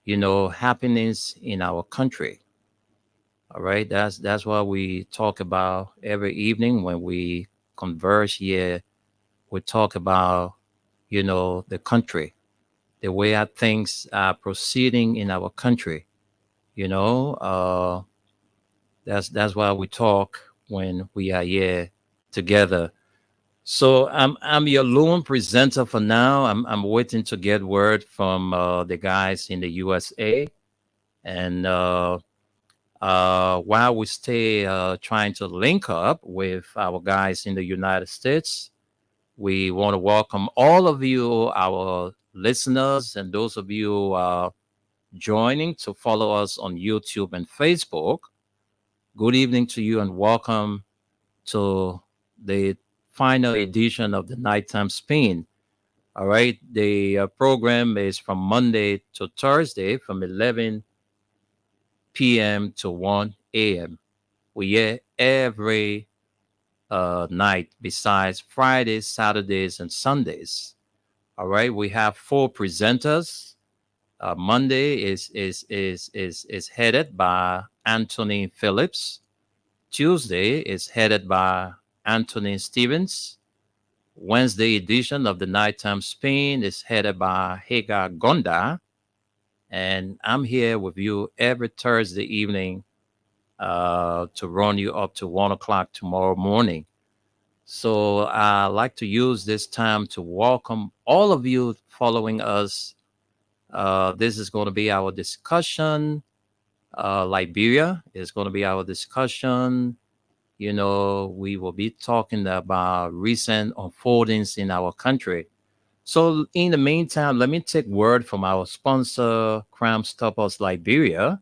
happenings in our country. All right, that's what we talk about every evening when we converse here. We talk about the country, the way how things are proceeding in our country. You know, that's why we talk when we are here together. So I'm your lone presenter for now. I'm waiting to get word from the guys in the USA, and while we stay trying to link up with our guys in the United States, we want to welcome all of you, our listeners, and those of you joining to follow us on YouTube and Facebook. Good evening to you, and welcome to the final edition of the Nighttime Spin. All right, the program is from Monday to Thursday from 11 p.m. to 1 a.m. We hear every night besides Fridays, Saturdays, and Sundays. All right, we have four presenters. Monday is headed by Anthony Phillips. Tuesday is headed by Anthony Stevens. Wednesday edition of the Nighttime Spin is headed by Hagar Gonda. And I'm here with you every Thursday evening to run you up to 1 o'clock tomorrow morning. So I like to use this time to welcome all of you following us. This is going to be our discussion. Liberia is going to be our discussion. We will be talking about recent unfoldings in our country. So in the meantime, let me take word from our sponsor, Crime Stoppers Liberia.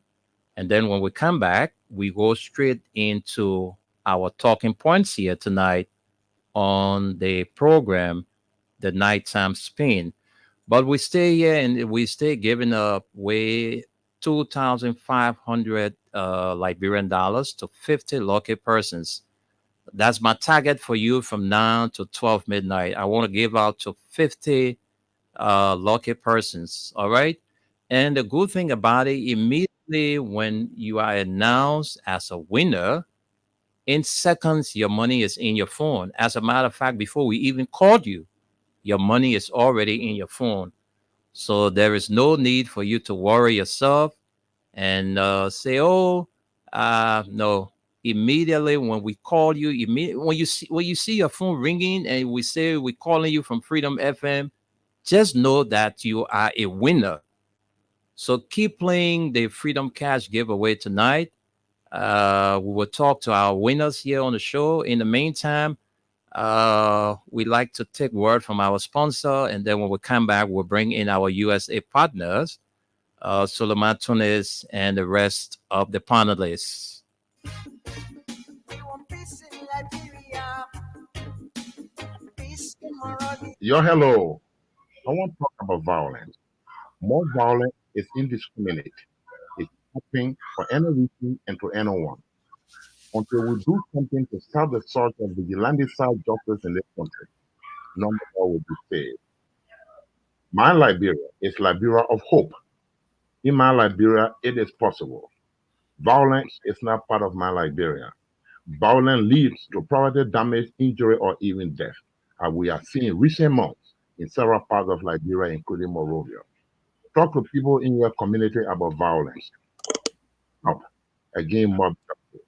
And then when we come back, we go straight into our talking points here tonight on the program, the Nighttime Spin. But we stay here and we stay giving away 2,500 Liberian dollars to 50 lucky persons. That's my target for you from now to 12 midnight. I want to give out to 50 lucky persons. All right. And the good thing about it, immediately when you are announced as a winner, in seconds, your money is in your phone. As a matter of fact, before we even called you, your money is already in your phone. So there is no need for you to worry yourself and say, "Oh, no." Immediately when we call you, when you see your phone ringing and we say we're calling you from Freedom FM, just know that you are a winner. So keep playing the Freedom Cash giveaway tonight. We will talk to our winners here on the show. In the meantime, we like to take word from our sponsor, and then when we come back, we'll bring in our USA partners, Suleiman Tunis, and the rest of the panelists. Yo, hello. I want to talk about violence. More violence is indiscriminate. It's happening for any reason and to anyone. Until we do something to stop the sort of vigilante style justice in this country, none of all will be saved. My Liberia is Liberia of hope. In my Liberia, it is possible. Violence is not part of my Liberia. Violence leads to property damage, injury, or even death, as we are seeing recent months in several parts of Liberia, including Monrovia. Talk to people in your community about violence. Up again, more justice.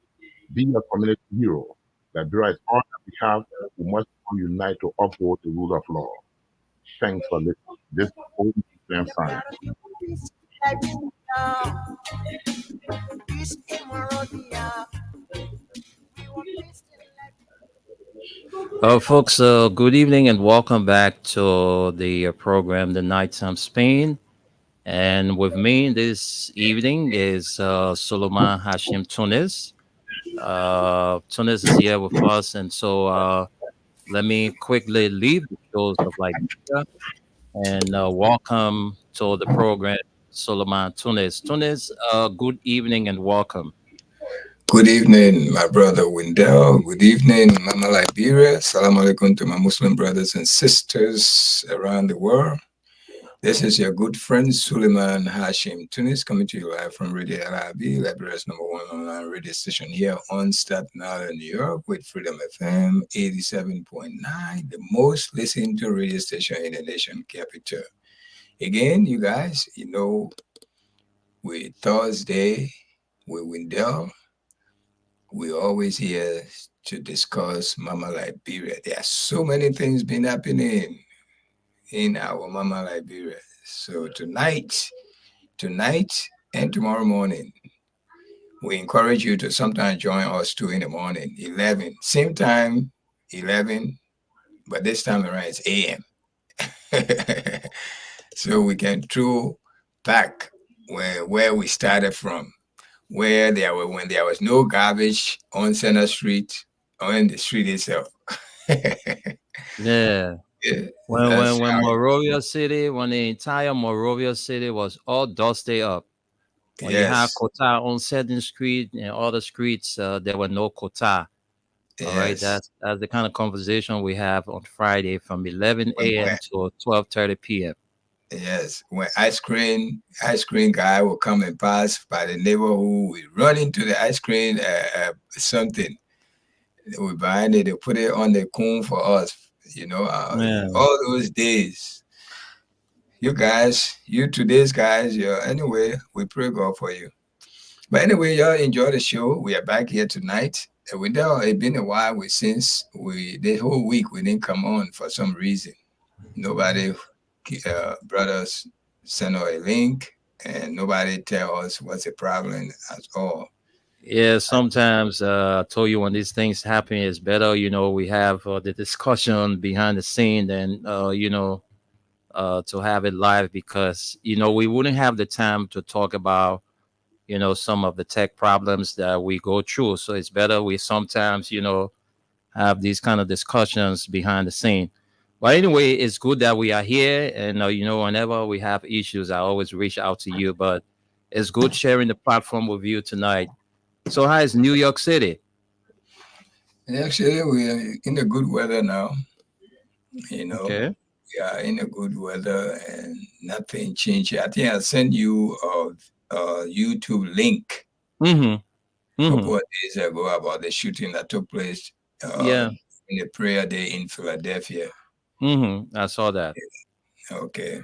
Be a community hero. Liberia is all that we have. We must all unite to uphold the rule of law. Thanks for listening. This is Old Muslim Science. Folks, good evening and welcome back to the program, The Nighttime Spain. And with me this evening is Suleiman Hashim Tunis. Tunis is here with us, and so let me quickly leave the shores of Liberia and welcome to the program Suleiman Tunis. Tunis, good evening and welcome. Good evening, my brother Wendell. Good evening, Mama Liberia. Salam alaikum to my Muslim brothers and sisters around the world. This is your good friend Suleiman Hashim Tunis coming to you live from Radio LIB, Liberia's number one online radio station here on Staten Island, New York, with Freedom FM 87.9, the most listened to radio station in the nation capital. Again, you guys, with Thursday, with Wendell, we always here to discuss Mama Liberia. There are so many things been happening in our Mama Liberia. So tonight and tomorrow morning, we encourage you to sometimes join us too in the morning, 11, same time, 11, but this time around it's AM. So we can throw back where we started from, when there was no garbage on Center Street or in the street itself. Yeah. Yeah, When that's when when how. Morovia City, when the entire Morovia City was all dusted up. When you have Yes, quota on certain street and other streets, there were no quota. All right, yes. that's the kind of conversation we have on Friday from 11 When a.m. to 12:30 p.m. Yes, when ice cream guy will come and pass by the neighborhood, we run into the ice cream something. We behind it, they put it on the cone for us. Man, All those days. You today's guys, anyway, we pray God for you. But anyway, y'all enjoy the show. We are back here tonight. And we know it's been a while since the whole week we didn't come on for some reason. Nobody brought us, send us a link, and nobody tell us what's the problem at all. yeah. Sometimes I told you when these things happen, it's better. We have the discussion behind the scene than to have it live because we wouldn't have the time to talk about some of the tech problems that we go through. So it's better we sometimes have these kind of discussions behind the scene. But anyway, it's good that we are here, and whenever we have issues, I always reach out to you. But it's good sharing the platform with you tonight. So, how is New York City? And actually, we are in a good weather now. You know, Okay. we are in a good weather, and nothing changed. I think I sent you a YouTube link Mm-hmm. a Mm-hmm. couple of days ago about the shooting that took place Yeah. in the prayer day in Philadelphia. Mm-hmm. I saw that. Okay,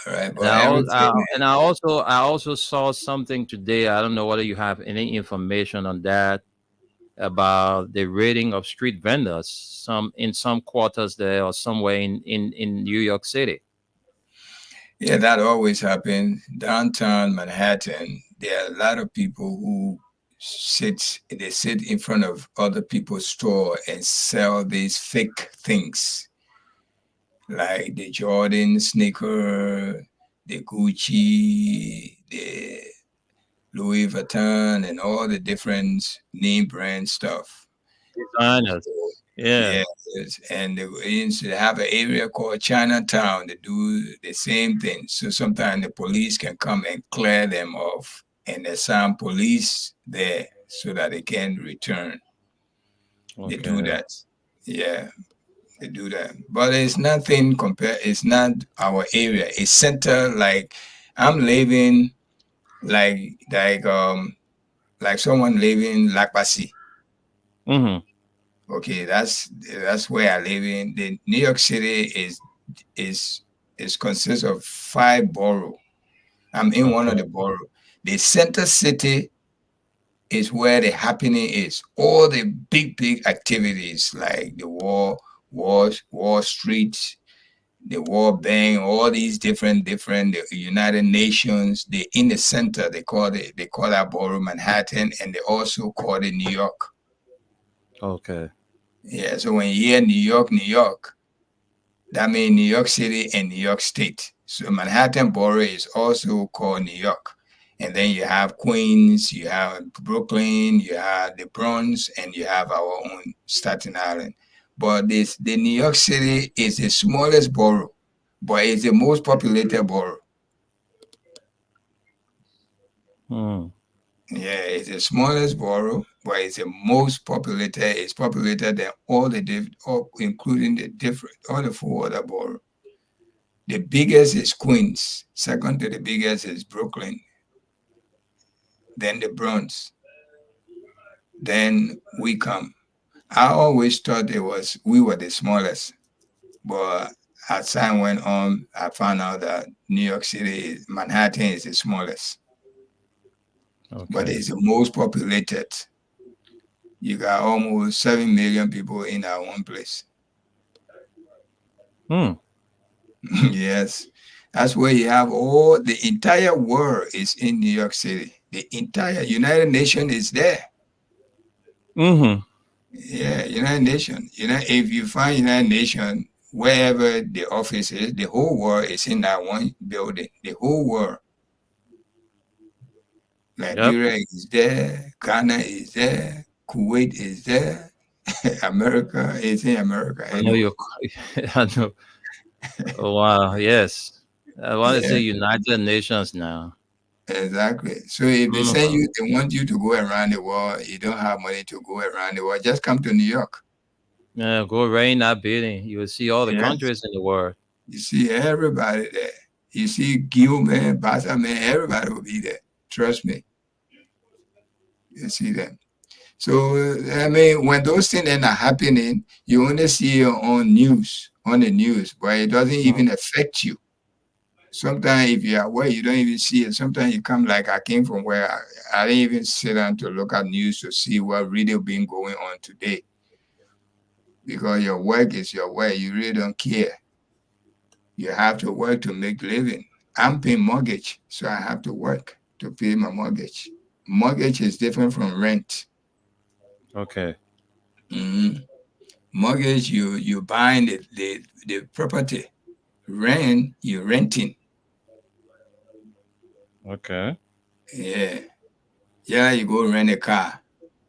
all right, And but everything. I also saw something today. I don't know whether you have any information on that about the rating of street vendors some quarters there or somewhere in New York City. Yeah, that always happens. Downtown Manhattan, there are a lot of people who sit in front of other people's store and sell these fake things like the Jordan sneaker, the Gucci, the Louis Vuitton, and all the different name brand stuff. Designers. Yeah. Yes, and they have an area called Chinatown. They do the same thing. So sometimes the police can come and clear them off, and assign police there so that they can return. They do Okay. that. Yeah, they do that. But it's nothing compared. It's not our area. It's center. Like I'm living like like um like someone living Lakpasi. Mm-hmm. Okay, that's where I live in. The New York City is is consists of five boroughs. I'm in one of Okay. the borough. The center city is where the happening is. All the big activities like the Wall Street, the World Bank, all these different the United Nations. They in the center. They call that borough Manhattan, and they also call it New York. Okay. Yeah. So when you hear New York, that means New York City and New York State. So Manhattan borough is also called New York. And then you have Queens, you have Brooklyn, you have the Bronx, and you have our own Staten Island. But the New York City is the smallest borough, but it's the most populated borough. Hmm. Yeah, it's the smallest borough, but it's the most populated. It's populated than all including all the four other boroughs. The biggest is Queens. Second to the biggest is Brooklyn. Then the Bronx. Then we come. I always thought it was we were the smallest, but as time went on, I found out that New York City, Manhattan is the smallest, but Okay. it's the most populated. You got almost 7 million people in that one place. Hmm. Yes, that's where you have all the entire world is in New York City. The entire United Nations is there. Mm-hmm. Yeah, United Nation. You know, if you find United Nation wherever the office is, the whole world is in that one building. The whole world. Yep. Liberia is there, Ghana is there, Kuwait is there, America is in America I know you're. anyway. I know. Oh, wow. Yes. I want to say Yeah, United Nations now. exactly. So if they send Mm. you, they want you to go around the world, you don't have money to go around the world, just come to New York. Yeah. Go rain that building. You will see all the Yes. countries in the world. You see everybody there. You see Gilman, Bassa man, everybody will be there. Trust me. You see them. So I mean, when those things then are happening, you only see it on the news, but it doesn't Mm. even affect you. Sometimes if you're away, you don't even see it. Sometimes you come like I came from where I didn't even sit down to look at news to see what really been going on today. Because your work is your work. You really don't care. You have to work to make living. I'm paying mortgage, so I have to work to pay my mortgage. Mortgage is different from rent. Okay. Mhm. Mortgage, you buying the property. Rent, you renting. Okay. Yeah. Yeah, you go rent a car.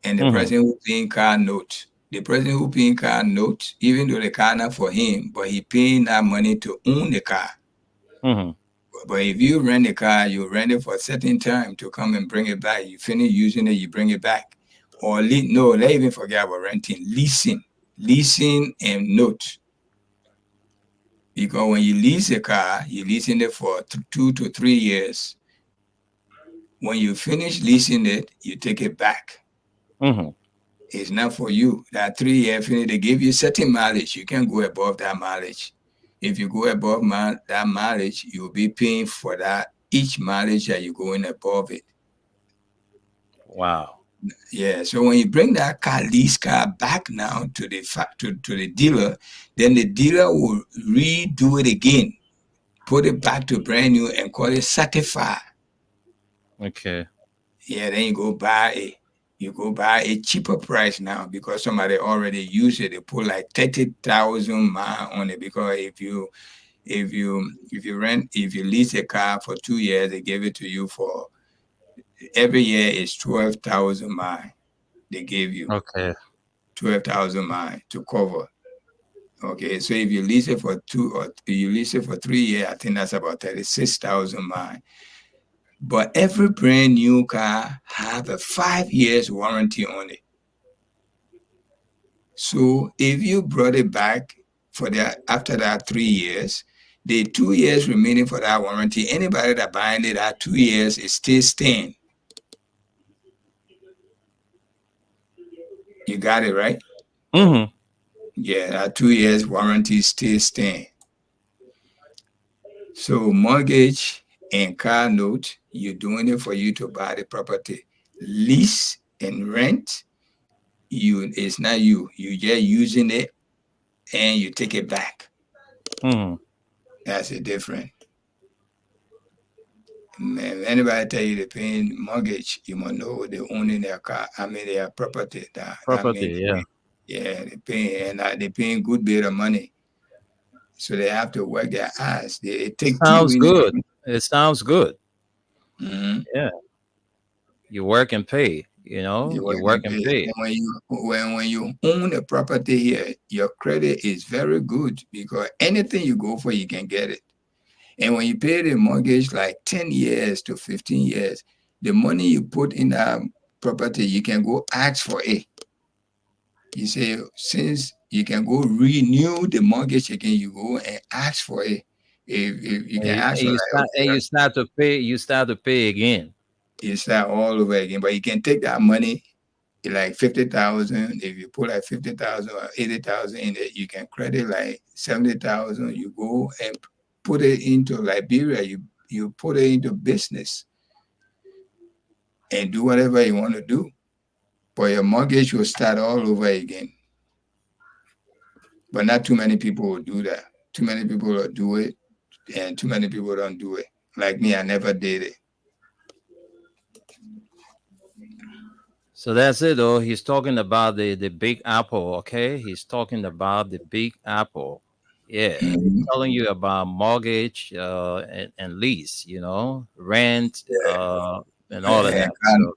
And the Mm-hmm. person who paying car note. The person who paying car note, even though the car not for him, but he paying that money to own the car. Mm-hmm. But if you rent a car, you rent it for a certain time to come and bring it back. You finish using it, you bring it back. Or no, let's even forget about renting. Leasing and note. Because when you lease a car, you're leasing it for 2 to 3 years. When you finish leasing it, you take it back. Mm-hmm. It's not for you. That 3 year finish, they give you certain mileage. You can't go above that mileage. If you go above that mileage, you'll be paying for that each mileage that you're going above it. Wow. Yeah. So when you bring that car, lease car back now to the to the dealer, then the dealer will redo it again, put it back to brand new and call it certified. Okay. Yeah, then you go buy a cheaper price now because somebody already used it. They put like 30,000 mile on it because if you lease a car for 2 years, they give it to you for every year is 12,000 mile. They give you Okay. 12,000 mile to cover. Okay, so if you lease it for you lease it for 3 years, I think that's about 36,000 mile. But every brand new car have a 5 years warranty on it. So if you brought it back for that after that 3 years, the 2 years remaining for that warranty, anybody that buying it at 2 years is still staying. You got it right? Mm-hmm. Yeah, that 2 years warranty is still staying. So mortgage and car note, you're doing it for you to buy the property. Lease and rent, you it's not you. You just using it and you take it back. Mm-hmm. That's the difference. Man, if anybody tell you they're paying mortgage, you must know they owning their car. I mean their property. That means Property. Yeah. yeah, they paying and they paying good bit of money. So they have to work their ass. It take two Sounds minutes. good. It sounds good. Mhm. Yeah. You work and pay. You You work work and and pay. pay. And when you own a property here, your credit is very good because anything you go for, you can get it. And when you pay the mortgage like 10 years to 15 years, the money you put in that property, you can go ask for it. You say, since you can go renew the mortgage again, you go and ask for it. If you And can ask for like, okay, you start to pay. You start to pay again. you start all over again, but you can take that money, like 50,000. If you put like 50,000 or 80,000 in it, you can credit like 70,000. You go and put it into Liberia. You put it into business and do whatever you want to do. But your mortgage will start all over again. But not too many people will do that. Too many people will do it, and too many people don't do it. Like me, I never did it. So that's it, though. He's talking about the Big Apple. Okay, he's talking about the Big Apple. Yeah, he's Mhm. telling you about mortgage and lease. Rent and all of And that.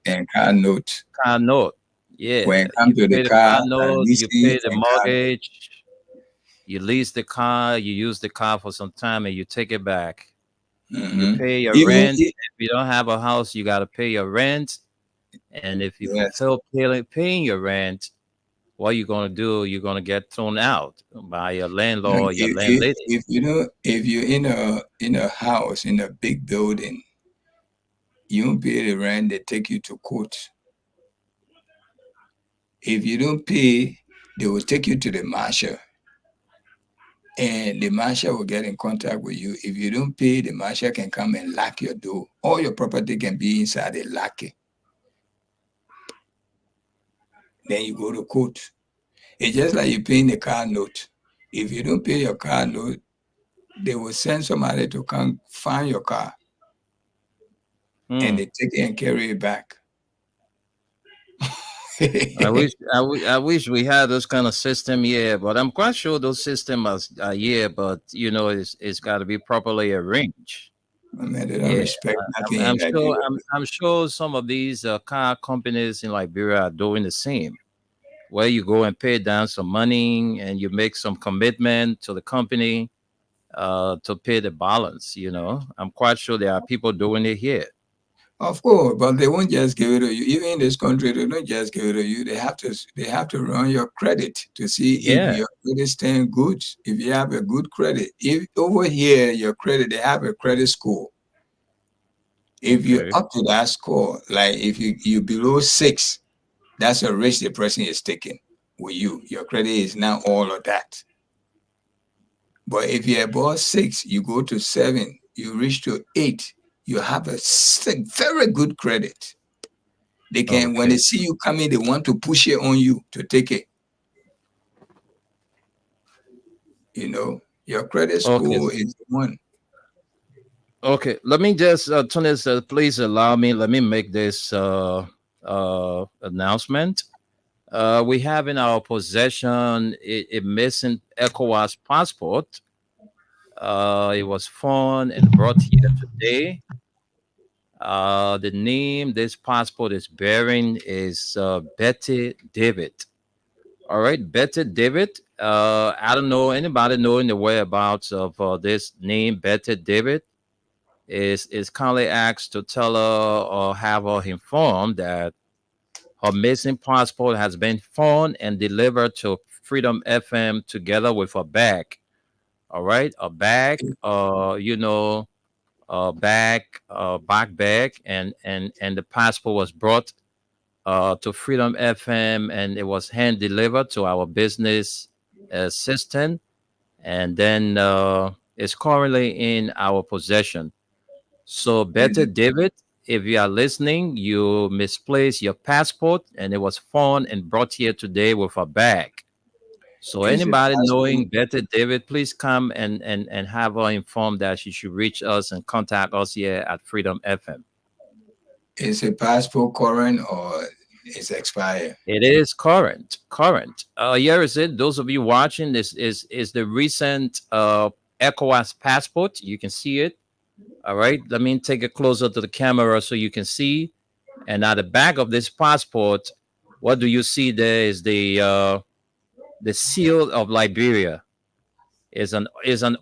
So car note. car note. Yeah, When it you comes to the pay the car, car note. You leasing pay the and car note. mortgage. You lease the car. You use the car for some time, and you take it back. You Hmm. pay your Even rent. If you don't have a house, you got to pay your rent. And if you yes, fulfill paying your rent, what you're gonna do? You're gonna get thrown out by your like landlord, your landlady. if you know if you're in a house in a big building, you don't pay the rent, they take you to court. If you don't pay, they will take you to the marshal, and the marshal will get in contact with you. If you don't pay, the marshal can come and lock your door. All your property can be inside the lock it. Then you go to court. It's just like you paying the car note. If you don't pay your car note, they will send somebody to come find your car and Hmm. they take it and carry it back. I wish we had this kind of system here, but I'm quite sure those systems are here, but it's got to be properly arranged. I mean, they don't Yeah, respect nothing I'm in sure. Liberia. I'm sure some of these car companies in Liberia are doing the same. Where you go and pay down some money and you make some commitment to the company to pay the balance. I'm quite sure there are people doing it here. Of course, but they won't just give it to you. Even in this country, they don't just give it to you. They have to run your credit to see if Yeah. your credit stand good. If you have a good credit. If over here your credit, they have a credit score. If you Okay. up to that score, like if you below 6, that's a risk the person is taking with you. Your credit is not all of that. But if you're above 6, you go to 7, you reach to 8, you have a very good credit. They can, when they Okay. see you coming, they want to push it on you to take it. Your credit Okay. score is one. Okay. Let me just turn this. Please allow me. Let me make this announcement. We have in our possession a missing ECOWAS passport. It was found and brought here today. The name this passport is bearing is Betty David. All right, Betty David. I don't know anybody knowing the whereabouts of this name, Betty David. Is kindly asked to tell her or have her informed that her missing passport has been found and delivered to Freedom FM together with her bag. All right, a bag. Bag, back bag, and the passport was brought to Freedom FM, and it was hand delivered to our business assistant, and then it's currently in our possession. So, Is better it, David, if you are listening, you misplaced your passport, and it was found and brought here today with a bag. So is it anybody passport? knowing Betty David, please come and have her informed that she should reach us and contact us here at Freedom FM. Is a passport current or is expired? It is current. Current. Here is it. Those of you watching, this is the recent ECOWAS passport. You can see it. All right. Let me take it closer to the camera so you can see. And at the back of this passport, what do you see there is the seal of Liberia. Is an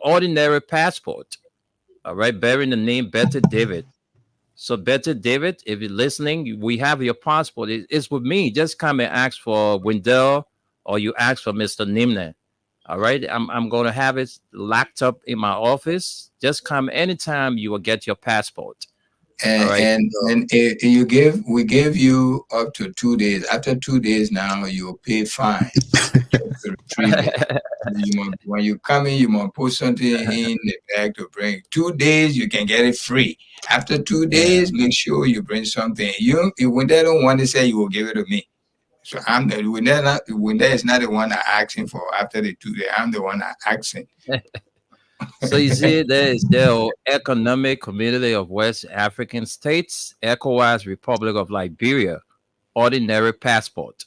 ordinary passport. All right, bearing the name Betty David. So, Betty David, if you're listening, we have your passport. It's with me. Just come and ask for Wendell or you ask for Mr. Nimne. All right. I'm gonna have it locked up in my office. Just come anytime you will get your passport. All right. So we give you up to 2 days. After 2 days, now you'll pay fine just to retrieve it. When you come in, you must put something in the bag to bring. 2 days, you can get it free. After two yeah. days, make sure you bring something. When they don't want to say, you will give it to me. So when there is not the one that asking for after the 2 days, I'm the one that asking. So you see, there is the Economic Community of West African States, ECOWAS, Republic of Liberia, ordinary passport.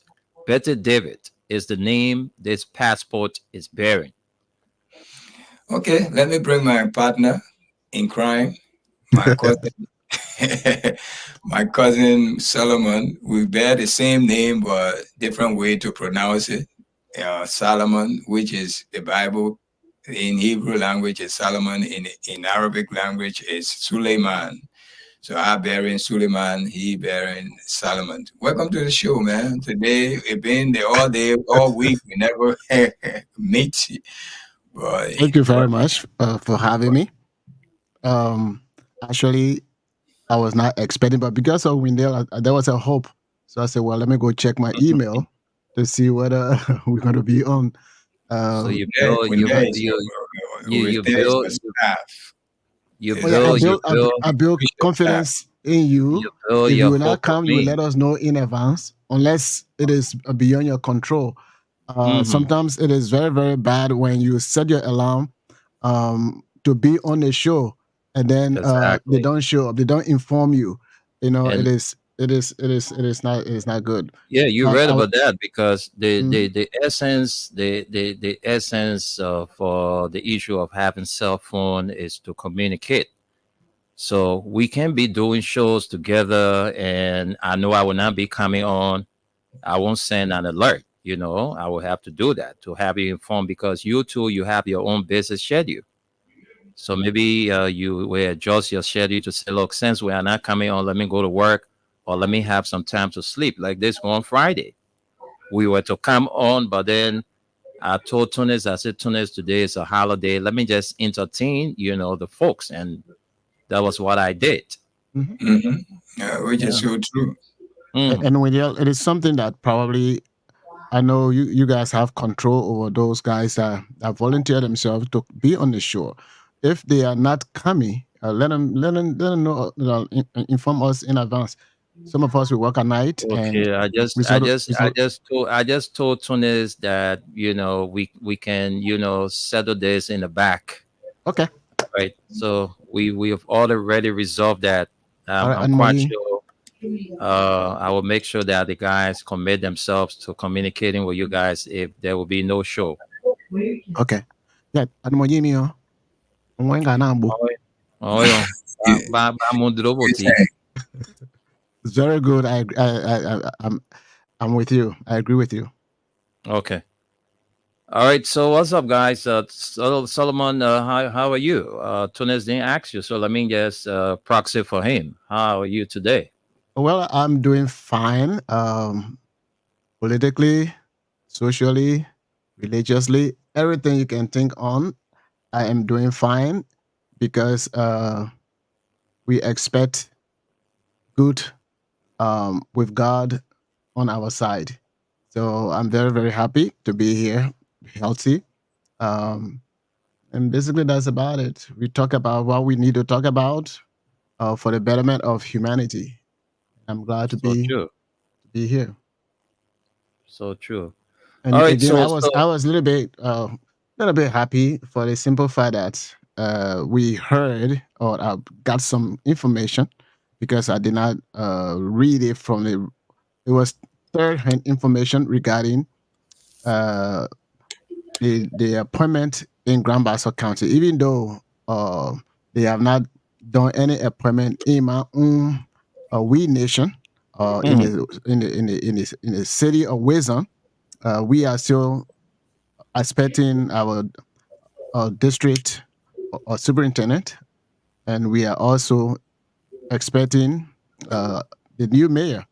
Betty David is the name this passport is bearing. Okay, let me bring my partner in crime, my cousin, my cousin Solomon. We bear the same name but different way to pronounce it. Solomon, which is the Bible in Hebrew language, is Solomon. In Arabic language, is Suleiman. So I bearing Suleiman, he bearing Solomon. Welcome to the show, man. Today it been the all day, all week. We never meet, but Thank you but very much for having me. Um, Actually, I was not expecting, but because of Windell, there was a hope. So I said, well, let me go check my email to see whether we're going to be on. So Um, you build, when there is you with there is build, a staff, you oh yeah, build, you build, I build official staff. confidence in you. you build If you your will hope not of come, you will me. let us know in advance, unless it is beyond your control. Mm-hmm. Sometimes it is very, very bad when you set your alarm to be on the show, and then they Exactly. don't show up. They don't inform you. You know, And it is not good. yeah, you But read about that because mm, the essence for the issue of having cell phone is to communicate. So we can be doing shows together, and I know I will not be coming on. I won't send an alert. I will have to do that to have you informed because you too, you have your own business schedule. So maybe you will adjust your schedule to say, look, since we are not coming on, let me go to work or let me have some time to sleep. Like this one Friday, we were to come on, but then I told Tunis, I said, Tunis, today is a holiday. Let me just entertain, the folks. And that was what I did. mhm. Hmm. Which is Yeah. so true. Hmm. And when it is something that probably I know you guys have control over those guys that volunteer themselves to be on the show. If they are not coming, let them know, inform us in advance. Some of us we work at night and Okay, we sort of we sort I just told Tunis that we can settle this in the back, okay. right? So we have already resolved that. All right, I'm and quite Moyi, sure. I will make sure that the guys commit themselves to communicating with you guys if there will be no show. okay. Yeah, and Moyi mi o. Mwenga na ambo. Oh, oh, yeah. You, Mo you droboti. say, It's very good. I'm with you. I agree with you. Okay. All right. So what's up, guys? Solomon, how are you? Tunis didn't ask you, so let me just proxy for him. How are you today? Well, I'm doing fine. Politically, socially, religiously, everything you can think on. I am doing fine because we expect good with God on our side. So I'm very, very happy to be here, healthy. Um, and basically, that's about it. We talk about what we need to talk about for the betterment of humanity. I'm glad So true. to be here. So true. All And right. again, So I was a little bit happy for the simple fact that we heard or got some information because I did not read it from the. It was third hand information regarding uh, the appointment in Grand Bassa County, even though they have not done any appointment in my own we nation mhm. in the city of Wisdom. We are still expecting our district or superintendent, and we are also expecting uh, the new mayor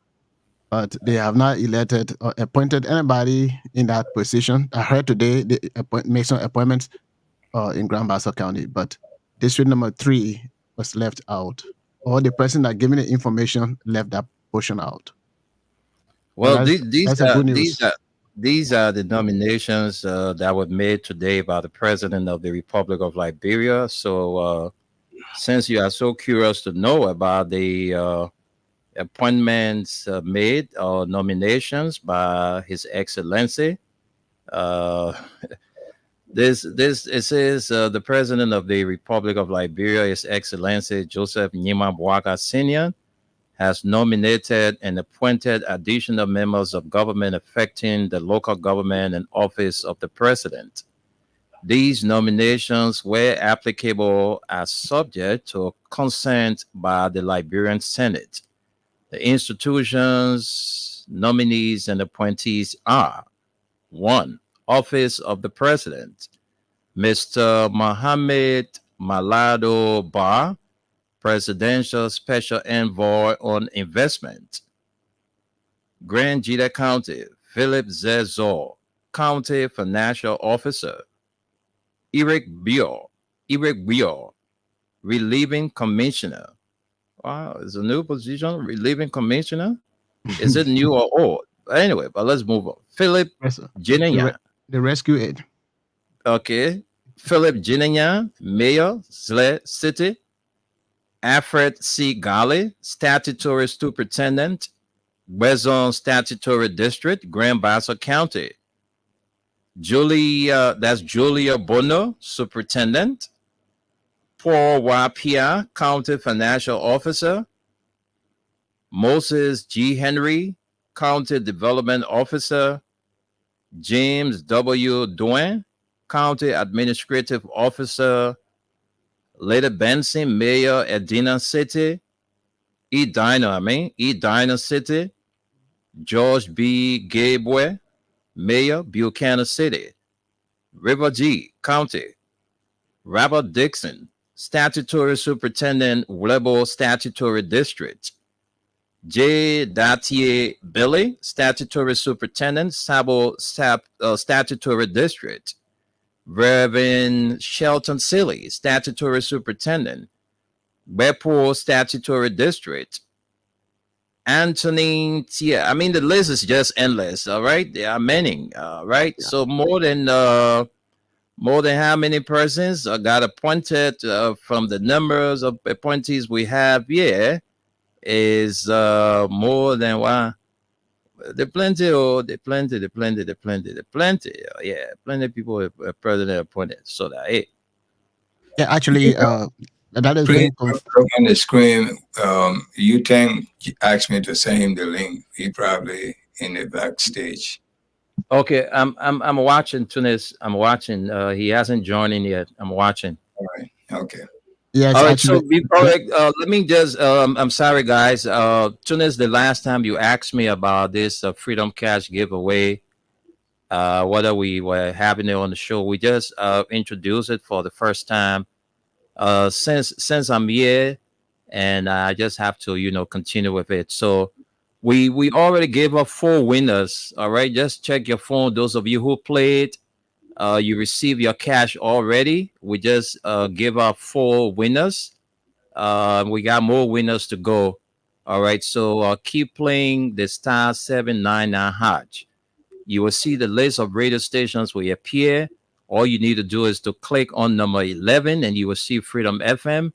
but they have not elected or appointed anybody in that position. I heard today they made some appointments in Grand Bassa County, but district number 3 was left out, or the person that gave me the information left that portion out. But Well, that's a good news. these are the nominations that were made today by the president of the Republic of Liberia. So, since you are so curious to know about the appointments made or nominations by His Excellency, uh, this it says the president of the Republic of Liberia, His Excellency Joseph Nyima Boaka Senior, has nominated and appointed additional members of government affecting the local government and office of the president. These nominations, where applicable, are subject to consent by the Liberian Senate. The institution's nominees and appointees are: 1. Office of the President, Mr. Mohammed Malado Ba, Presidential Special Envoy on Investment. Grand Jita County, Philip Zezo, County Financial Officer. Eric Bio, Relieving Commissioner. Wow, it's a new position, Relieving Commissioner. Is it new or old? Anyway, but let's move on. Philip Yes, the, Jinenya. the rescue aid. Okay. Philip Jinenya, Mayor, Zle City. Alfred C. Gali, Statutory Superintendent, Wezon Statutory District, Grand Bassa County. That's Julia Bono, Superintendent. Paul Wapia, County Financial Officer. Moses G. Henry, County Development Officer. James W. Duane, County Administrative Officer. Leda Benson, Mayor, Edina City. Edina City. George B. Gabwe, Mayor, Buchanan City. River G. County. Robert Dixon, Statutory Superintendent, Wlebo Statutory District. J. Datier Billy, Statutory Superintendent, Sabo Statutory District. Reverend Shelton Silly, Statutory Superintendent, Bepo Statutory District. Anthony Tia. I mean, the list is just endless. All right, there are many. Right, Yeah. so more than how many persons got appointed from the numbers of appointees we have here is more than one. The plenty, oh, the plenty, the plenty, the plenty, the plenty. Yeah, plenty of people are president appointed. So that hey, Yeah, actually, that is Please being look on the screen. You can ask me to send him the link. He probably in the backstage. okay. I'm watching Tunis. I'm watching. He hasn't joined in yet. I'm watching. All right. Okay. yes, All right. So actually, before let me just. I'm sorry, guys. Tunis, the last time you asked me about this Freedom Cash giveaway, whether we were having it on the show, we just introduced it for the first time. Since I'm here, and I just have to continue with it. So we already gave up 4 winners. All right, just check your phone. Those of you who played, you receive your cash already. We just give up 4 winners. We got more winners to go. All right, so keep playing the *799#. You will see the list of radio stations will appear. All you need to do is to click on number 11 and you will see Freedom FM.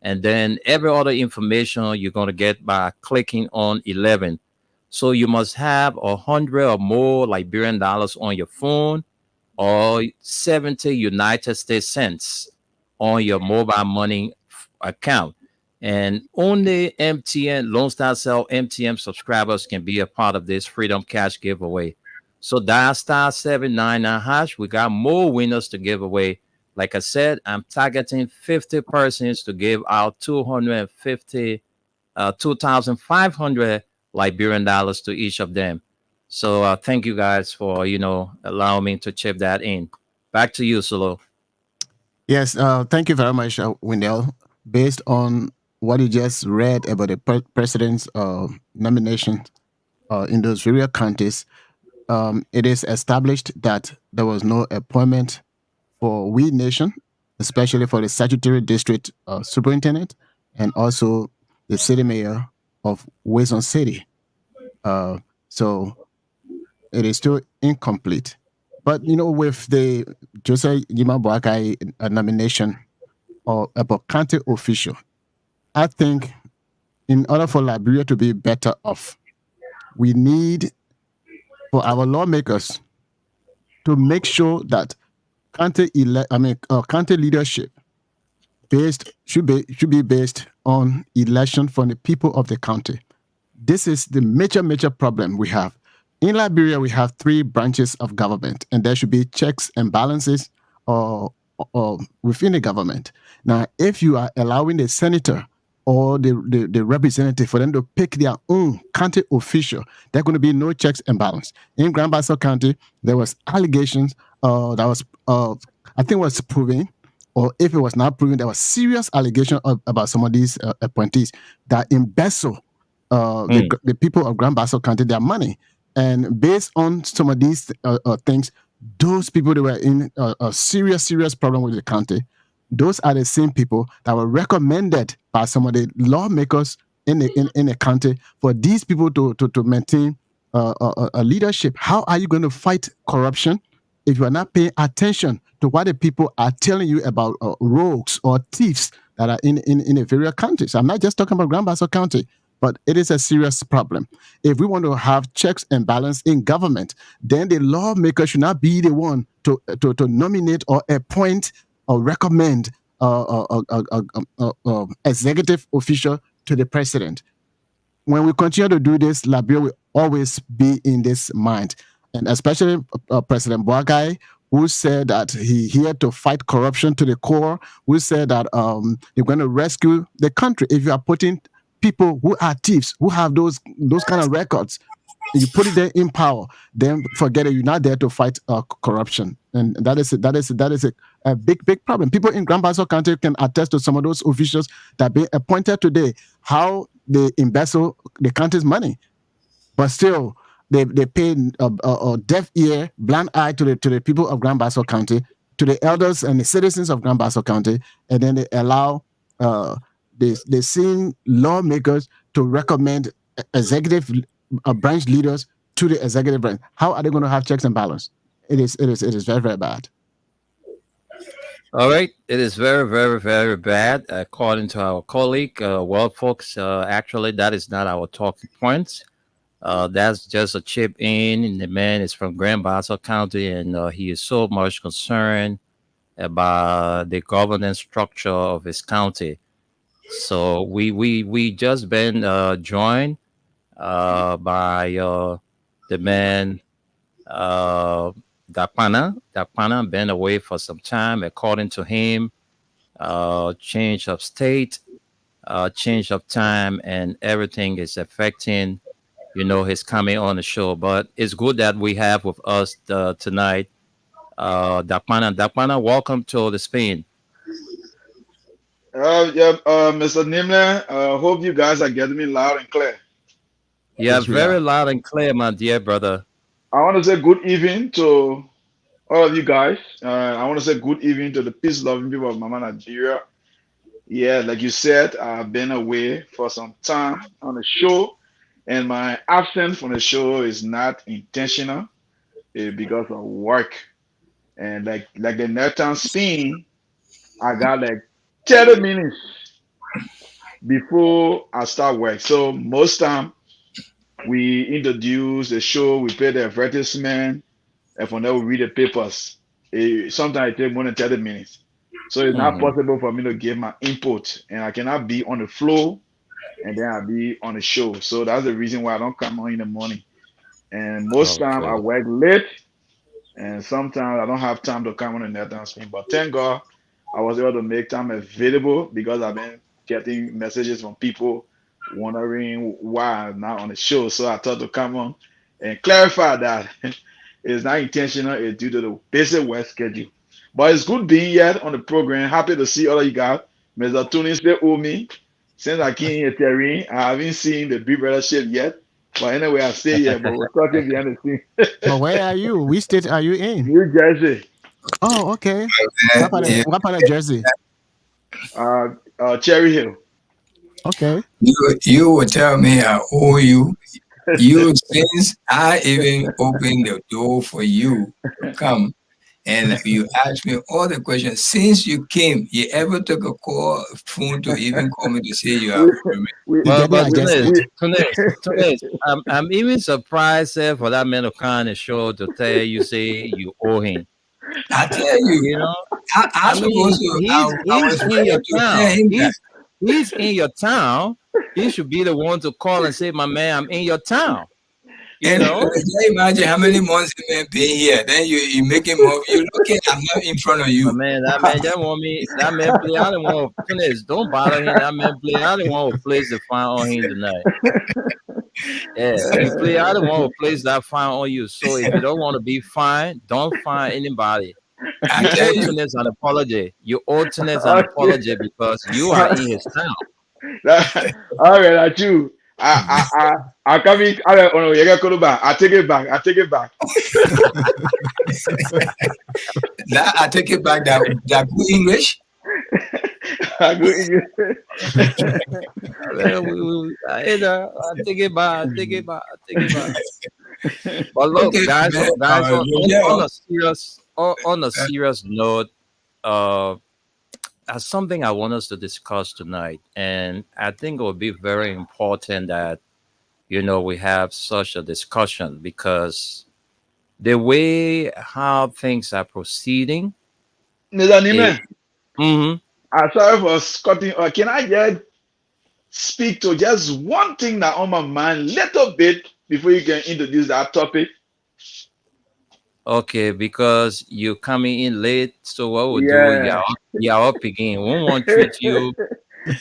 And then every other information you're going to get by clicking on 11. So you must have 100 or more Liberian dollars on your phone or 70 United States cents on your mobile money account. And only MTN, Lone Star Cell MTN subscribers can be a part of this Freedom Cash giveaway. So dial *799#. We got more winners to give away. Like I said, I'm targeting 50 persons to give out 2,500 Liberian dollars to each of them. So thank you guys for allowing me to chip that in. Back to you, Solo. yes. Thank you very much, Wendell. Based on what you just read about the president's nomination, in those various counties, it is established that there was no appointment for we nation, especially for the statutory district superintendent and also the city mayor of Wilson City. Uh, so it is still incomplete. But with the Jose Jimabuakai nomination or about county official, I think in order for Liberia to be better off, we need for our lawmakers to make sure that county leadership based should be based on election from the people of the county. This is the major problem we have. In Liberia, we have three branches of government, and there should be checks and balances or within the government. Now, if you are allowing the senator or the representative for them to pick their own county official, there are going to be no checks and balance. In Grand Bassa County, there was allegations that was I think was proven, or if it was not proven, there was serious allegation about some of these appointees that embezzle Mm. the people of Grand Bassa County their money. And based on some of these things, those people that were in a serious problem with the county, those are the same people that were recommended by some of the lawmakers in the county for these people to maintain a leadership. How are you going to fight corruption if you are not paying attention to what the people are telling you about rogues or thieves that are in the various counties? I'm not just talking about Grand Bassa County, but it is a serious problem. If we want to have checks and balance in government, then the lawmaker should not be the one to nominate or appoint or recommend executive official to the president. When we continue to do this, Liberia will always be in this mind. And especially President Boakai, who said that he here to fight corruption to the core, who said that you're going to rescue the country. If you are putting people who are thieves, who have those kind of records, you put it there in power, then forget it. You're not there to fight corruption, and that is a big problem. People in Grand Bassa County can attest to some of those officials that are being appointed today, how they embezzle the country's money, but still they pay a deaf ear, blind eye to the people of Grand Bassa County, to the elders and the citizens of Grand Bassa County, and then they allow uh, they send lawmakers to recommend executive branch leaders to the executive branch. How are they going to have checks and balance? It is very bad. All right. It is very bad, according to our colleague. Well, folks, actually, that is not our talking point. That's just a chip in. And the man is from Grand Bassa County, and he is so much concerned about the governance structure of his county. So we just been joined by the man uh, Dapana. Dapana been away for some time. According to him, change of state, change of time, and everything is affecting, his coming on the show. But it's good that we have with us tonight, Dapana. Dapana, welcome to the Spain. Yeah, Mr. Nimle, hope you guys are getting me loud and clear. Yeah, Yes, we very are. loud and clear, my dear brother. I want to say good evening to all of you guys. I want to say good evening to the peace-loving people of Mama Nigeria. Yeah, like you said, I've been away for some time on the show, and my absence from the show is not intentional. It's because of work. And like the Nathan spin, I got like 30 minutes before I start work. So most time we introduce the show, we play the advertisement, and from there we read the papers. Sometimes it takes more than 30 minutes. So it's not Hmm. possible for me to give my input, and I cannot be on the floor and then I'll be on the show. So that's the reason why I don't come on in the morning. And most time I Okay. work late, and sometimes I don't have time to come on the net and speak. But thank God I was able to make time available because I've been getting messages from people wondering why I'm not on the show. So I thought to come on and clarify that it's not intentional, it's due to the busy work schedule. But it's good being here on the program. Happy to see all of you guys. Mr. Tunis, they owe me. Since I came here, Terry, I haven't seen the Big Brother shit yet. But anyway, I stay here, but we're talking behind the scene. But where are you? Which state are you in? New Jersey. Oh, okay. Yeah. Yeah, What part of Jersey? Cherry Hill. Okay. you will tell me I owe you. You since I even opened the door for you to come and you asked me all the questions since you came. You ever took a call phone to even call me to say you We have we You're But getting but adjusted. we Tunis, I'm even surprised for that man to kind of show to tell you say you owe him. I tell you, You know, I I supposed mean, to. I he's was in your ready to tell town. him that. He's in your town. He should be the one to call and say, "My man, I'm in your town." You And know, just imagine how many months he may be here. Then you make him move. You looking, I'm not in front of my you. man, that man just want me. That man play. I don't want to finish. Don't bother him. That man play. I don't want to place the fire on him tonight. Yeah, he play. I don't want to place that fire on you. So if you don't want to be fine, don't find anybody. I You tell owe you, Tunis an apology. You owe Tunis an okay. apology because you are in his town. All right, I do. I come in. I don't know. You got to back. I take it back. I take it back. that I take it back. That good English. I go in. I take it back. I take it back. I take it back. But look, Okay, guys, man. on Yeah. a serious note, uh, that's something I want us to discuss tonight, and I think it will be very important that we have such a discussion because the way how things are proceeding, Mr. it, Nime, mhm. I'm sorry for cutting. Can I just speak to just one thing that on my mind, little bit, before you can introduce that topic? Okay, because you coming in late, so what we'll do, Yeah. you're up again. We won't treat you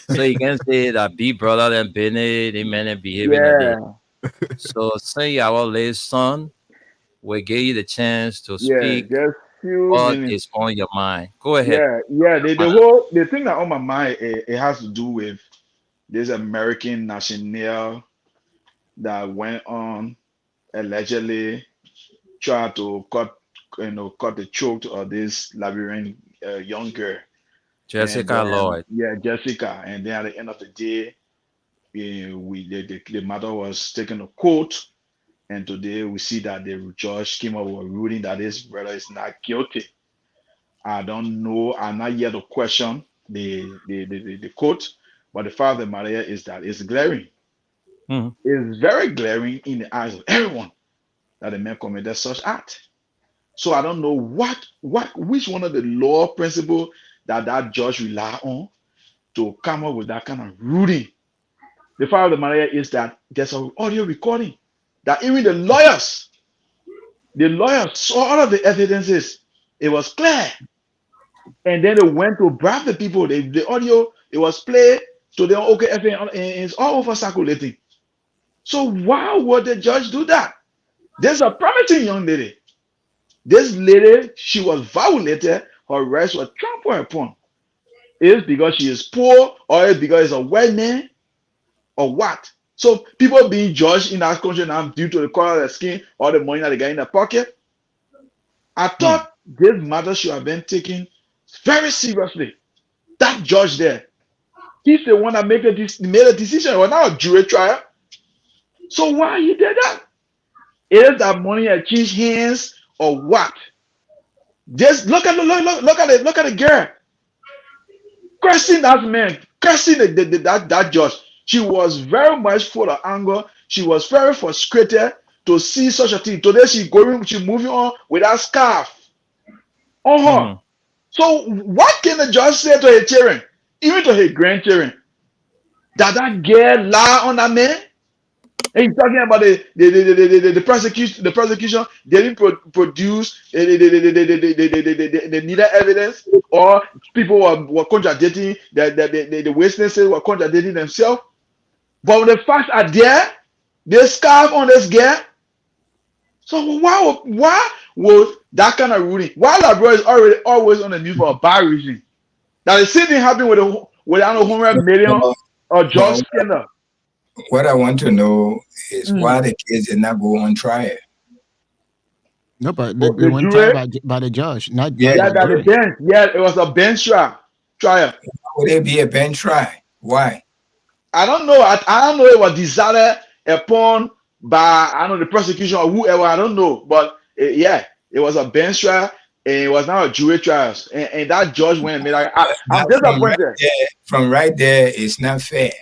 so you can say that big brother and Benny, they may behaving a day. Yeah. So say our late son, we give you the chance to Yeah. speak Just few what minutes. is on your mind. Go ahead. Yeah. Yeah. The Madam. whole the thing that on my mind, it has to do with this American national that went on allegedly tried to cut the throat of this Liberian young girl, and Jessica then Lloyd. yeah, Jessica, and then at the end of the day, the matter was taken to court, and today we see that the judge came up with a ruling that this brother is not guilty. I don't know. I'm not yet to question the court, but the fact of the matter is that it's glaring. Mhm. It's very glaring in the eyes of everyone that the man committed such act. So I don't know which one of the law principle that judge rely on to come up with that kind of ruling. The fact of the matter is that there's an audio recording that even the lawyers saw all of the evidences. It was clear, and then they went to bribe the people. The audio it was played to the OKF and it's all over circulating. So why would the judge do that? There's a promising young lady. This lady, she was violated. Her rights were trampled upon. Is because she is poor, or is because it's a white man, or what? So people being judged in that country now due to the color of their skin or the money that they got in their pocket. I Hmm. thought this matter should have been taken very seriously. That judge there, he's the one that made a decision. It was not a jury trial. So why he did that? Is that money had changed hands or what? Just look at the girl cursing that man, cursing that judge. She was very much full of anger. She was very frustrated to see such a thing. Today she moving on with that scarf on her. Hmm. So what can the judge say to her children, even to her grandchildren, that girl lie on that man? And he's talking about the prosecution. The prosecution they didn't produce the needed evidence, or people were contradicting the witnesses were contradicting themselves. But when the facts are there, they scarf on this girl. So why would that kind of ruling? Why Labrador is already always on the news for a bad reason? That the same thing happened with I don't know 100 million But, or George but scandal. What I want to know is Mm. why the case did not go on trial. No, but Oh, they the went trial jury, by the judge, Yeah, not yeah, by the the that the jury. jury. bench, yeah, it was a bench trial. Would it be a bench trial? Why? I don't know. I don't know it was decided upon by I don't know the prosecution or whoever. I don't know, but yeah, it was a bench trial and it was not a jury trial. And that judge went and made like I'm Now, disappointed. from right there, it's not fair.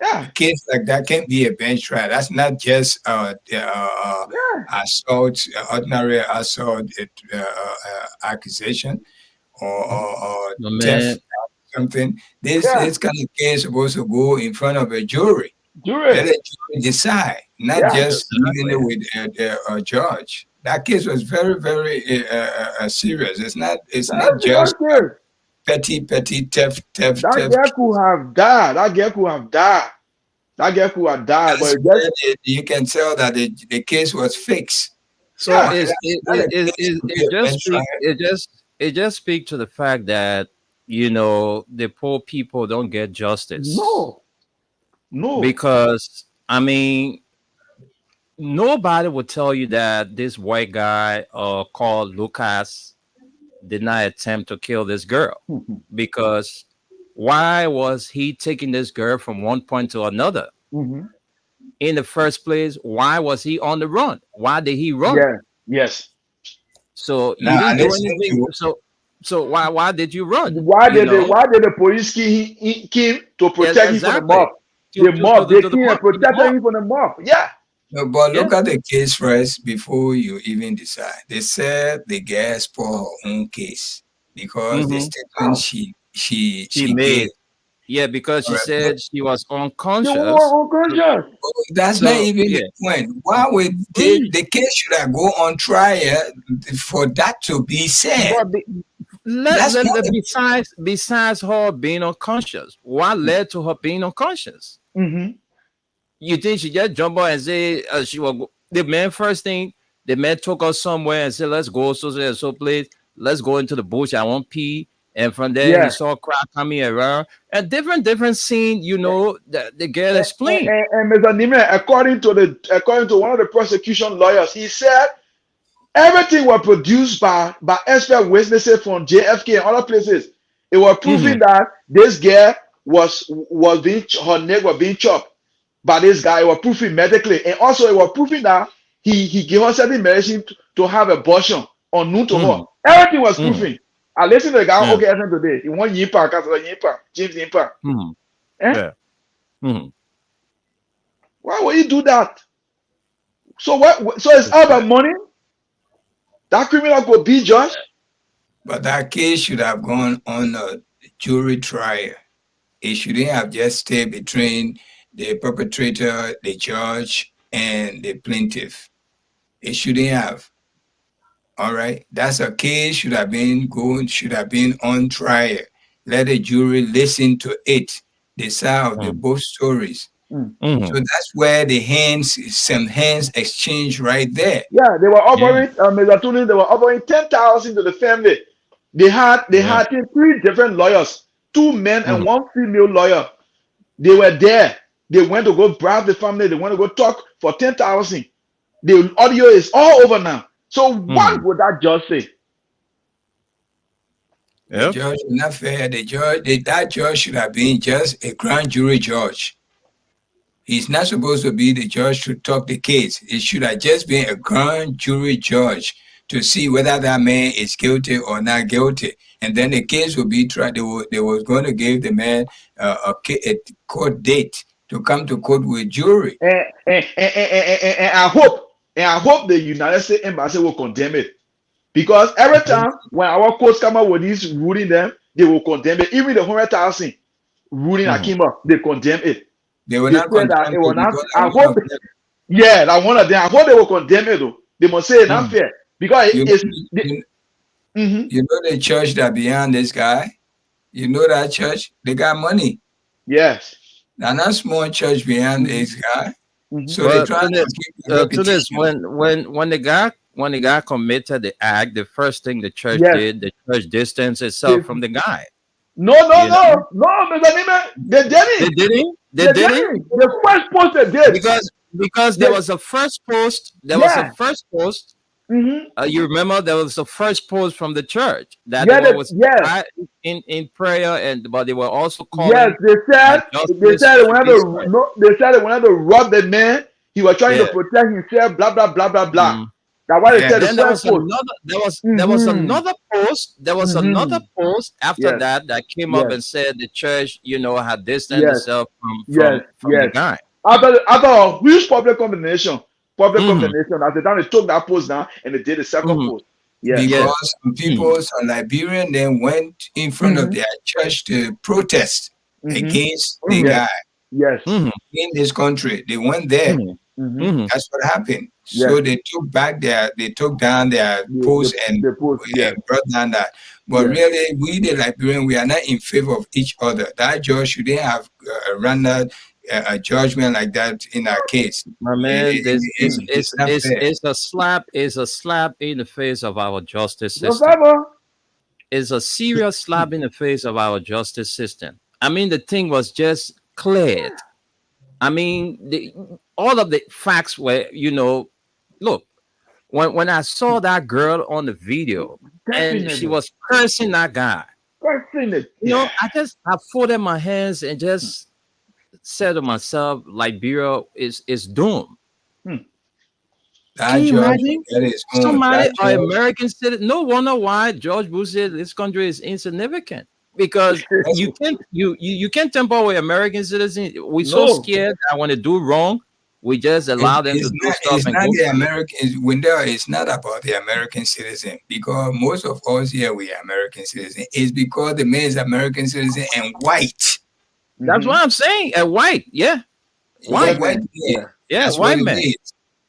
A Yeah, case like that can't be a bench trial. That's not just yeah, assault, ordinary assault accusation or No theft man. something. This yeah, kind of case is supposed to go in front of a jury. jury, Let a jury decide, not yeah, just leaving it Exactly. with a judge. That case was very, very serious. It's not that's serious just case. petty That theft. girl could have died. That girl could have died. That girl could have died. But That's it just where you can tell that the case was fixed. So yeah, But that a case to be it a just bench trial. speak it just speak to the fact that the poor people don't get justice no, no. because I mean nobody would tell you that this white guy called Lucas did not attempt to kill this girl because why was he taking this girl from one point to another Mhm. in the first place? Why was he on the run? Why did he run? Yeah, yes. So you Now didn't do listening anything. to So why did you run? Why You did they? know? Why did the police kill him to Yeah, protect him from the mob? exactly. To They the kill and to the protected mob. him from the mob. Yeah, no, but Yeah. look at the case first before you even decide. They said the girl spoiled her own case because the Hmm. statement how? She she gave. made. Yeah, because All she right. said she was They unconscious. were unconscious. That's not So even the yeah. point. Why would Mm. the case should have go on trial for that to be said? But That's not the besides her being unconscious, what led to her being unconscious? Mm-hmm. You think she just jump out and say she was the man first thing the man took us somewhere and said let's go so place, let's go into the bush, I want pee, and from there he Yeah. saw a crowd coming around and different scene, that the girl And, explained. Mr. Nime, according to one of the prosecution lawyers, he said everything was produced by expert witnesses from JFK and other places. It was Hmm. proving that this girl was being her neck was being chopped by this guy. It was proving medically, and also it was proving that he gave her certain medicine to have abortion unknown to her. Hmm. Everything was Hmm. proving. I listened to the guy on Yeah. OKSN today. He won Yimpa, Yimpa, James Yimpa. Hmm. Eh? Yeah. Hmm. Why would he do that? So what? So it's all about money. That criminal could be judged. but that case should have gone on a jury trial. It shouldn't have just stayed between the perpetrator, the judge, and the plaintiff. It shouldn't have. All right. That's a case should have been on trial. Let the jury listen to it, decide the Hmm. both stories. Mm. So Hmm. that's where some hands exchange right there. Yeah, they were Yeah. offering melatonin. They were offering 10,000 to the family. They Yeah. had three different lawyers, two men and Hmm. one female lawyer. They were there. They went to go bribe the family. They went to go talk for 10,000. The audio is all over now. So Hmm. what would that judge say? The Yep. judge is not fair. That judge should have been just a grand jury judge. He's not supposed to be the judge to talk the case. It should have just been a grand jury judge to see whether that man is guilty or not guilty. And then the case will be tried. They was going to give the man a court date to come to court with jury. And I hope the United States Embassy will condemn it. Because every time when our courts come up with these ruling them, they will condemn it. Even the 100,000 ruling that Hmm. came up, they condemn it. They will They not say that condemn it will it not. because I of one hope, of them. yeah, that one of them. I hope they will condemn it though. They must say it's not Hmm. fair because You, it's. you, Mhm. you know the church that behind this guy? You know that church? They got money. Yes. Now, not small church behind Mhm. this guy. Mhm. So they're Well, trying to keep the to this, reputation. when the guy committed the act, the first thing the church Yes. did, the church distanced itself They- from the guy. no, no, You no, know, no, Mr. Nima, they they didn't. did it. They did it The first post they did. because there They, was a first post. There was a yeah. first post. Mm-hmm. You remember there was the first post from the church that they Yeah. were was Yes. right in prayer, and but they were also Yes. calling that They justice said they should wanted be to served. no. They said they wanted to rob the man. He was trying to Yeah. protect himself. Blah blah blah blah blah. Mm. That's why they Yeah. said the Then there first was post. another. There was Mm-hmm. another post. There was Mm-hmm. another post after Yes. that that came up Yes. and said the church, had distanced Yes. itself Yes. from the Yes. guy. After a huge public Hmm. condemnation, at the time they took that post down and they did the second Hmm. post. Yeah. Yeah. Because some Hmm. people, some Liberian, then went in front of Mm-hmm. their church to protest Mm-hmm. against the Hmm. Yes. guy Yes. Hmm. in this country. They went there. Hmm. Mm-hmm. Hmm. That's what happened. Yes. So they took down their post and, The post. Yes. and brought down that. But Yes. really, we the Liberian, we are not in favor of each other. That judge shouldn't have rendered a judgment like that in our case. My man, this is It's not fair. is a slap in the face of our justice No system. favor. Is a serious slap in the face of our justice system. I mean, the thing was just cleared. I mean, all of the facts were, look, when I saw that girl on the video and she Definitely. was cursing that guy, Definitely. Yeah. I folded my hands and just said to myself, Liberia is doomed. Hmm. Can That you judge imagine? will get his own. Somebody, That an judge, American citizen. No wonder why George Bush said this country is insignificant because that's, you can't tamper with American citizens. We're so No. scared that when they do wrong, we just allow them to do stuff it's and not go the free. American window. It's not about the American citizen because most of us here we are American citizen. It's because the man is American citizen and white. That's Mm-hmm. what I'm saying. A white, yeah, Yeah, white, white Definitely. man. Yeah. yeah, That's what white it man. is.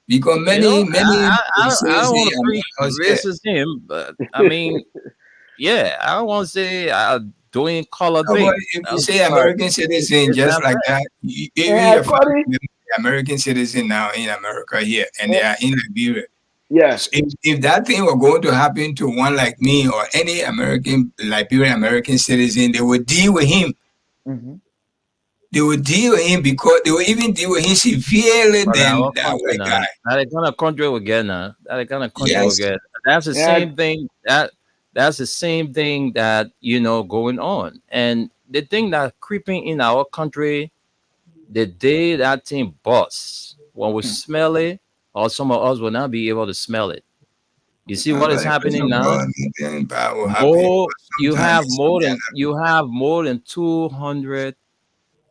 Because I don't citizens want to preach among us here. racism, but I mean, yeah, I don't want to say doing color No, but thing. if you No, say but American citizen it's just not like fair. that, And even your family according, members are American citizen now in America here, and they and, are in Liberia. yeah. So if that thing were going to happen to one like me or any American Liberian American citizen, they would deal with him. Mm-hmm. They would deal with him because they would even deal with him severely But than our that country white now, guy. that the kind of country we get now. That the kind of country we Yes. get. That's the And same thing. That's the same thing that going on. And the thing that creeping in our country, the day that thing busts, when we smell it, or some of us will not be able to smell it. You see And what by is the grace happening of now? God, nothing bad will happen. More But sometimes it's something you have more than 200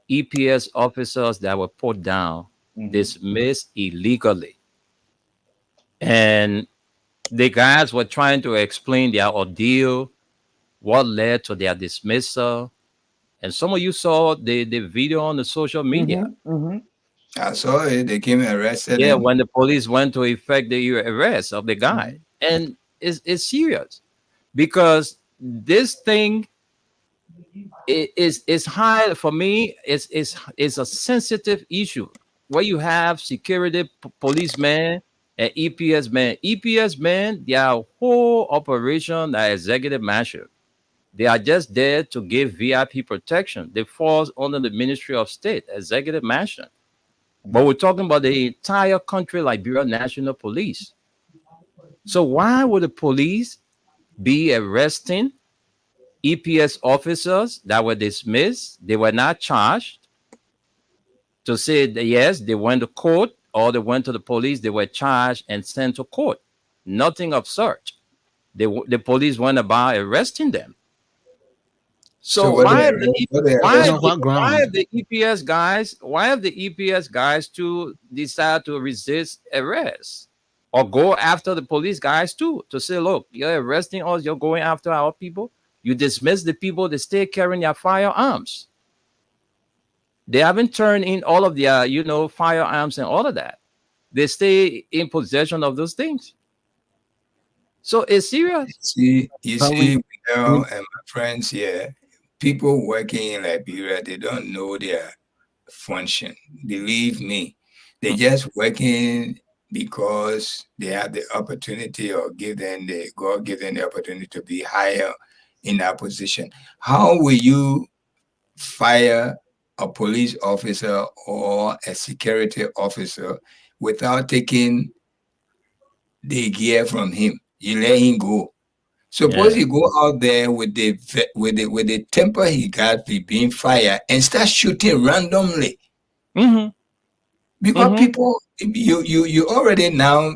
EPS officers that were put down, mm-hmm. dismissed illegally. And the guys were trying to explain their ordeal, what led to their dismissal. And some of you saw the video on the social media. Mm-hmm. Mm-hmm. I saw it. They came and arrested Yeah, him. when the police went to effect the arrest of the guy. Mm-hmm. And it's serious because this thing is high for me. It's a sensitive issue where you have security policemen and EPS men. EPS men, their whole operation are executive mansion. They are just there to give VIP protection. They fall under the Ministry of State, executive mansion. But we're talking about the entire country, Liberia National Police. So why would the police be arresting EPS officers that were dismissed? They were not charged to say that yes, they went to court or they went to the police, they were charged and sent to court. Nothing of such. The police went about arresting them. So So what they Based arrest on what why ground? have the EPS guys to decide to resist arrest or go after the police guys too to say, look, you're arresting us, you're going after our people. You dismiss the people that stay carrying their firearms. They haven't turned in all of their, firearms and all of that. They stay in possession of those things. So it's serious. you But see, we Miguel and my friends here, people working in Liberia, they don't know their function. Believe me, they're just working because they have the opportunity or give them the God give them the opportunity to be higher in that position. How will you fire a police officer or a security officer without taking the gear from him. You let him go. Suppose Yeah. he go out there with the temper he got with being fired and start shooting randomly Mm-hmm. because Mm-hmm. people you already now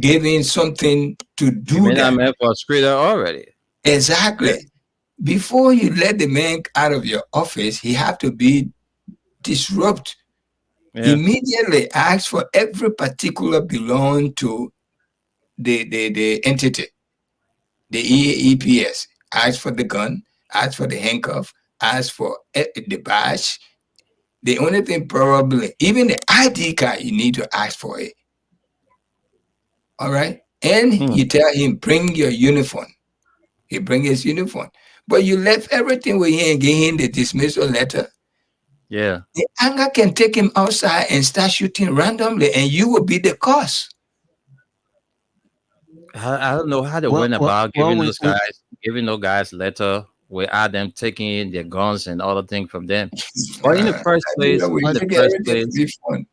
giving something to You do may not that. meant for a screener already. Yeah. Exactly. Before you let the man out of your office, he have to be disrupt. Yeah. Immediately ask for every particular belong to the entity, the EPS. Ask for the gun, ask for the handcuff, ask for the badge. The only thing probably, even the ID card, you need to ask for it. All right. And Mm. you tell him, bring your uniform. He bring his uniform. But you left everything with him and gave him the dismissal letter. Yeah. The anger can take him outside and start shooting randomly, and you will be the cause. I don't know how they Well, went well, about well giving those guys letter without them taking their guns and other things from them. But Nigeria will take everything to be fun.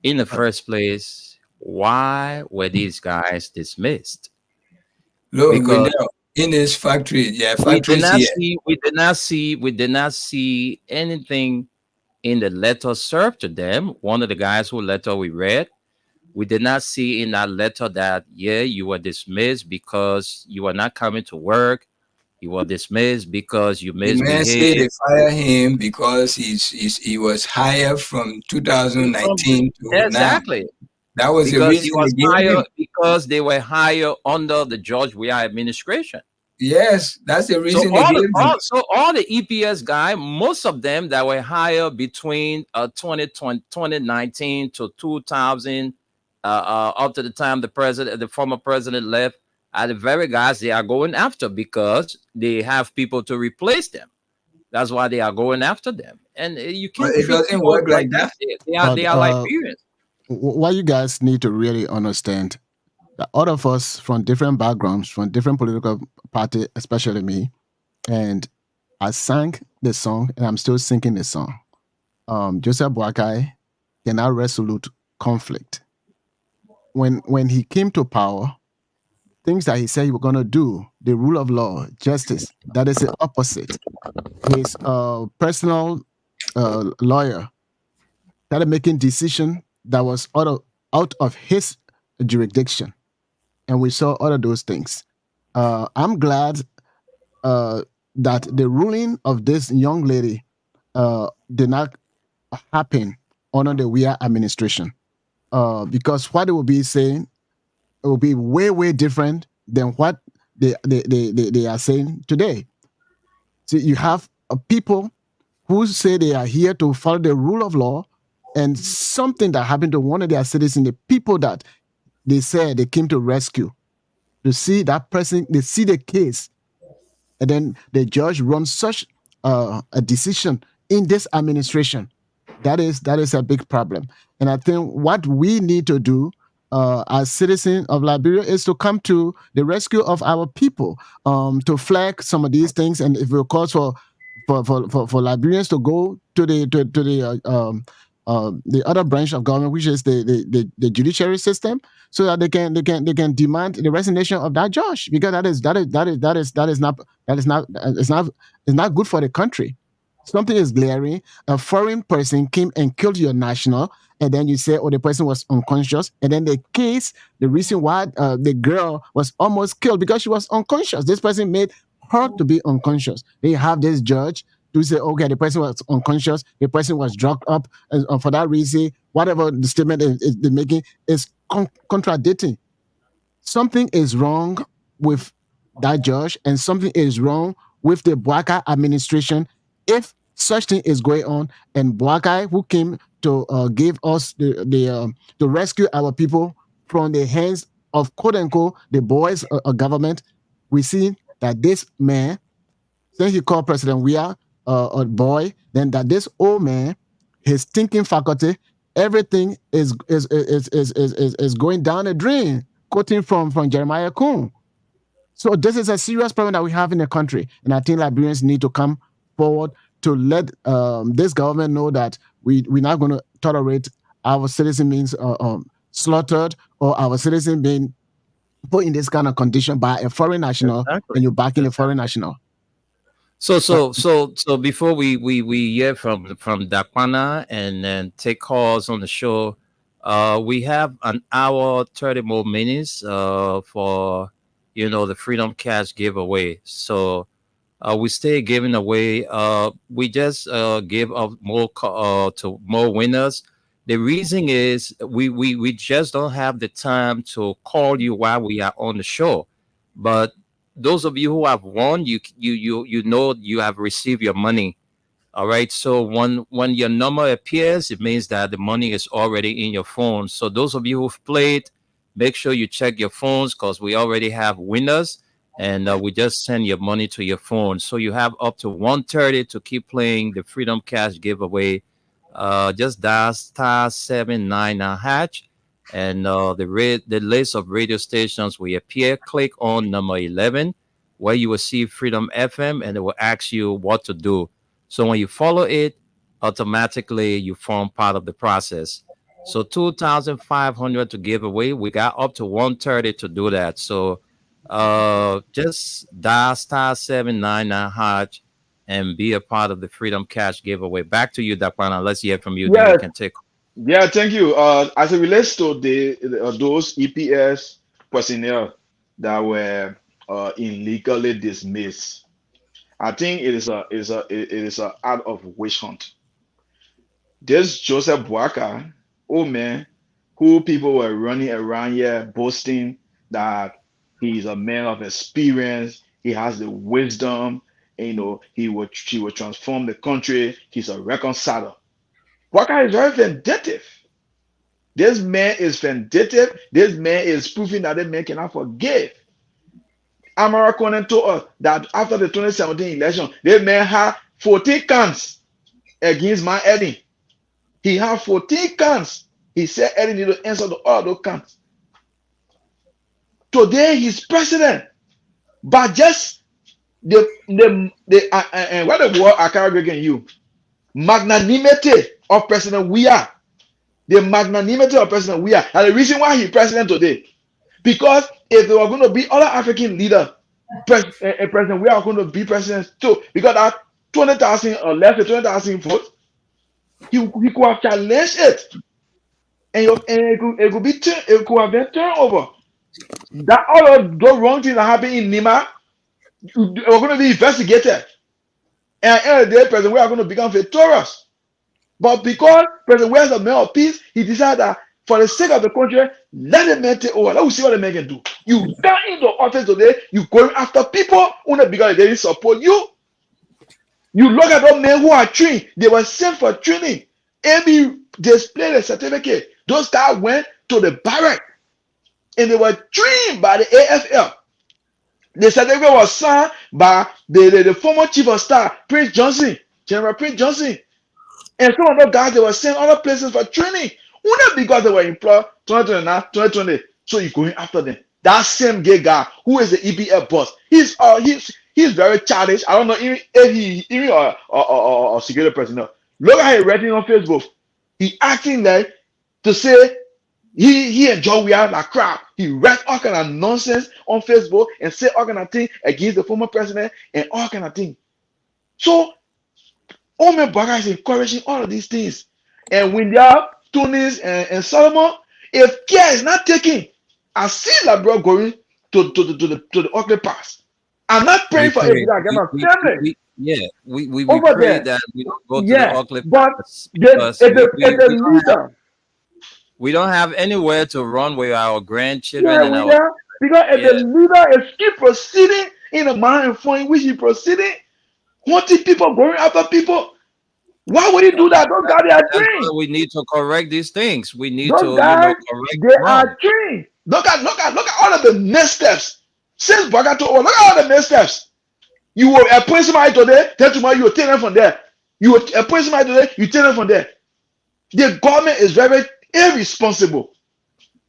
in the first place, why were these guys dismissed? Look, we Because know in this factory, yeah, we did factories not here. see, we did not see, we did not see anything in the letter served to them. One of the guys who letter we read, we did not see in that letter that yeah, you were dismissed because you were not coming to work. You were dismissed because you The man said misbehaved. they fire him because he was hired from From 2019 to now. exactly That was the because he reason was they gave hired him. because they were hired under the George Weah administration. Yes, that's the So reason they gave him. all the EPS guy, most of them that were hired between 2019 to 2000, up to the time the former president left, are the very guys they are going after because they have people to replace them. That's why they are going after them. And you But can't it treat doesn't people work like like this. that. They but are Liberians. what you guys need to really understand that all of us from different backgrounds, from different political party, especially me, and I sang the song and I'm still singing the song. Joseph Boakai cannot resolute conflict. When he came to power, things that he said he was gonna do, the rule of law, justice, that is the opposite. His personal lawyer started making decision that was out of his jurisdiction, and we saw all of those things. I'm glad uh, that the ruling of this young lady did not happen under the Weah administration, because what they will be saying it will be way way different than what they are saying today. So you have people who say they are here to follow the rule of law, and something that happened to one of their citizens, the people that they said they came to rescue, to see that person, they see the case, and then the judge runs such a decision in this administration. That is a big problem, and I think what we need to do as citizens of Liberia is to come to the rescue of our people, to flag some of these things, and if it calls for Liberians to go to the other branch of government, which is the judiciary system, so that they can demand the resignation of that judge, because that is not good for the country. Something is glaring. A foreign person came and killed your national, and then you say, "Oh, the person was unconscious," and then the reason why the girl was almost killed because she was unconscious. This person made her to be unconscious. Then you have this judge to say, "Okay, the person was unconscious. The person was drugged up, and for that reason, whatever the statement is they're making is contradicting." Something is wrong with that judge, and something is wrong with the Boakai administration if such thing is going on. And Boakai, who came to give us to rescue our people from the hands of quote unquote the boys of government, we see that this man, since he called President Weah a boy, then that this old man, his thinking faculty, everything is going down the drain. Quoting from Jeremiah Kuhn. So this is a serious problem that we have in the country, and I think Liberians need to come forward to let this government know that we're not going to tolerate our citizen being slaughtered, or our citizen being put in this kind of condition by a foreign national, Exactly. and you're backing a foreign national. But So before we hear from Dakwana and then take calls on the show, we have an hour 30 more minutes for the Freedom Cash giveaway. So we stay giving away. We just give up more to more winners. The reason is we just don't have the time to call you while we are on the show. But those of you who have won, you know you have received your money. All right. So when your number appears, it means that the money is already in your phone. So those of you who've played, make sure you check your phones because we already have winners, and we just send your money to your phone. So you have up to 1:30 to keep playing the Freedom Cash giveaway. Just dial *799#, and the list of radio stations will appear. Click on number 11, where you will see Freedom FM, and it will ask you what to do. So when you follow it, automatically you form part of the process. So 2,500 to give away. We got up to 1:30 to do that. So just dial *799# and be a part of the Freedom Cash giveaway. Back to you, Dakwana. Let's hear from you. Then we Yes, can take. yeah, thank you. As it relates to those EPS personnel that were illegally dismissed, I think it is a out of witch hunt. This Joseph Boaka, oh man, who people were running around here boasting that he's a man of experience, he has the wisdom, and, he will transform the country. He's a reconciler. Boaka is very vindictive. This man is vindictive. This man is proving that the man cannot forgive. Amara Conan told us that after the 2017 election, this man had 14 counts against my Eddie. He had 14 counts. He said Eddie need to answer to all those counts. Today he's president, but just and what the word I carry again you magnanimity of President we are. The magnanimity of President we are. And the reason why he's president today, because if there were going to be other African leaders, President we are going to be president too. Because that 20,000 or less than 20,000 votes, he could have challenged it, and it could have been turned over. That all of those wrong things that happened in Nima are going to be investigated. And at the end of the day, President we are going to become victorious. But because President West is a man of peace, he decided that for the sake of the country, let the man take over. Let us see what the man can do. You got into office today, you going after people only because they didn't support you. You look at those men who are trained, they were sent for training. Maybe displayed a certificate. Those guys went to the barrack and they were trained by the AFL. The certificate was signed by the former chief of staff, Prince Johnson, General Prince Johnson. And some of those guys, they were sent other places for training. Only because they were employed 2029, 2020. So you're going after them. That same gay guy who is the EBF boss, he's very childish. I don't know if he even a security personnel. Look at how he writing on Facebook. He acting like to say he and John we are like crap. He write all kind of nonsense on Facebook and say all kind of things against the former president and all kind of things. So Omer Baga is encouraging all of these things. And when they are Tunis and Solomon, if care is not taken, I see that bro going to the Oakley Pass. I'm not We praying for pray. everything. I get my family Yeah, we over pray there. that we don't go to the Yeah, ugly but pass the, because if the if the leader, we don't have anywhere to run with our grandchildren yeah, and we our are because if the yeah. leader is keep proceeding in the manner and form in which he proceeding, wanting people going after people, why would he do that? Those guys they are That's why trained. we need to correct these things. We need Those to, guys, correct they wrong. are trained. Look at all of the next steps. Since Bagato, look at all the next steps. You will appoint somebody today, then tomorrow you will take them from there. You will appoint somebody today, you take them from there. The government is very irresponsible.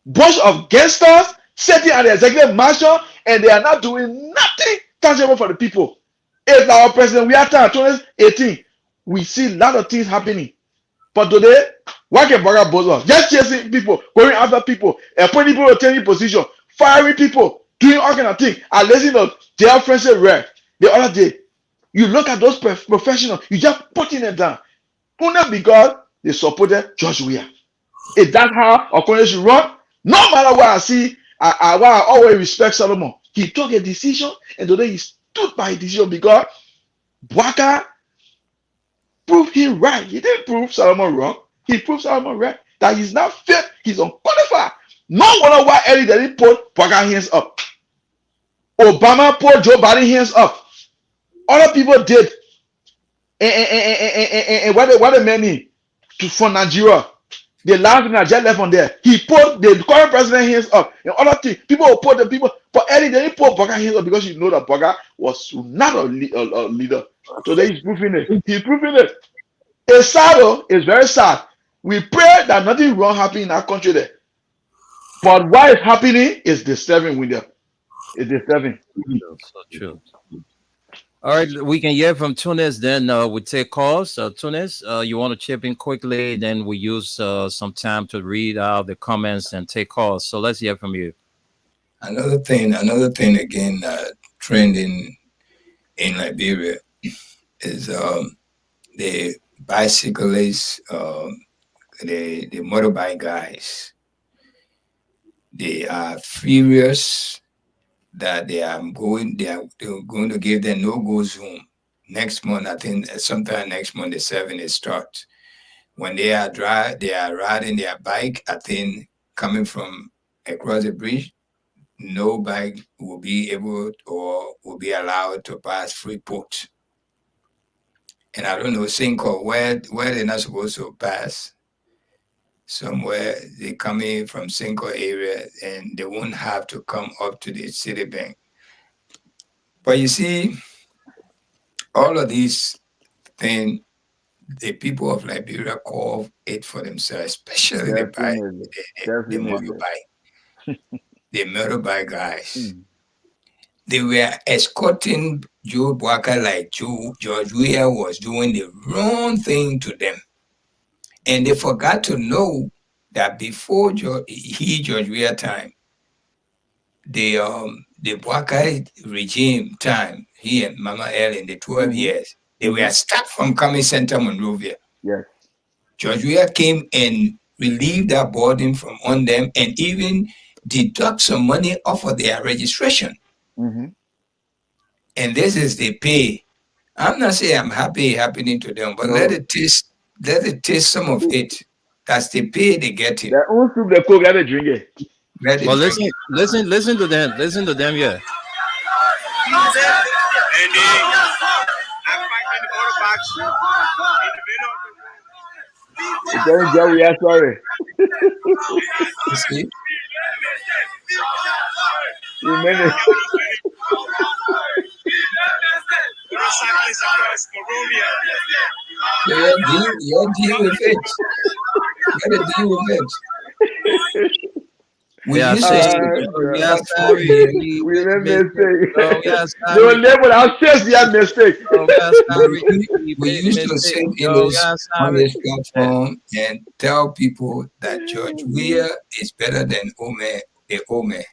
Bunch of gangsters sitting at the executive mansion and they are not doing nothing tangible for the people. If our president we are 2018, We see a lot of things happening. But today, why can Baga Bozo just chasing people, going after people, appointing people to taking position, firing people, doing all kind of things, and listening to their friends say rare the other day. You look at those professionals, you just putting them down. Only because they supported George Weah. Is that how Okoye should run? No matter what I see, I always respect Solomon. He took a decision, and today he stood by a decision because Waka proved him right. He didn't prove Solomon wrong. He proved Solomon right. That he's not fit, he's unqualified. No wonder why Eddie didn't put Waka hands up. Obama put Joe Biden hands up. Other people did. And what the many to for Nigeria. The last thing I just left on there, he put the current president hands up. And other things, people will put the people, but Eddie didn't put Baga hands up because you know that Baga was not a leader. Today he's proving it. He's proving it. It's sad though. It's very sad. We pray that nothing wrong happen in our country there. But what is happening is disturbing, William. It's disturbing. So true. All right, we can hear from Tunis. Then we take calls. Tunis, you want to chip in quickly? Then we use some time to read out the comments and take calls. So let's hear from you. Another thing again, trending in Liberia is the bicyclists, the motorbike guys. They are furious that they're going to give them no-go zone next month. I think sometime next month, the 7th, it starts. When they are riding their bike, I think coming from across the bridge, no bike will be able or will be allowed to pass Freeport. And I don't know, Cinco, where they're not supposed to pass. Somewhere they come in from Cinco area and they won't have to come up to the city bank. But you see, all of these things, the people of Liberia call it for themselves, especially Definitely. the motorbike guys. They were escorting Joe Walker like George Weah was doing the wrong thing to them. And they forgot to know that before George Weah time, the Walker regime time, he and Mama L in the 12 years, they were stopped from coming Center Monrovia. Yes. George Weah came and relieved that burden from on them and even deduct some money off of their registration. And this is the pay. I'm not saying I'm happy happening to them, but let it taste some of it. That's the pay they get it. Their own soup, they cook, and they drink it. Well, listen to them. Listen to them, yeah. Thank God we are sorry. You see? We made it. You deal with it. You gotta deal with it. We used to we made mistake. They will never access their mistake. We used to sit on this platform and tell people that George Weah is better than Ome.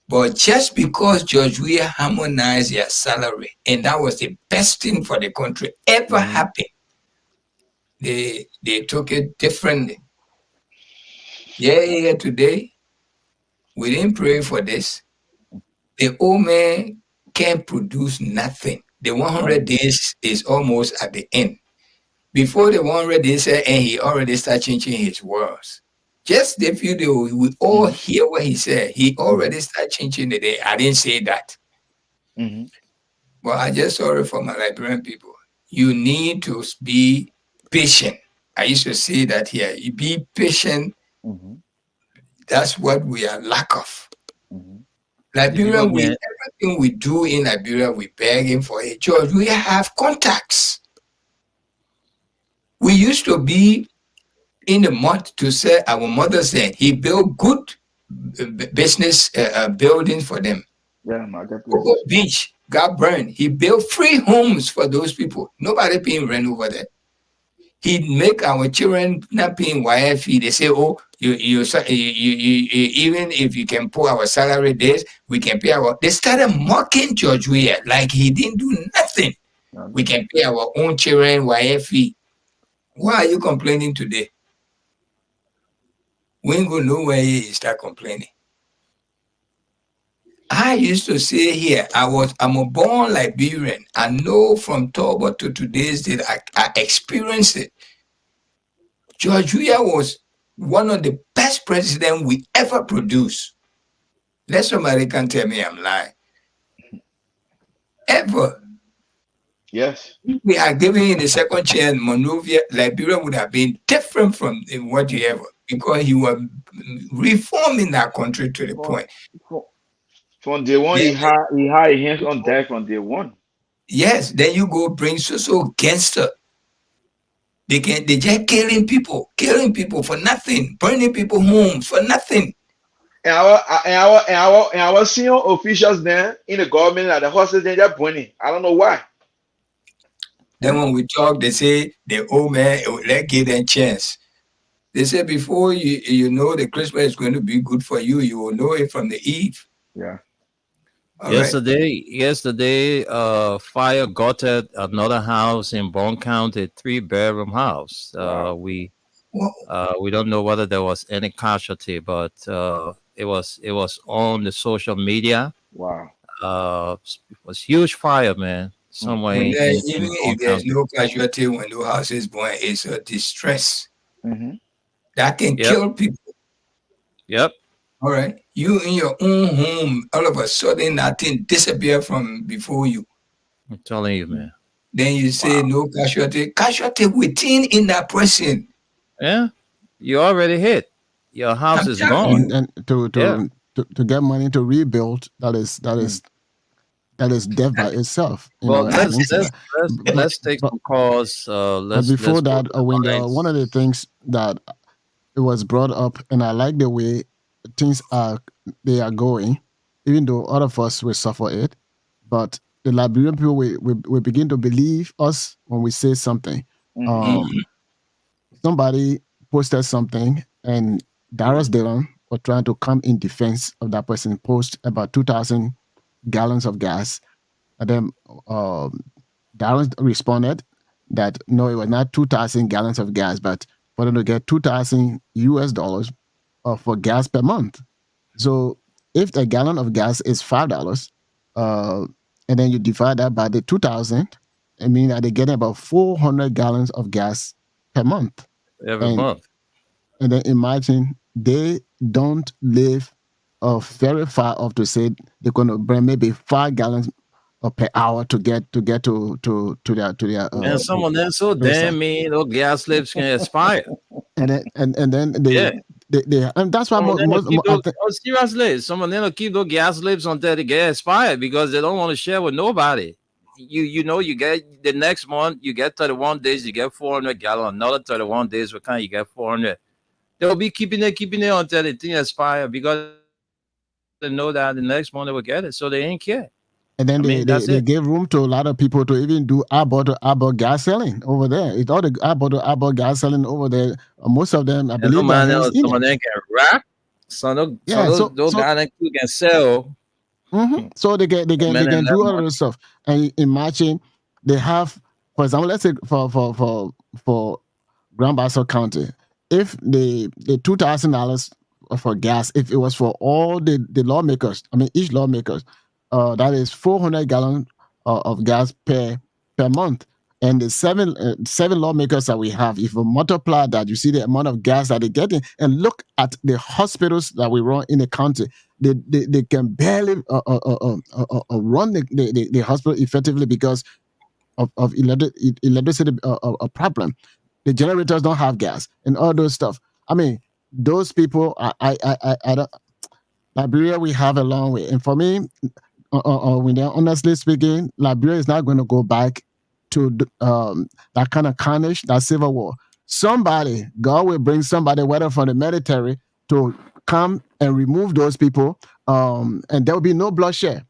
But just because George Weah harmonized their salary, and that was the best thing for the country ever happened, they took it differently. Yeah, today, we didn't pray for this. The old man can't produce nothing. The 100 days is almost at the end. Before the 100 days, and he already started changing his words. Just the video, we all hear what he said. He already started changing the day. I didn't say that. But I just sorry for my Liberian people. You need to be patient. I used to say that here. You be patient. That's what we are lack of. Liberia, everything we do in Liberia, we begging for a George. We have contacts. We used to be in the mud to say, our mother said, he built good business buildings for them. Yeah, marketplace. Cocoa Beach got burned. He built free homes for those people. Nobody paying rent over there. He make our children not paying YFE. They say, oh, even if you can pull our salary this, we can pay our. They started mocking George Weah like he didn't do nothing. We Nothing. can pay our own children YFE. Why are you complaining today? We ain't gonna know where you start complaining. I used to say here, I'm a born Liberian. I know from Toba to today's date, I experienced it. George Weah was one of the best presidents we ever produced. Let somebody can tell me I'm lying. Ever. Yes. We are giving in the second chance, Monrovia, Liberia would have been different from what you ever, because he was reforming that country to the From, point. from, from day one, Then, he had his hands on deck from day one. yes, then you go bring so gangster. They just killing people for nothing, burning people homes for nothing. And our senior officials then in the government at the hostage then they're burning. I don't know why. Then when we talk, they say the old man, oh, let's give them chance. They say before you know the Christmas is going to be good for you, you will know it from the eve. Yeah. All right. Yesterday, fire gutted another house in Bone County, 3 bedroom house. Wow. Well, We don't know whether there was any casualty, but it was on the social media. Wow. It was huge fire, man, somewhere when there, in even Bone if there's County. no casualty when the house is born, it's a distress Mm-hmm. that can Yep, kill people. yep. All right. You in your own home, all of a sudden that thing disappear from before you. I'm telling you, man. Then you say Wow. no casualty. Casualty within in that person. Yeah, you already hit. Your house I'm is telling gone. and you. and to Yeah. to to get money to rebuild, Mm. that is death by That, itself. But I that, let's think so. let's let's But let's take but some calls. but Let's before go that, to the Wendell, one of lines. the things that it was brought up, and I like the way things are they are going, even though all of us will suffer it. But the Liberian people we begin to believe us when we say something. Mm-hmm. Um, mhm. somebody posted something, and Darius Dillon was trying to come in defense of that person. Post about 2,000 gallons of gas, and then um, Darius responded that no, it was not 2,000 gallons of gas, but for them to get 2,000 US dollars for gas per month. So if a gallon of gas is $5, uh, and then you divide that by the 2,000, I mean that they're getting about 400 gallons of gas per month. Every And month. then imagine they don't live very far off to say they're going to burn maybe 5 gallons per hour to their And Well, someone else so place. damn mean, those gas slips can expire. And then Yeah. they and that's why Someone then will most, keep I those, think. oh, seriously, someone then will keep those gas slips until they get expired because they don't want to share with nobody. You get the next month, you get 31 days, you get 400 gallon, another 31 days, what kind you get 400. They'll be keeping it until the thing expire because they know that the next month they will get it, so they ain't care. I mean, And that's then it. they gave room to a lot of people to even do eyeball to eyeball gas selling over there. It's all the eyeball to eyeball gas selling over there. Most of them, I And no believe, their man hands else, in some of it. them can rap. Some Yeah. those guys that can sell. So they Man and can that do all of money. those stuff. And imagine they have, for example, let's say for Grand Bassa County, if the $2,000 for gas, if it was for all the lawmakers, I mean each lawmakers, that is 400 gallons of gas per month. And the seven lawmakers that we have, if you multiply that, you see the amount of gas that they're getting, and look at the hospitals that we run in the county. They can barely run the hospital effectively because of electricity problem. The generators don't have gas and all those stuff. I mean, those people, I don't. Liberia, we have a long way, and for me, when they're honestly speaking, Liberia is not going to go back to that kind of carnage, that civil war. Somebody, God will bring somebody, whether from the military, to come and remove those people, and there will be no bloodshed.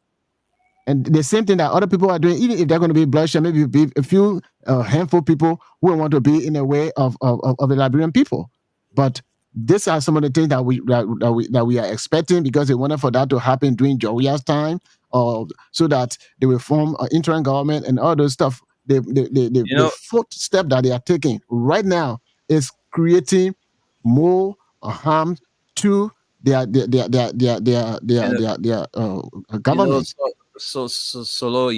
And the same thing that other people are doing, even if they're going to be bloodshed, maybe be a few handful people who want to be in the way of the Liberian people. But these are some of the things that we are expecting because they wanted for that to happen during Joria's time, or so that they will form an interim government and all those stuff. You The know, fourth step that they are taking right now is creating more harm to you know, government. Solo,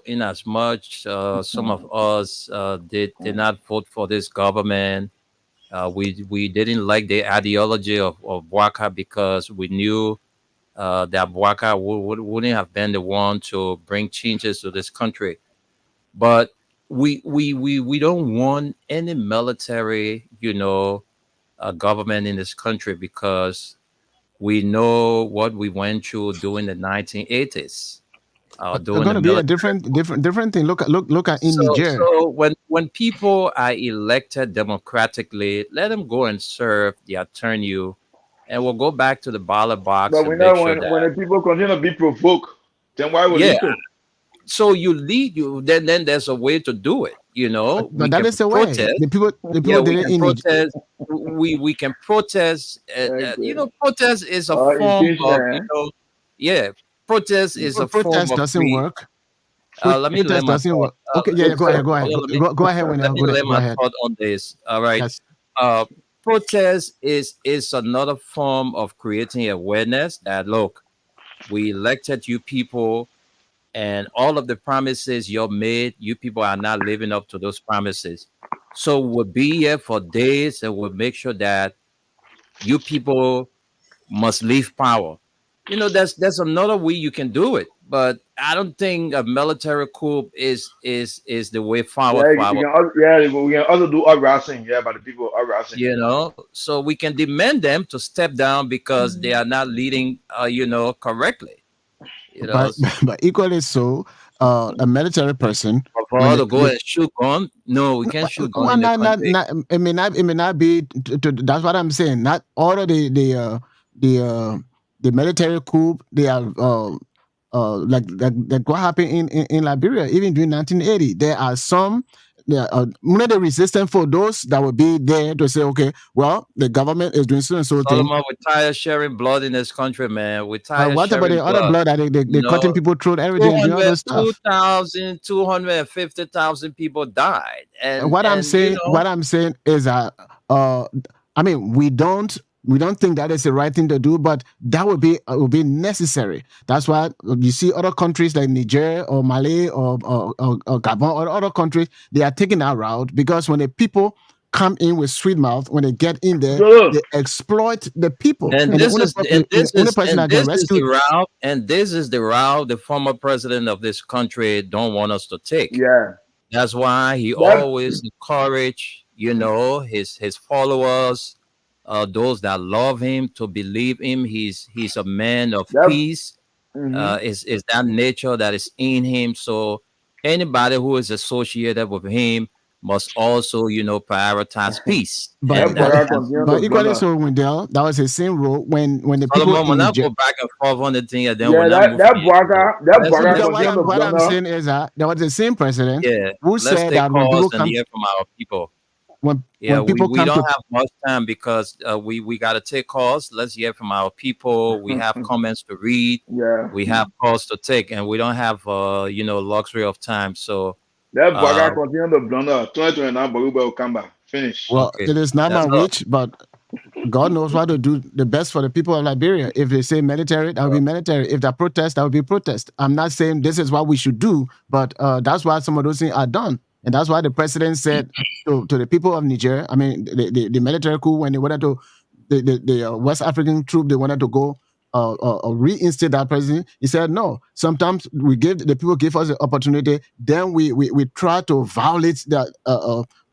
in as much some of us did not vote for this government. We didn't like the ideology of Waka because we knew that Waka wouldn't have been the one to bring changes to this country. But we don't want any military, government in this country because we know what we went through during the 1980s, But it's during going the to be a military. different thing. Look at in So, Niger. so when people are elected democratically, let them go and serve their turn you, and we'll go back to the ballot box But and we make know sure when that the people continue to be provoked, then why will yeah. leave it? So you lead you then there's a way to do it. We But that can is the way protest. the Yeah, people we did it can in Niger. protest. We can protest. Okay. Protest is a form of Impeachment. yeah. Protest is a form Protest of doesn't free. work. Let me lay Protest my doesn't thought. work. Okay, yeah, yeah, go ahead, go ahead, Hold on, go ahead, let Winnell, me lay go my ahead. thought on this. All right. Yes, Uh, Protest is another form of creating awareness that look, we elected you people, and all of the promises you made, you people are not living up to those promises. So we'll be here for days and we'll make sure that you people must leave power. There's another way you can do it, but I don't think a military coup is the way Yeah, forward for you our. can also, yeah, we can also do harassing. Yeah, by the people harassing. So we can demand them to step down because they are not leading, correctly. You know, but but equally so, a military person for when all they, to go and shoot gun, no, we no, can't shoot gun well, in the country. not, it may not be that's what I'm saying. Not all of the the military coup they are like what happened in Liberia even during 1980. There are some. One of the resistance for those that would be there to say, okay, well, the government is doing so and so thing. Solomon, we tired sharing blood in this country, man. We But tired what about sharing the other blood. blood that they You cutting know, people through everything two and doing all hundred, those two stuff? thousand, 250,000 people died. And And what I'm and saying, is that uh, I mean, we don't think that is the right thing to do, but that would be necessary. That's why you see other countries like Niger or Mali or Gabon or other countries they are taking that route because when the people come in with sweet mouth, when they get in there, So they exploit the people, and and the this only is and the this only is person and that can this is rescue. the route and this is the route the former president of this country don't want us to take. yeah, That's why he that always encourage, his followers, those that love him, to believe him. He's a man of that. peace. Mm-hmm. Is that nature that is in him. So anybody who is associated with him must also, prioritize peace, But and That that brother that's continue to but equally blunder. so, Wendell, that was the same role when the people Solomon. When in I Niger. go back and forth on the thing, and then Yeah, when I that move that here, brother that let's brother let's Because what continue take to I'm what I'm blunder. saying is that there was the same president yeah, who let's said take that when calls people and come hear from our people. Yeah, when we, people we come don't to have much time because we got to take calls. Let's hear from our people. We have comments to read. Yeah, We have calls to take, and we don't have luxury of time. So, that brother uh, continue to blunder. 2029, Baruba will come back. Finish. well, okay, it is not my that's all. wish, but God knows what to do the best for the people of Liberia. If they say military, that will be military. If they protest, that will be protest. I'm not saying this is what we should do, but that's why some of those things are done. And that's why the president said to the people of Niger, I mean, the military coup, when they wanted to, the West African troop, they wanted to go reinstate that president. He said, no, sometimes the people give us the opportunity, then we try to violate that,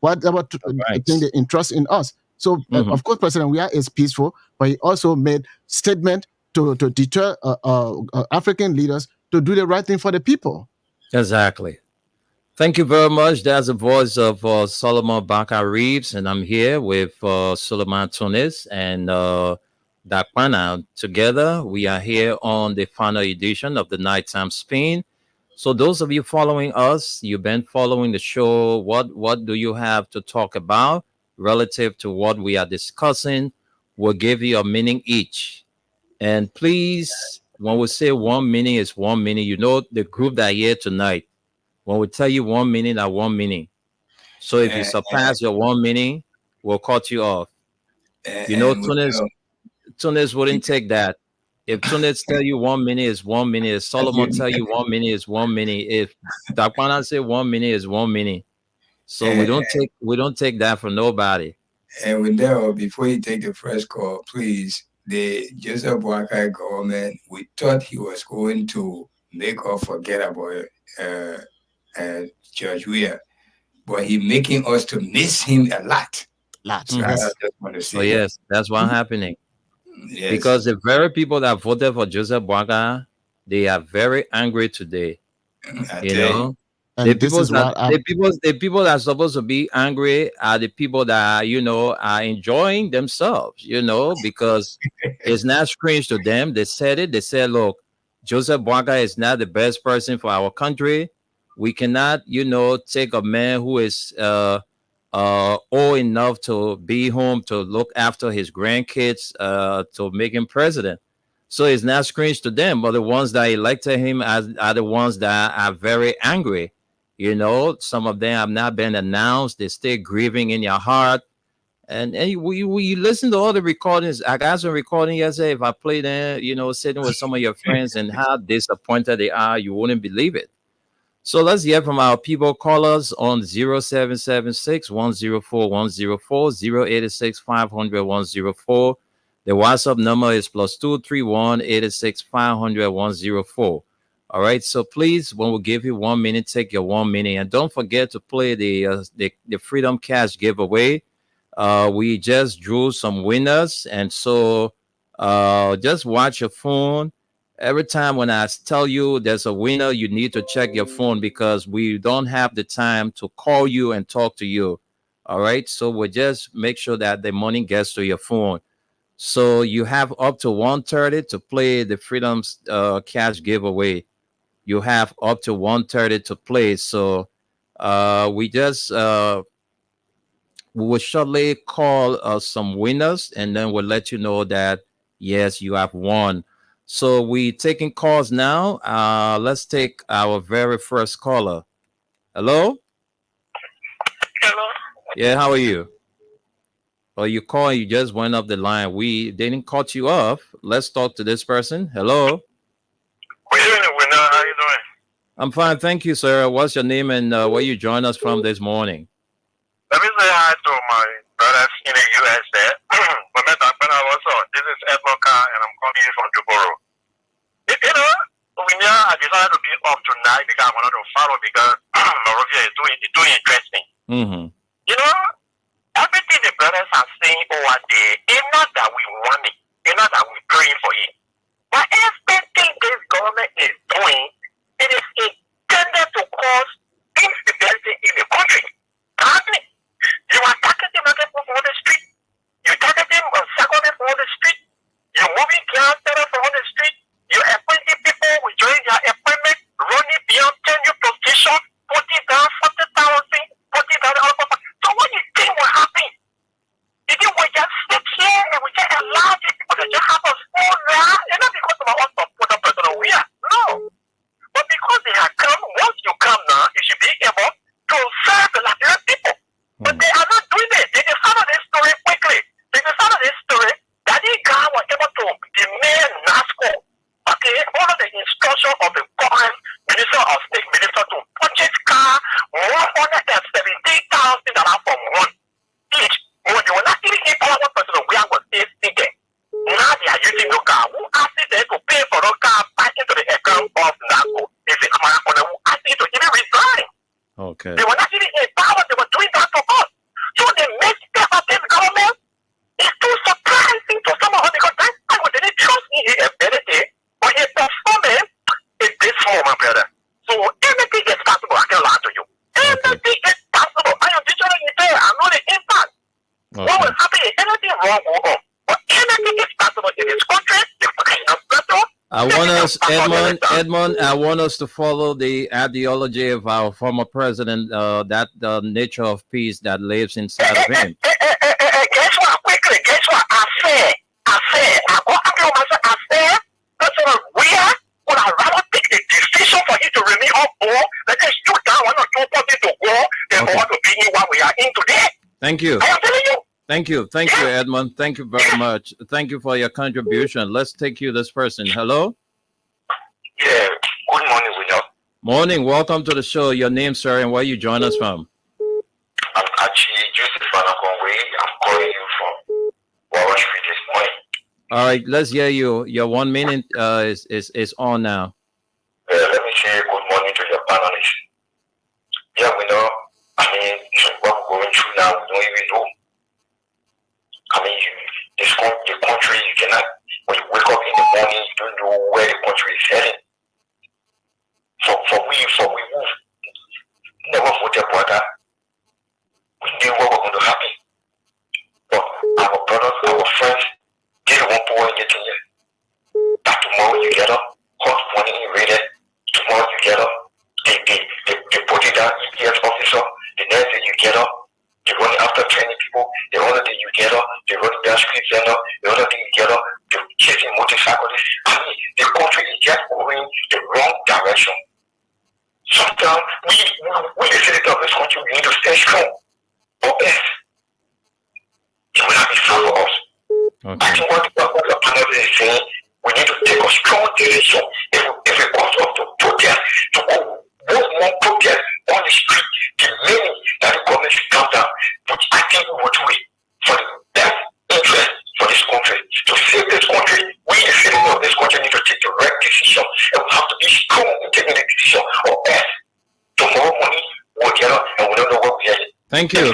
whatever thing Right. they entrust in us. So, Hmm. of course, President Weah is peaceful, but he also made statement to deter African leaders to do the right thing for the people. Exactly. Thank you very much. That's the voice of Solomon Baka Reeves, and I'm here with Suleiman Tunis. And Dakwana. Together, we are here on the final edition of the Nighttime Spin. So, those of you following us, you've been following the show. What do you have to talk about relative to what we are discussing? We'll give you a meaning each. And please, when we say 1 minute is 1 minute, you know the group that are here tonight. When we tell you 1 minute, that 1 minute. So if you and, surpass your 1 minute, we'll cut you off. and, You know, and with Tunis wouldn't take that. If Tunis tell you 1 minute is 1 minute, if as Solomon you, tell you 1 minute is 1 minute, if Dakwana say 1 minute is 1 minute. So we and, don't take that from nobody. and with that, before you take the first call, please, the Joseph Boakai government, we thought he was going to make us forget about uh, George Weah, but he making us to miss him a lot. Lots. So I Mhm. Yes. just want to Oh say that. yes, that's what happening. Yes, Because the very people that voted for Joseph Boakai, they are very angry today. I You tell you. know, And this is what I'm. the people that are supposed to be angry are the people that are enjoying themselves. Because it's not strange to them. They said it. They said, "Look, Joseph Boakai is not the best person for our country. We cannot, take a man who is old enough to be home to look after his grandkids to make him president." So it's not strange to them, but the ones that elected him are the ones that are very angry. Some of them have not been announced. They stay grieving in your heart. And we listen to all the recordings. I got some recording yesterday. If I play them, sitting with some of your friends and how disappointed they are, you wouldn't believe it. So let's hear from our people callers on 0776 104 104 086 500 104. The WhatsApp number is +231 86 500 104. All right. So please, when we give you 1 minute, take your 1 minute. And don't forget to play the Freedom Cash giveaway. We just drew some winners. And so just watch your phone. Every time when I tell you there's a winner, you need to check your phone because we don't have the time to call you and talk to you. All right. So we just make sure that the money gets to your phone. So you have up to 1:30 to play the Freedom's cash giveaway. You have up to 1:30 to play. So we will shortly call some winners and then we'll let you know that yes, you have won. So we taking calls now. Let's take our very first caller. Hello. Hello. Yeah, how are you? Oh, you call, you just went up the line. We didn't cut you off. Let's talk to this person. Hello. Good evening, Winner. How you doing? I'm fine, thank you, sir. What's your name and where you join us from this morning? Let me say hi to my brothers in the US there. This is Edmond Carr, and I'm calling you from Juboro. Winner, I decided to be off tonight because I wanted to follow because Morovia is doing interesting. Mm-hmm. You know, everything the brothers are saying over there, it's not that we want it. It's not that we're praying for it. But everything this government is doing, it is intended to cause instability in the country. Happening. You are targeting people on the street. You targeting secondary on the street. You're moving cancer on the street. You're appointing people with joining their appointment, running beyond 10 new positions, putting down 40,000, putting down all of. So what do you think will happen? You think we just sit here and we just allow these people to just have us all that? And not because of our support person we are. No. But because they have come, once you come now, you should be able to serve the Nigerian people. But they are not doing it. They discovered this story quickly. They discovered this story that this guy was able to demand NASCO, okay, all of the instruction of the current Minister of State Minister to purchase car 117,000 dollars for one each. When they were not even able one person, we are going to stay there. I want us, Edmund. I want us to follow the ideology of our former president. That the nature of peace that lives inside of him. Guess what? Quickly, guess what? I go after myself. I said, listen, would I rather take the decision for you to remain on board? Let us do that one or two parties to go. Then Okay. want to be in what we are in today. Thank you. I am telling you. Thank you, Edmund. Thank you very much. Thank you for your contribution. Let's take you this person. Hello. Yeah. Good morning, William. Morning. Welcome to the show. Your name, sir, and where you join us from? I'm actually Joseph Conway. I'm calling you from Warren Street this morning. All right. Let's hear you. Your 1 minute is on now. Let me say good morning to your panelists. Yeah, we know. I mean, what we're going through now, we don't even know. I mean, the country, you cannot, when you wake up in the morning, you don't know where the country is heading. For we who never voted for that, we knew what was going to happen. But our brothers, our friends, they don't want to pour anything yet. That tomorrow you get up, hot morning rated, tomorrow you get up, they put it down, EPS officer, the next day you get up, they're running after training people, the other day you get up, they're running down street center, the other day you get up, they're chasing motorcyclists. I mean, the country is just going the wrong direction. Sometimes we the citizens of this country, we need to stay strong. Or else, it will not be fair for us. Okay. I think what the panel is saying, we need to take a strong decision if it comes up to protest, to go more protest on the street, demanding that the government should come down. But I think we will do it for the best interest for this country. To save this country, we the citizens of this country need to take the right decision, and we have to be strong in taking the decision, or else tomorrow morning we'll get up and we don't know what we are. Thank you.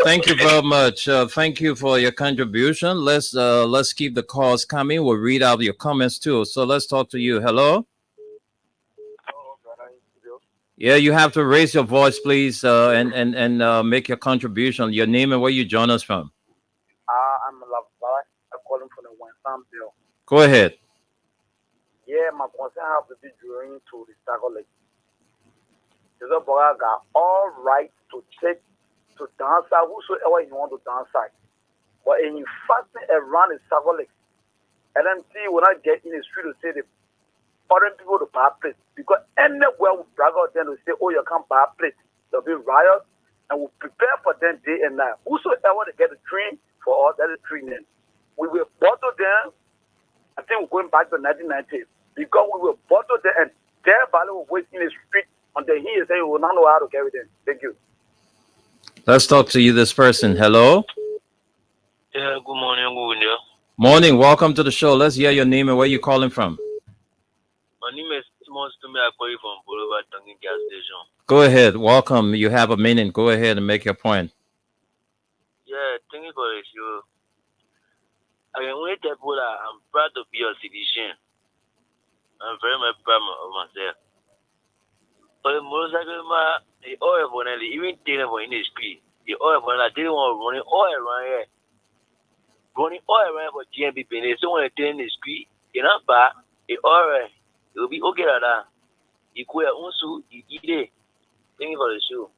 Thank you very much. Thank you for your contribution. Let's keep the calls coming. We'll read out your comments too. So let's talk to you. Hello. Yeah, you have to raise your voice, please, and make your contribution. Your name and where you join us from. I'm Lavai. I'm calling from the Winston Bill. Go ahead. Yeah, my concern have to be during to the struggle. The boy got all right to take to dance out whosoever you want to dance out. But in fact, around the struggle, and then see when I get in the street to say the foreign people to buy place because anywhere we brag out them to say, oh, you can't buy place. There'll be riots and we'll prepare for them day and night. Whosoever to get a train for all that is training. We will bottle them. I think we're going back to 1990 because we will bottle them and their value will wait in the street until he is saying we will not know how to carry them. Thank you. Let's talk to you, this person. Hello. Yeah, good morning, William. Morning. Welcome to the show. Let's hear your name and where you calling from. My name is Timothy. I call you from Boulevard Tangi Gas Station. Go ahead. Welcome. You have a minute. Go ahead and make your point. Yeah, thank you for the show. I can only tell people that I'm proud to be a citizen. I'm very much proud of myself. But the motorcycle, the oil for them, even taking for in the street, the oil for them, they don't want running oil around here. Running oil around for GMP, they still want to take in the street. You're not bad. The oil, it will be okay like that. You could have also eat it. Thank you for the show.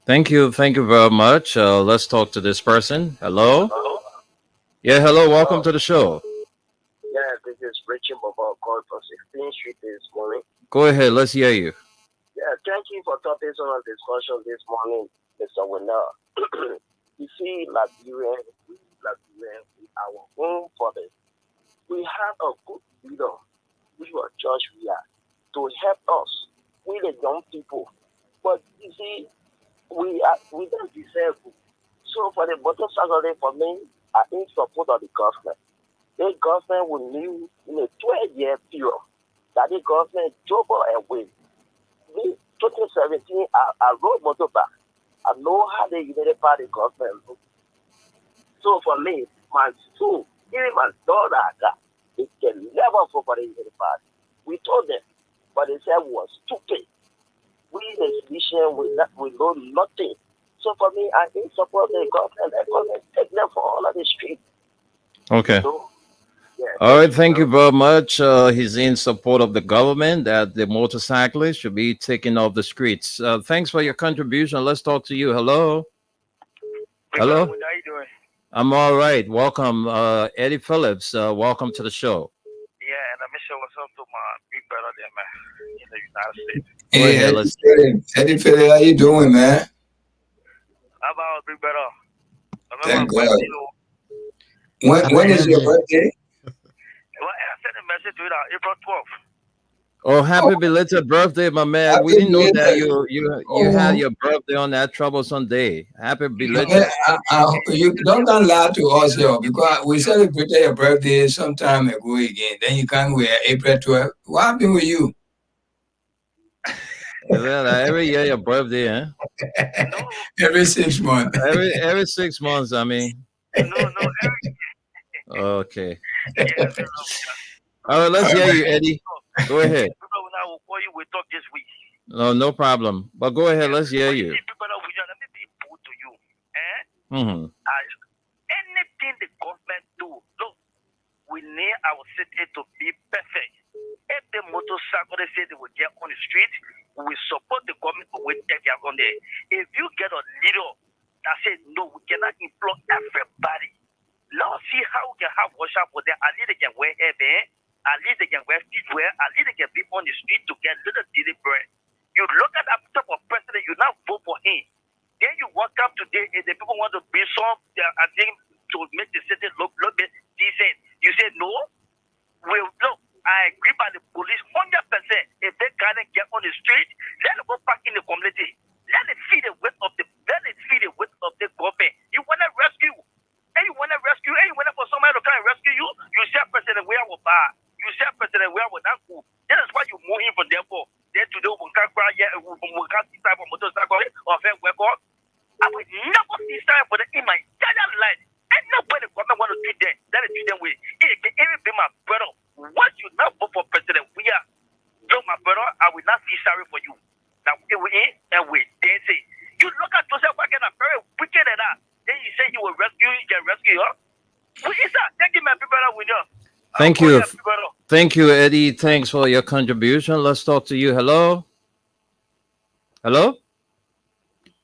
Thank you. Thank you very much. Let's talk to this person. Hello. Hello? Yeah, hello. Welcome to the show. Yeah, this is Richard Bobo calling from 16th Street this morning. Go ahead. Let's hear you. Yeah, thank you for topics on our discussion this morning, Mr. Winner. You see, Liberia, we our own fathers. We have a good leader, which was George Weah, to help us, we the young people. But you see, we don't deserve it. So for the bottom Saturday, for me, I in support of the government. The government will live in a 12-year period that the government drove away. In 2017, I rode motorbike. I know how the United Party government look. So for me, my son, even my daughter, they can never vote for the United Party. We told them, but they said we was stupid. We the citizen we know nothing. So for me, I in support the government. The government take them for all of the street. Okay. So, yeah. All right, thank you very much. He's in support of the government that the motorcyclists should be taken off the streets. Thanks for your contribution. Let's talk to you. Hello. Big brother, Hello. how you doing? I'm all right. Welcome, Eddie Phillips. Welcome to the show. Yeah, and let me show what's up to my big brother there, man, in the United States. Go Hey, ahead. Eddie Let's. Philly. Eddie Philly, how you doing, man? How about big brother? Remember Thank God. Wednesday, though? Happy When is your birthday. birthday? Well, I sent a message to it on April 12th. Oh, Oh, happy belated birthday, my man. We happy didn't know that belated. you had Oh, your birthday on that troublesome day. Happy man, belated. you don't lie to us here because we celebrated your birthday some time ago again. Then you come with April 12th. What happened with you? Is that every year your birthday, huh? No, Every 6 months. Every 6 months. I mean, no, okay. yes, you know. All right, let's hear you, Eddie. Go ahead. People when I will call you, we talk this week. No, no problem. But go ahead. Yeah. Let's hear But you you. see, people that we let me be put to you. Eh? Hmm. Anything the government do, look, we need our city to be perfect. If the motorcycle they say they will get on the street, we support the government to wait take care on there. If you get a leader that says no, we cannot employ everybody. Let's see how we can have worship for them. At least they can wear hair, at least they can wear footwear, at least they can be on the street to get little daily bread. You look at that type of president, you now vote for him. Then you walk up today and the people want to be some, I think, to make the city look bit decent. You say no? Well, look, I agree by the police 100%. If they can't get on the street, let them go back in the community. Let it feed the weight of the government. You want to rescue, and you want to rescue, and you want for somebody to come and rescue you. You say president where I will buy. You say president where I will not go. That is why you move him from there for. Then today we can't cry yet. We can't see time for motorcycle or fair work. I will never see time for them in my entire life. And nobody government want to treat them. That is treat them with. It can even be my brother. Once you not vote for president, we are. No, my brother, I will not feel sorry for you. Now we in and we then say, you look at yourself like a very wicked and that. Then you say you will rescue, you can rescue her. Who is that? Thank you, my brother, with you. Thank you. Thank you, Eddie. Thanks for your contribution. Let's talk to you. Hello. Hello.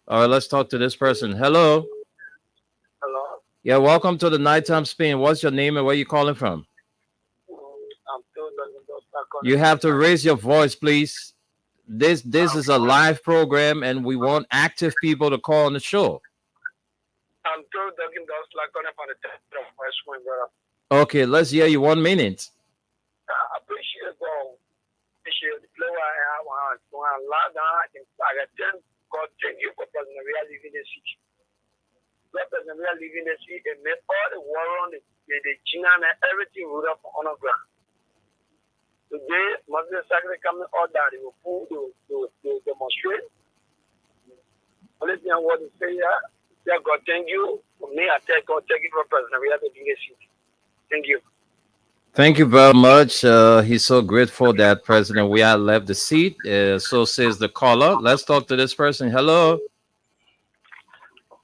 All right, let's talk to this person. Hello. Hello. Yeah, welcome to the Nighttime Spin. What's your name and where you calling from? I'm still talking about You have to raise your voice, please. This is a live program, and we want active people to call on the show. I'm still talking about Slack on the test of my swing, brother. Okay, let's hear you 1 minute. I appreciate it, bro. Appreciate the flow I have on lot down in Pagatin. God, thank you for President we are living the city. President we are living the city and make all the war on the China and everything root up on the ground. Today, Muslim Sacred coming out that they will pull to demonstrate. Only thing I want to say here, God, thank you. For me, I thank God, thank you for President we are living the city. Thank you. Thank you very much. He's so grateful that President we had left the seat. So says the caller. Let's talk to this person. Hello.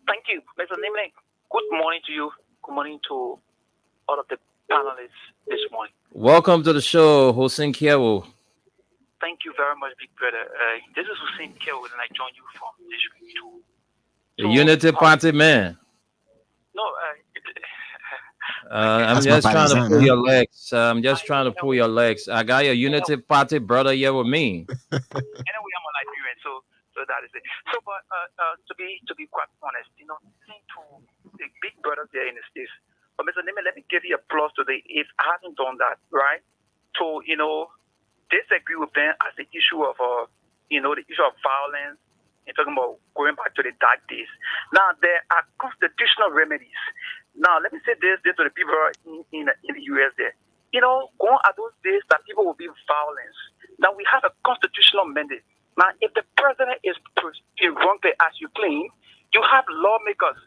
Thank you, Mr. Nimle. Good morning to you. Good morning to all of the panelists this morning. Welcome to the show, Hossein Kiewo. Thank you very much, big brother. This is Hussein Kiewo, and I join you from District 2. The Unity Party man. No, I'm That's just my trying to partisan, pull huh? your legs. I'm just trying to pull your legs. I got your Unity Party brother here with me. anyway, I'm a Nigerian, so that is it. So, but to be quite honest, listening to the big brothers there in the States. But Mr. Nime, let me give you a plus today. If I haven't done that, right? So, disagree with them as the issue of the issue of violence. You're talking about going back to the dark days. Now, there are constitutional remedies. Now, let me say this to the people in the U.S. there. Going at those days that people will be violent. Now, we have a constitutional mandate. Now, if the president is wrongly as you claim, you have lawmakers.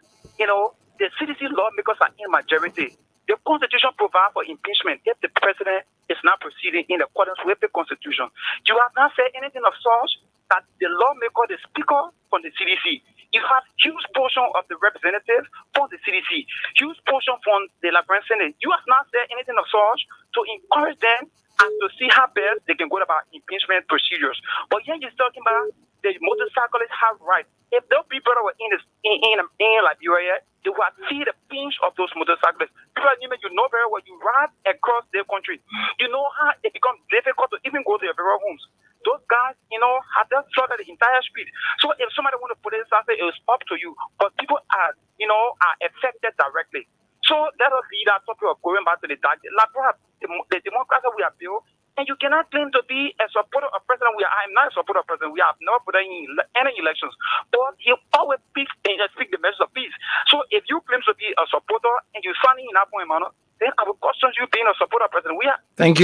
The CDC lawmakers are in majority. The Constitution provides for impeachment if the president is not proceeding in accordance with the Constitution. You have not said anything of such that the lawmaker, the speaker from the CDC, you have huge portion of the representative from the CDC, huge portion from the Labrador Senate. You have not said anything of such to encourage them and to see how best they can go about impeachment procedures. But here you're talking about the motorcyclists have rights. If those people that were in Liberia, they would see the pinch of those motorcyclists. People, you know very well, you ride across their country. You know how it becomes difficult to even go to your very homes. Those guys, have just flooded the entire street. So if somebody want to put it out there, it's up to you. But people are affected directly. So let us lead our topic of going back to the democracy we have built. And you cannot claim to be a supporter of president. I am not a supporter of president. We have never put any elections. But he always speaks and speak the message of peace. So if you claim to be a supporter and you're standing in that point, man, then I will question you being a supporter of president. Thank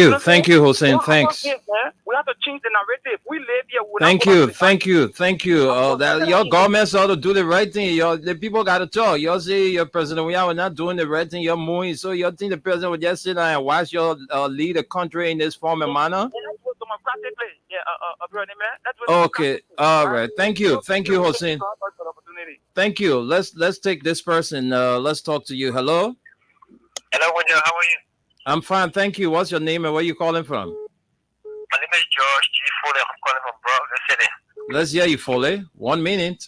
you, Hussein. Thanks. We have to change the narrative. We live here. Thank you. That your governments ought to do the right thing. The people got to talk. You say your president, we are not doing the right thing. You're moving. So you think the president would just sit down and watch your lead the country in this form and manner? Okay. All right. Thank you, Hussein. Thank you. Let's take this person. Let's talk to you. Hello. Hello, Window. How are you? I'm fine. Thank you. What's your name and where you calling from? My name is George G. Foley. I'm calling from Brooklyn City. Let's hear you, Foley. 1 minute.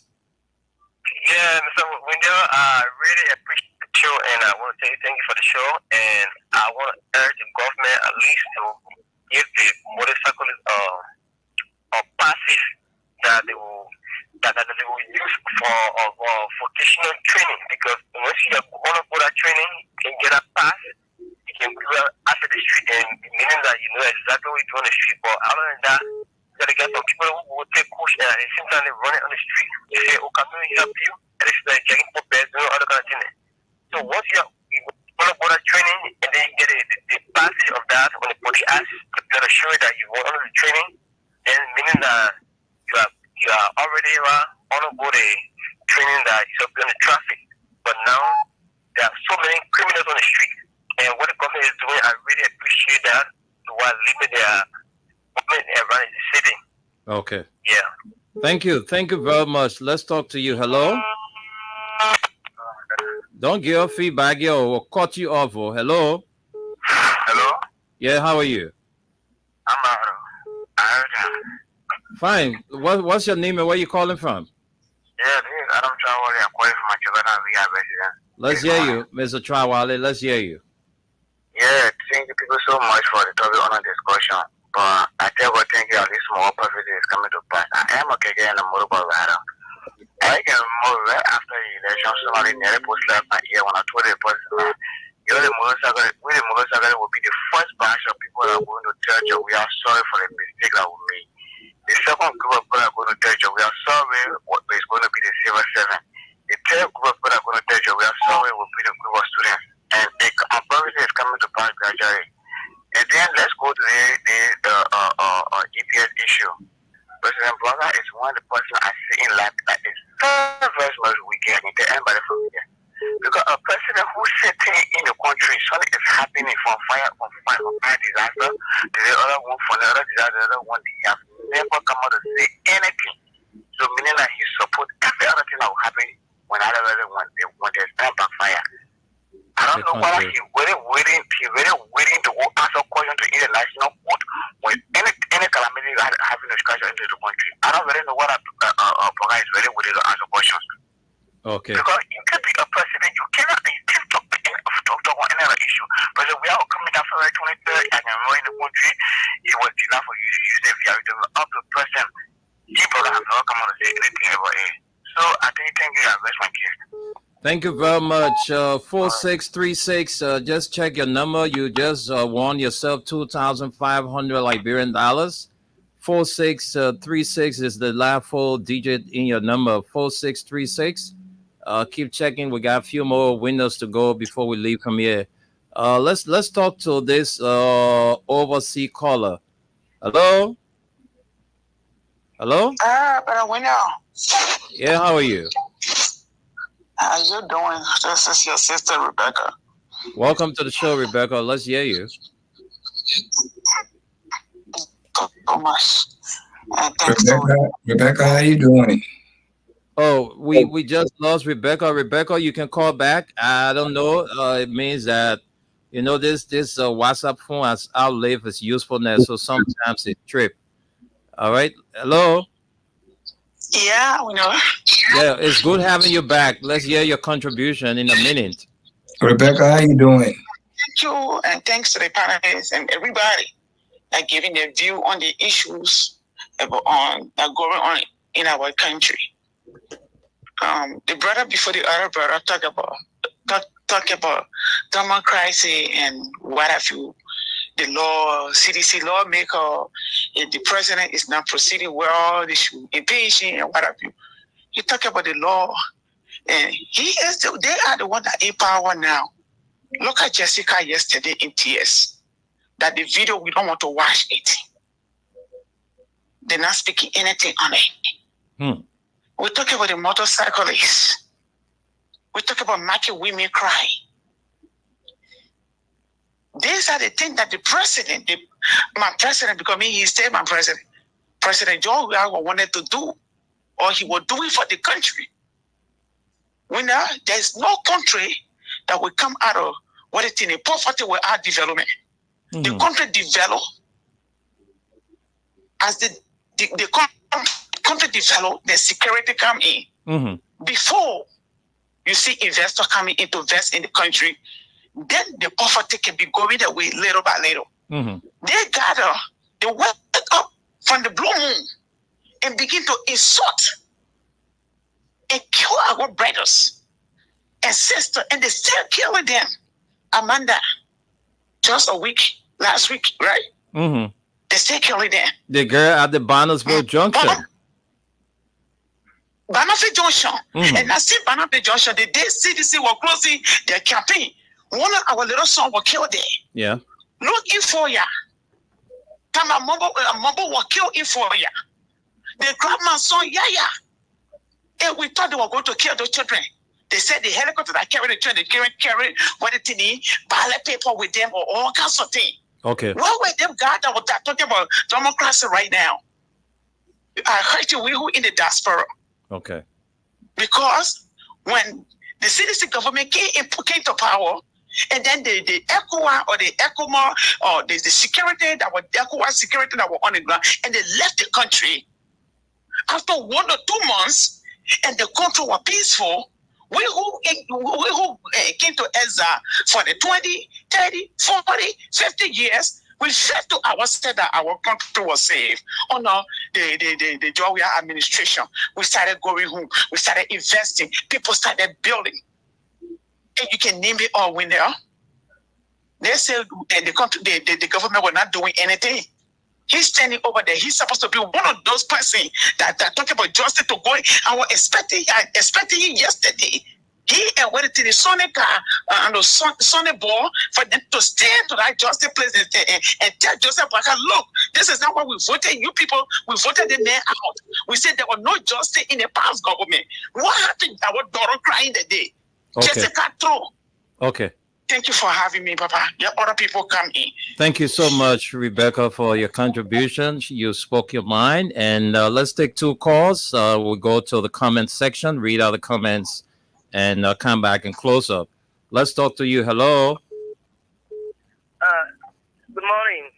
Yeah, Mr. Window, I really appreciate the show, and I want to say thank you for the show. And I want to urge the government at least to give the motorcyclists a passes that they will use for vocational training, because once you want to go that training, you can get a pass. You can go after the street, and meaning that you know exactly what you do on the street. But other than that, you gotta get some people who will take coach and at the same time they run it on the street. They say, "Oh, can we help you?" And it's like checking for beds, other kind of thing. So once you want to go that training, and then you get the passage of that when the police asks to show that you want under the training, then meaning that you are already on the training that you're on the traffic. But now there are so many criminals on the street, and what the government is doing, I really appreciate that. While living their movement around the city. Okay. Yeah. Thank you very much. Let's talk to you. Hello. Don't give us feedback, yo. We'll cut you off. Oh. Hello. Hello. Yeah. How are you? I'm Adam. Fine. What's your name and where you calling from? Yeah, this is Adam Chawale. I'm calling from Machibana via resident. Let's hear you, Mr. Chawale. Let's hear you. Yeah, thank you people so much for the topic on the discussion. But I tell you, thank you, at least more profit is coming to pass. I am okay getting a motorcycle rider. I can remember right after the election, somebody nearly posted up my ear when I told the person, the motorcycle will be the first batch of people that are going to church. We are sorry for the mistake that we made. The second group of people that are going to church, we are sorry what is going to be the silver seven. The third group of people that are going to church, we are sorry will be the group of students. And probably is coming to pass gradually. And then let's go to the EPS issue. President Blogger is one of the person I see in life that is very much wicked and the end by the familiar. Because a president who's sitting in the country, something is happening from fire disaster, the other one for the other disaster, the other one they have never come out to say anything. So meaning that he support every other thing that will happen when when there's no backfire. I don't know whether he's really waiting to go answer questions to international court when any calamity having a scratch into the country. I don't really know what Boga is really waiting to answer questions. Okay. Because you can be a president, you cannot talk on any other issue. But we are coming down February 23rd and then in the country, it was enough for you to use it via the up to president. People have not come out to say anything about it. So I think thank you and rest my case. Thank you very much. 4636. Just check your number. You just won yourself $2,500 Liberian dollars. 4636 is the last four digit in your number. 4636. Keep checking. We got a few more windows to go before we leave from here. Let's talk to this overseas caller. Hello. Hello. But window. Yeah. How are you? How you doing? This is your sister Rebecca. Welcome to the show, Rebecca. Let's hear you. So much. Rebecca, how you doing? Oh, we just lost Rebecca. Rebecca, you can call back. I don't know. It means that You know, this WhatsApp phone has outlived its usefulness, so sometimes it trip. All right. Hello. Yeah, we know. Yeah, it's good having you back. Let's hear your contribution in a minute. Rebecca, how you doing? Thank you, and thanks to the panelists and everybody that giving their view on the issues on that going on in our country. The brother before the other brother talk about democracy and what have you. The law, CDC lawmaker, if the president is not proceeding well, they should impeach him and what have you. He talk about the law, and they are the one that in power now. Look at Jessica yesterday in tears. That the video, we don't want to watch it. They're not speaking anything on it. We talk about the motorcyclists. We talk about making women cry. These are the things that the president, my president, because me, he stayed my president. President John wanted to do, or he will do it for the country. There's no country that will come out of what is in poverty without development. The country develop as the country develop, the security come in. Before you see investors coming in to invest in the country, then the poverty can be going away little by little. They gather, they wake up from the blue moon and begin to insult and kill our brothers and sisters, and they still killing them. Amanda, just last week, right? They still killing them. The girl at the Barnesville Junction. Barnesville Junction. And I see Barnesville Junction, the day CDC was closing their campaign, one of our little son was killed there. Yeah. Look in for ya. Come a mobile was killed in for ya. They grabbed my son, Yaya. And we thought they were going to kill those children. They said the helicopter that carried the children, they carry what it need, ballot paper with them or all kinds of things. Okay. What were them guys that were talking about democracy right now? I heard you, we who in the diaspora. Okay. Because when the CDC government came to power, and then the ECOWAS or the ECOMA or the security that were ECOWAS security that were on the ground, and they left the country after 1 or 2 months, and the country was peaceful. We who came to exile for the 20, 30, 40, 50 years, we said to ourselves that our country was safe. Under the Georgia administration, we started going home. We started investing. People started building. And you can name it all winner. They said the government were not doing anything. He's standing over there. He's supposed to be one of those persons that talk about justice to go. I was expecting him yesterday. He and went to the Sonic and the Sonic ball for them to stand to that justice place and tell Joseph Barker, look, this is not what we voted. You people, we voted the man out. We said there was no justice in the past government. What happened? Our daughter crying the day. Okay. Jessica throw. Okay. Thank you for having me, Papa. Let other people come in. Thank you so much, Rebecca, for your contribution. You spoke your mind. And let's take 2 calls. We'll go to the comment section, read out the comments, and come back and close up. Let's talk to you. Hello. Good morning.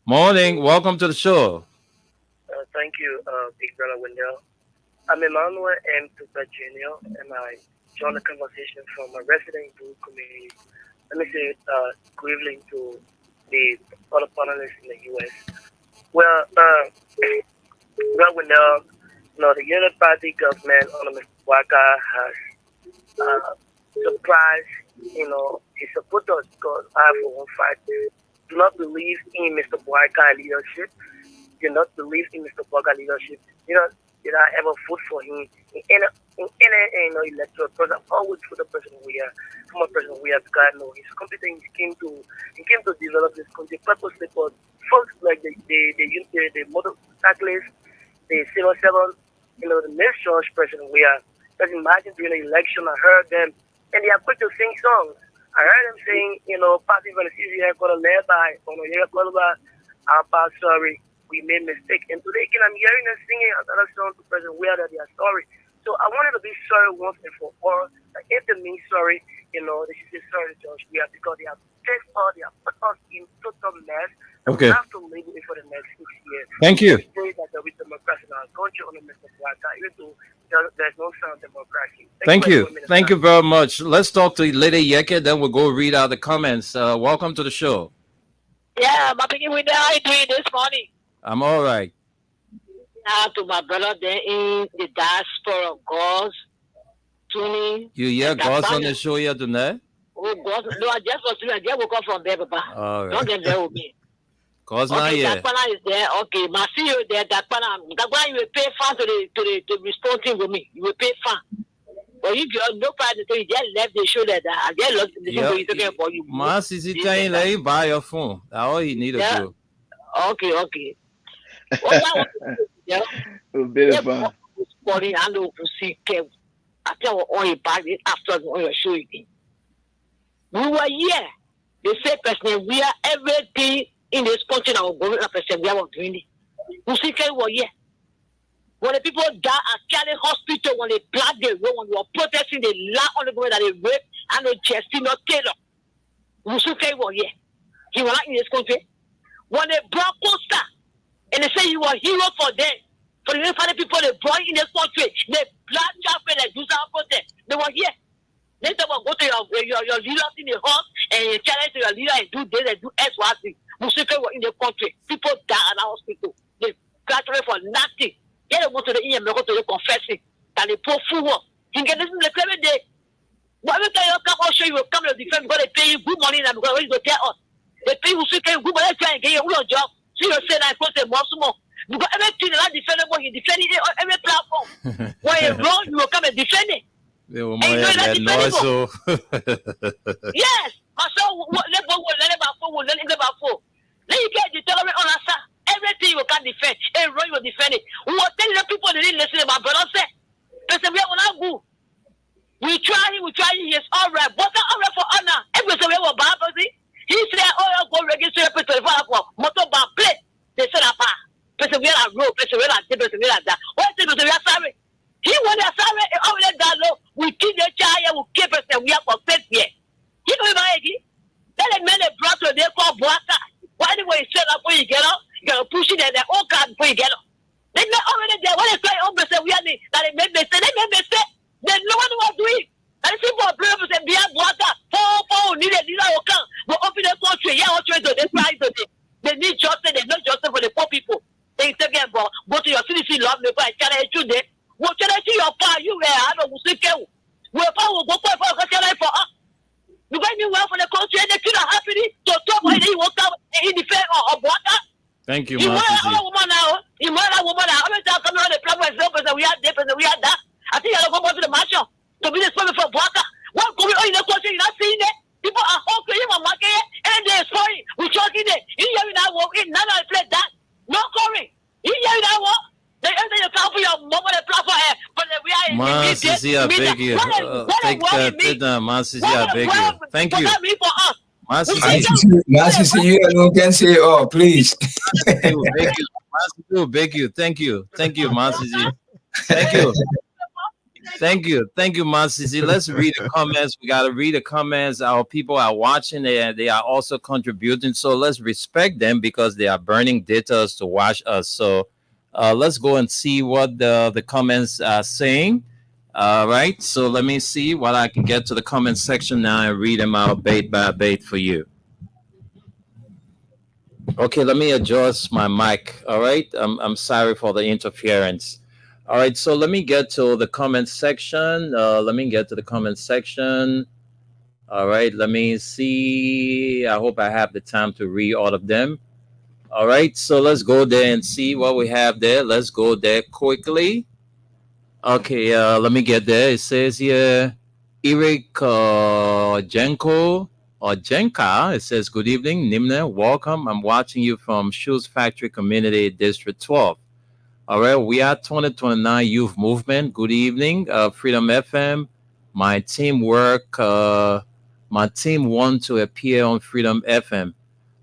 Morning. Welcome to the show. Thank you, Big Brother Wendell. I'm Emmanuel M. Tupa Jr., and I joined the conversation from a resident Blue community. Let me say good evening to the other panelists in the U.S. Well, Wendell, the Unity Party government under Mr. Waka has surprised, his supporters because I, for one fact, do not believe in Mr. Waka leadership. Do not believe in Mr. Waka leadership. Did I ever vote for him in any electoral process? I always for the person we are, from a person we are, because I know he's competent. He came to develop this country purposely for folks like the motorcyclists, the civil servants, the next church person we are. Just imagine during the election, I heard them, and they are quick to sing songs. I heard them saying, party for the CCR got a led by, I'm sorry, we made mistake. And today again, I'm hearing them singing another song to President Weir that they are sorry. So I wanted to be sorry once and for all. If they mean sorry, This is a sorry Josh. We have because they have put us in total mess. And we Okay. have to live it for the next 6 years. Thank you. We say that there is democracy in our country on the Mr. Blatter, even though there's no sound democracy. Thank Thank you you. very much, Thank Minister. you very much. Let's talk to Lady Yeke, then we'll go read out the comments. Welcome to the show. Yeah, I'm beginning with how you doing this morning. I'm all right. To my brother there in the diaspora of God's tuning. You hear God's on the show here tonight? Oh, God. No, I just woke up from there, Papa. All Don't right. get there with me. God's not Okay, here. Dakpana is there. Okay, my CEO there, Dakpana. Dakpana, you will pay fine to responding with me. You will pay fine. But if you have no pride, you just left the show like that. I just love the Yeah. thing he's talking about you. My CC telling let you buy your phone. That's all you need to Yeah. do. Okay. What I want to do, yeah. Oh, beautiful. Morning, I know to see Kev. I tell you all about it after on your show again. We were here. The same person, we are everything in this country now going up and we are doing it. We see Kev were here. When the people die at Cali Hospital, when they blood the road, when you are protesting, they lie on the ground that they rape and they just not Taylor. We see Kev were here. He was not in this country. When they brought Costa and they say you are a hero for them. For the Nepali people, they brought in this country. They blood chapel and do some protest. They were here. They talk about go to your leaders in the house and you challenge to your leader and do this and do X, Y, Z. Muslims were in the country. People die at the hospital. They graduate for nothing. They don't go to the EM, they go to the confessing. And they pour full work. You can listen to the clever day. But every time you come, I'll show you will come to defend because they pay you good money now because when you go tell us. They pay you good money, they try and get you a job. So you say that I put them more. Because everything that defendable, you defend it on every platform. When you wrong, you will come and defend it. They will And you know that's that noise, so Yes. So let go. Then you get the tolerant on us. Everything you can defend. And run you will defend it. We will tell the people they didn't listen to my brother say. Because we are not good. We try him, he's all right. But not all right for honor. Everything we were bad, he said, oh, go register for motor bar plate. They said, persevere at road, persevere at this, persevere at that. What is it? We are sorry. He want to sorry, all that down low. We keep the child, we keep us, and we are for faith here. He know about it. Then the men they brought to they call Boaka. Why do we set up when you get up? You gotta push it in their own car before you get up. They not already there. When they say, oh, we are the, that they make mistake, they no one will do it. And people are blame say, be a Boaka. Need a leader will come. But open the country, yeah, what to they price today. They need justice, they not justice for the poor people. They say again, go to your citizen love me, but I can't do that. What can I see your power? You were I don't see you. We're power go for us. You got me well for the country and the kid are happy to talk when he walked out in the fair of water. thank you, You want Master a woman now. You want a woman now. I'm not coming on the problem and we are this and we are that. I think I'll go to the match to be the spot for water. What going on in the country? You're not seeing it. People are hungry in my market and they're sorry. We're talking it. You hear me now? None of play that. No curry. You hear me now? They enter your car for your mom on the platform here. But we are in Man, Sisi, I beg you. Take that, man, Sisi, I beg you. Thank you. Man, Sisi, You alone can say, oh, please. beg you. Man, Sisi, beg you. Thank you, Man, Sisi. Thank you, Man, Sisi. Let's read the comments. We gotta read the comments. Our people are watching and they are also contributing. So let's respect them because they are burning data to watch us. So let's go and see what the comments are saying. All right. So let me see what I can get to the comment section now and read them out bait by bait for you. Okay, let me adjust my mic. All right. I'm sorry for the interference. All right. So let me get to the comment section. All right. Let me see. I hope I have the time to read all of them. All right, so let's go there and see what we have there. Let's go there quickly. Okay, let me get there. It says here, Eric Jenko or Jenka. It says, good evening, Nimna. Welcome. I'm watching you from Shoes Factory Community District 12. All right, we are 2029 Youth Movement. Good evening, Freedom FM. My team want to appear on Freedom FM.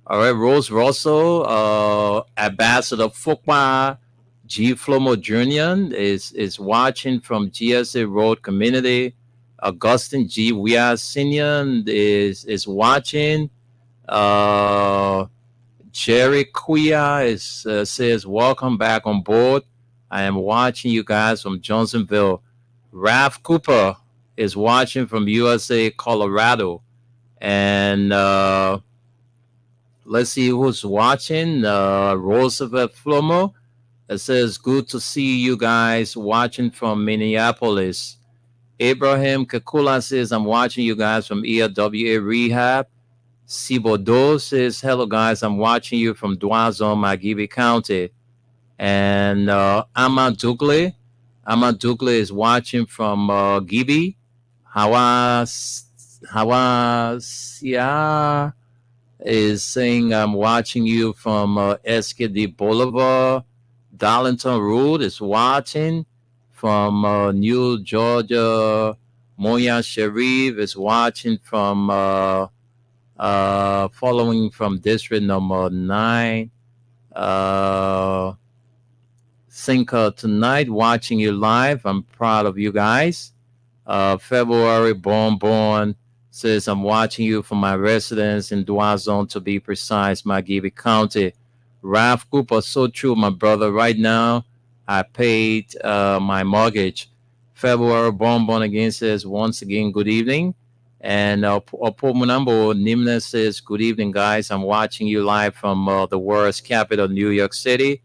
All right, Rose Russell, Ambassador Fukwa G. Flomo Jr. is watching from GSA Road Community Augustine G. We are senior is watching. Uh, Jerry Quia is says, "Welcome back on board. I am watching you guys from Johnsonville." Ralph Cooper is watching from USA, Colorado, and let's see who's watching. Roosevelt Flomo. It says, "Good to see you guys watching from Minneapolis." Abraham Kakula says, "I'm watching you guys from ELWA Rehab." Sibodo says, "Hello guys, I'm watching you from Dwazon, Magibi County." And Ama Dugle is watching from Gibi. Hawasia is saying, "I'm watching you from SKD Boulevard." Darlington Road is watching from New Georgia. Moya Sharif is watching from following from district number 9. Uh, Sinker tonight, watching you live. I'm proud of you guys. February Born says, "I'm watching you from my residence in Duazon, to be precise, Magibi County." Ralph Cooper, so true, my brother. Right now, I paid my mortgage. February Born again says, "Once again, good evening." And Opomunambo Nimna says, "Good evening, guys. I'm watching you live from the world's capital, New York City,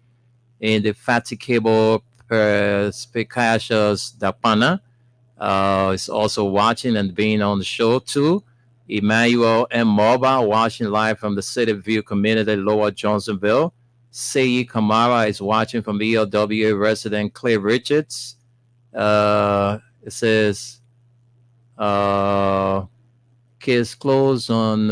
in the fatigable perspicacious Dapana." Is also watching and being on the show too. Emmanuel M. Moba watching live from the City View community, Lower Johnsonville. Sei Kamara is watching from ELWA resident Clay Richards. It says, "Kids close on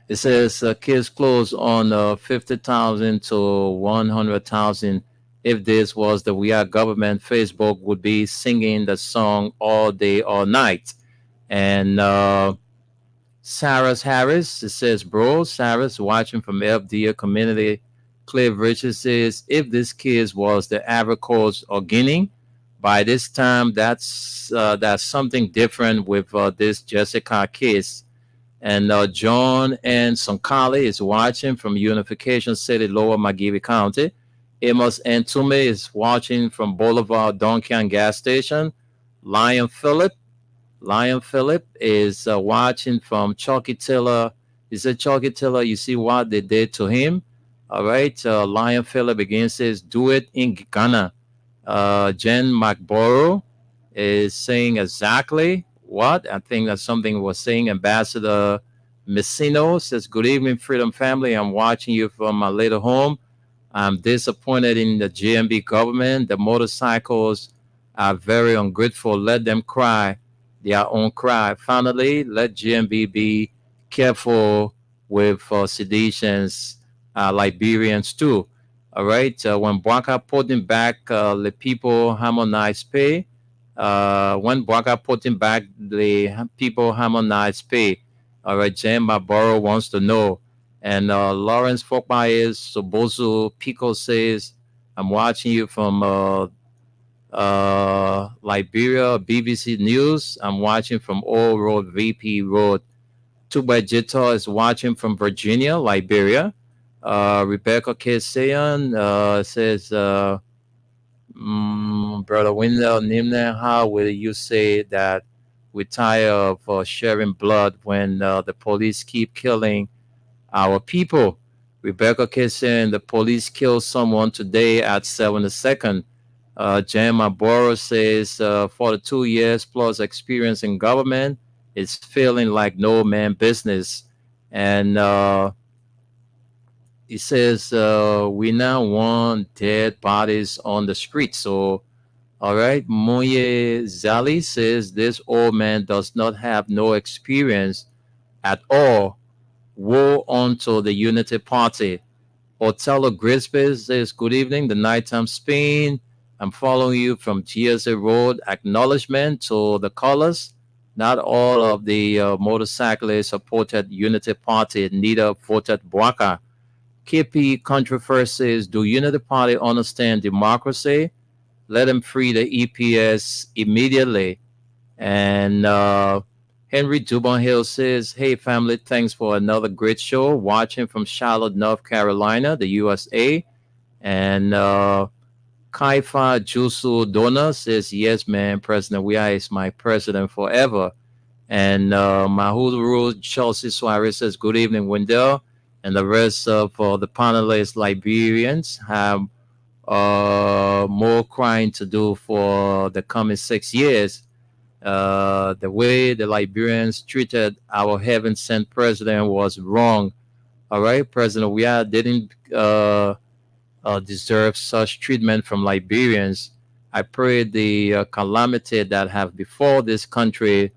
It says kids close on 50,000 to 100,000. If this was the We Are government, Facebook would be singing the song all day, all night." And Sarah Harris, it says, "Bro, Sarah's watching from FDA community." Cliff Richards says, "If this kid was the Ivory Coast or Guinea, by this time that's something different with this Jessica case." And John and Sonkali is watching from Unification City, Lower Magibi County. Amos Entume is watching from Boulevard Donkian Gas Station. Lion Phillip Lion Phillip is watching from Chalky Tiller. He said, "Chalky Tiller, you see what they did to him?" All right. Lion Phillip again says, "Do it in Ghana." Jen McBorough is saying exactly what I think that's something we're saying. Ambassador Messino says, "Good evening, Freedom Family. I'm watching you from my little home. I'm disappointed in the GMB government. The motorcycles are very ungrateful. Let them cry their own cry. Finally, let GMB be careful with seditions, Liberians too." All right. When Bwaka putting back the people harmonize pay, when Bwaka putting back the people harmonize pay. All right. Jen Barbaro wants to know. And Lawrence Folkmeyers Sobozu Pico says, "I'm watching you from Liberia, BBC News. I'm watching from Old Road, VP Road." Tuba Jito is watching from Virginia, Liberia. Rebecca Kesayan says, "Brother Wendell Nimne, how will you say that we're tired of sharing blood when the police keep killing our people?" Rebecca Kesayan, "The police killed someone today at 7 2nd." Jan Maboro says, "42 years plus experience in government is feeling like no man business." And he says, "We now want dead bodies on the street." So, all right. Moye Zali says, "This old man does not have no experience at all. Woe unto the Unity Party." Otello Grisby says, "Good evening, the nighttime Spain. I'm following you from GSA Road. Acknowledgement to the colors. Not all of the motorcyclists supported Unity Party, neither voted Bwaka." KP Controversies, "Do Unity Party understand democracy?" Let them free the EPS immediately. And Henry Dubon Hill says, "Hey family, thanks for another great show. Watching from Charlotte, North Carolina, the USA." And Kaifa Jusu Dona says, "Yes, man, President Weah is my president forever." And Mahuru Chelsea Suarez says, "Good evening, Wendell." And the rest of the panelists, Liberians, have more crying to do for the coming 6 years. The way the Liberians treated our heaven sent president was wrong. All right, President Weah didn't deserve such treatment from Liberians. I pray the calamity that have before this country,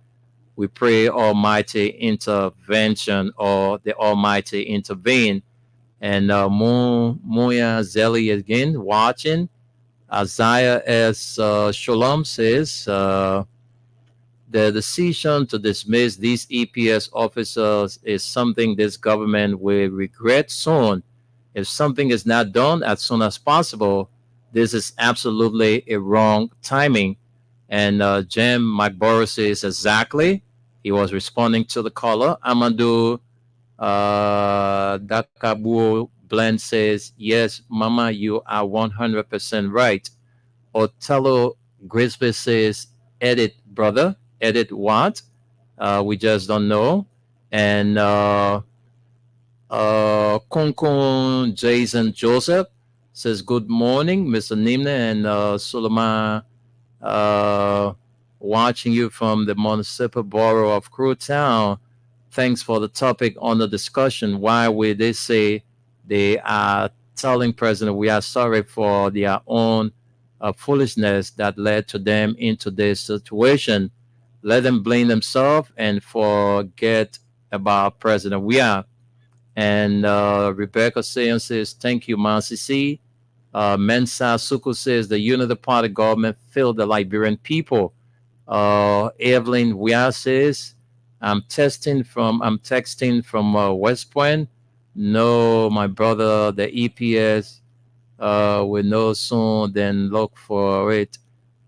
we pray Almighty intervention or the Almighty intervene. And Moya Zeli again watching. Isaiah S. Shalom says, the decision to dismiss these EPS officers is something this government will regret soon. If something is not done as soon as possible, this is absolutely a wrong timing. And Jim McBorough says exactly. He was responding to the caller. Amadou Dakabu Blend says, "Yes, Mama, you are 100% right." Otello Grisby says, "Edit, brother. Edit what? We just don't know." And Kunkun Jason Joseph says, "Good morning, Mr. Nimne and Suleiman, uh, watching you from the municipal borough of Crewtown. Thanks for the topic on the discussion. Why would they say they are telling President we are sorry for their own foolishness that led to them into this situation? Let them blame themselves and forget about President we are." And Rebecca Sayon says, "Thank you, Mansisi." Mensa Suku says, "The Unity Party government failed the Liberian people." Evelyn Wia says, I'm texting from West Point. No, my brother, the EPS will know soon, then look for it.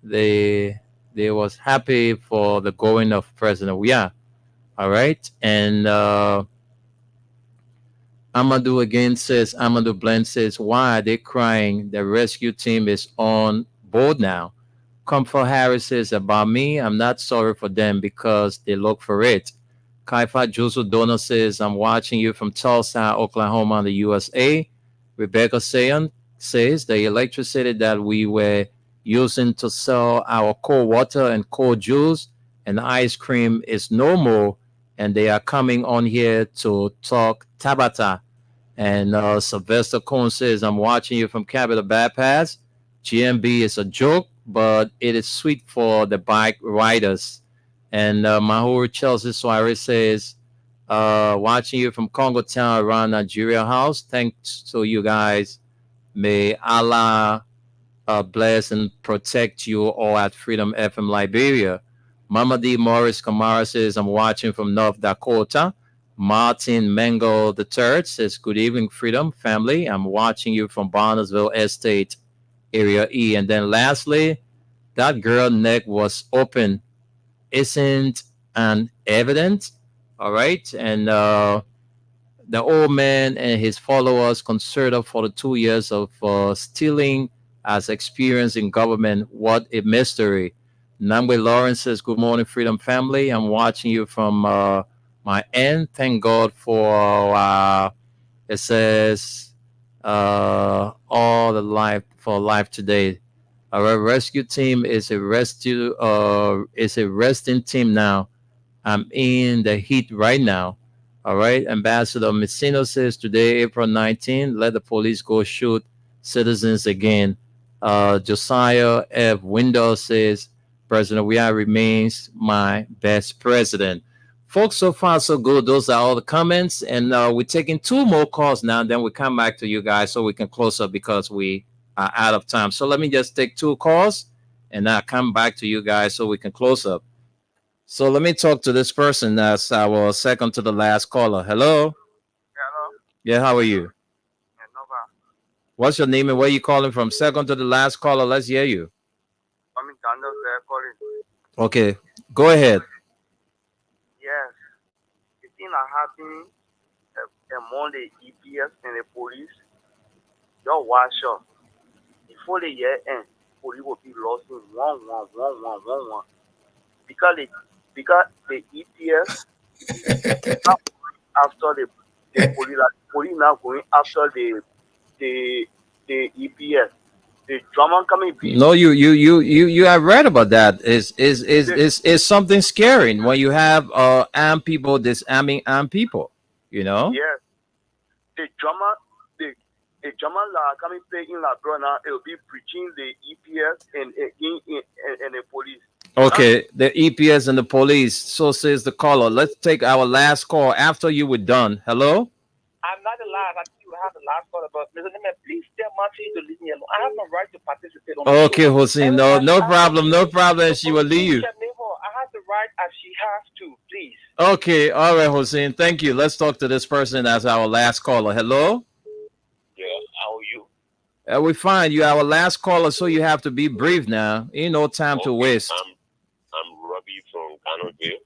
They they was happy for the going of President Wia. All right. And Amadou again says, Amadou Blend says, "Why are they crying? The rescue team is on board now." Comfort Harris says, "About me, I'm not sorry for them because they look for it." Kaifa Jusu Dona says, "I'm watching you from Tulsa, Oklahoma, the USA." Rebecca Sayon says, "The electricity that we were using to sell our cold water and cold juice and ice cream is no more, and they are coming on here to talk Tabata." And Sylvester Cohn says, "I'm watching you from Capitol Bypass. GMB is a joke, but it is sweet for the bike riders." And Mahur Chelsea Suarez says, "Watching you from Congo Town around Nigeria House. Thanks to you guys. May Allah bless and protect you all at Freedom FM Liberia." Mama D. Morris Kamara says, "I'm watching from North Dakota." Martin Mango the third says, "Good evening, Freedom family. I'm watching you from Barnesville Estate, Area E." And then lastly, "That girl neck was open. Isn't an evident?" All right. And the old man and his followers considered for the 2 years of stealing as experience in government. What a mystery. Namwe Lawrence says, "Good morning, Freedom family. I'm watching you from my end. Thank God for," it says, "all the life for life today." Our rescue team is a resting team now. I'm in the heat right now. All right. Ambassador Messino says, "Today, April 19, let the police go shoot citizens again." Josiah F. Windows says, "President Weah remains my best president." Folks, so far so good. Those are all the comments. And we're taking two more calls now. Then we come back to you guys so we can close up because we are out of time. So let me just take two calls and I'll come back to you guys so we can close up. So let me talk to this person. That's our second to the last caller. Hello. Hello. Yeah, how are you? Yeah, no problem. What's your name and where you calling from? Second to the last caller. Let's hear you. Okay, go ahead. Yes, the thing that happened among the EPS and the police, just watch out. Before the year end, police will be lost in one. Because the EPS now after the police, like police now going after the the EPS. The German coming be No, you have read about that. the Is something scaring when you have armed people disarming armed people. You know. yes, the German the the German law coming pay in la bro now it will be preaching the EPS and the police. Now Okay, the EPS and the police. So says the caller. Let's take our last call after you were done. Hello. I'm not alive. I think you have the last call, but Mr. Nima, please tell Martin to leave me alone. I have no right to participate on the Okay, show. Hossein. No, Everybody no has to problem. No leave. problem. So She will please leave. let me know. I have the right as she has to, please. Okay, all right, Hossein. Thank you. Let's talk to this person as our last caller. Hello. Yeah, how are you? We find you our last caller, so you have to be brief now. Ain't no time to Okay, waste. I'm Robbie from Cannonville,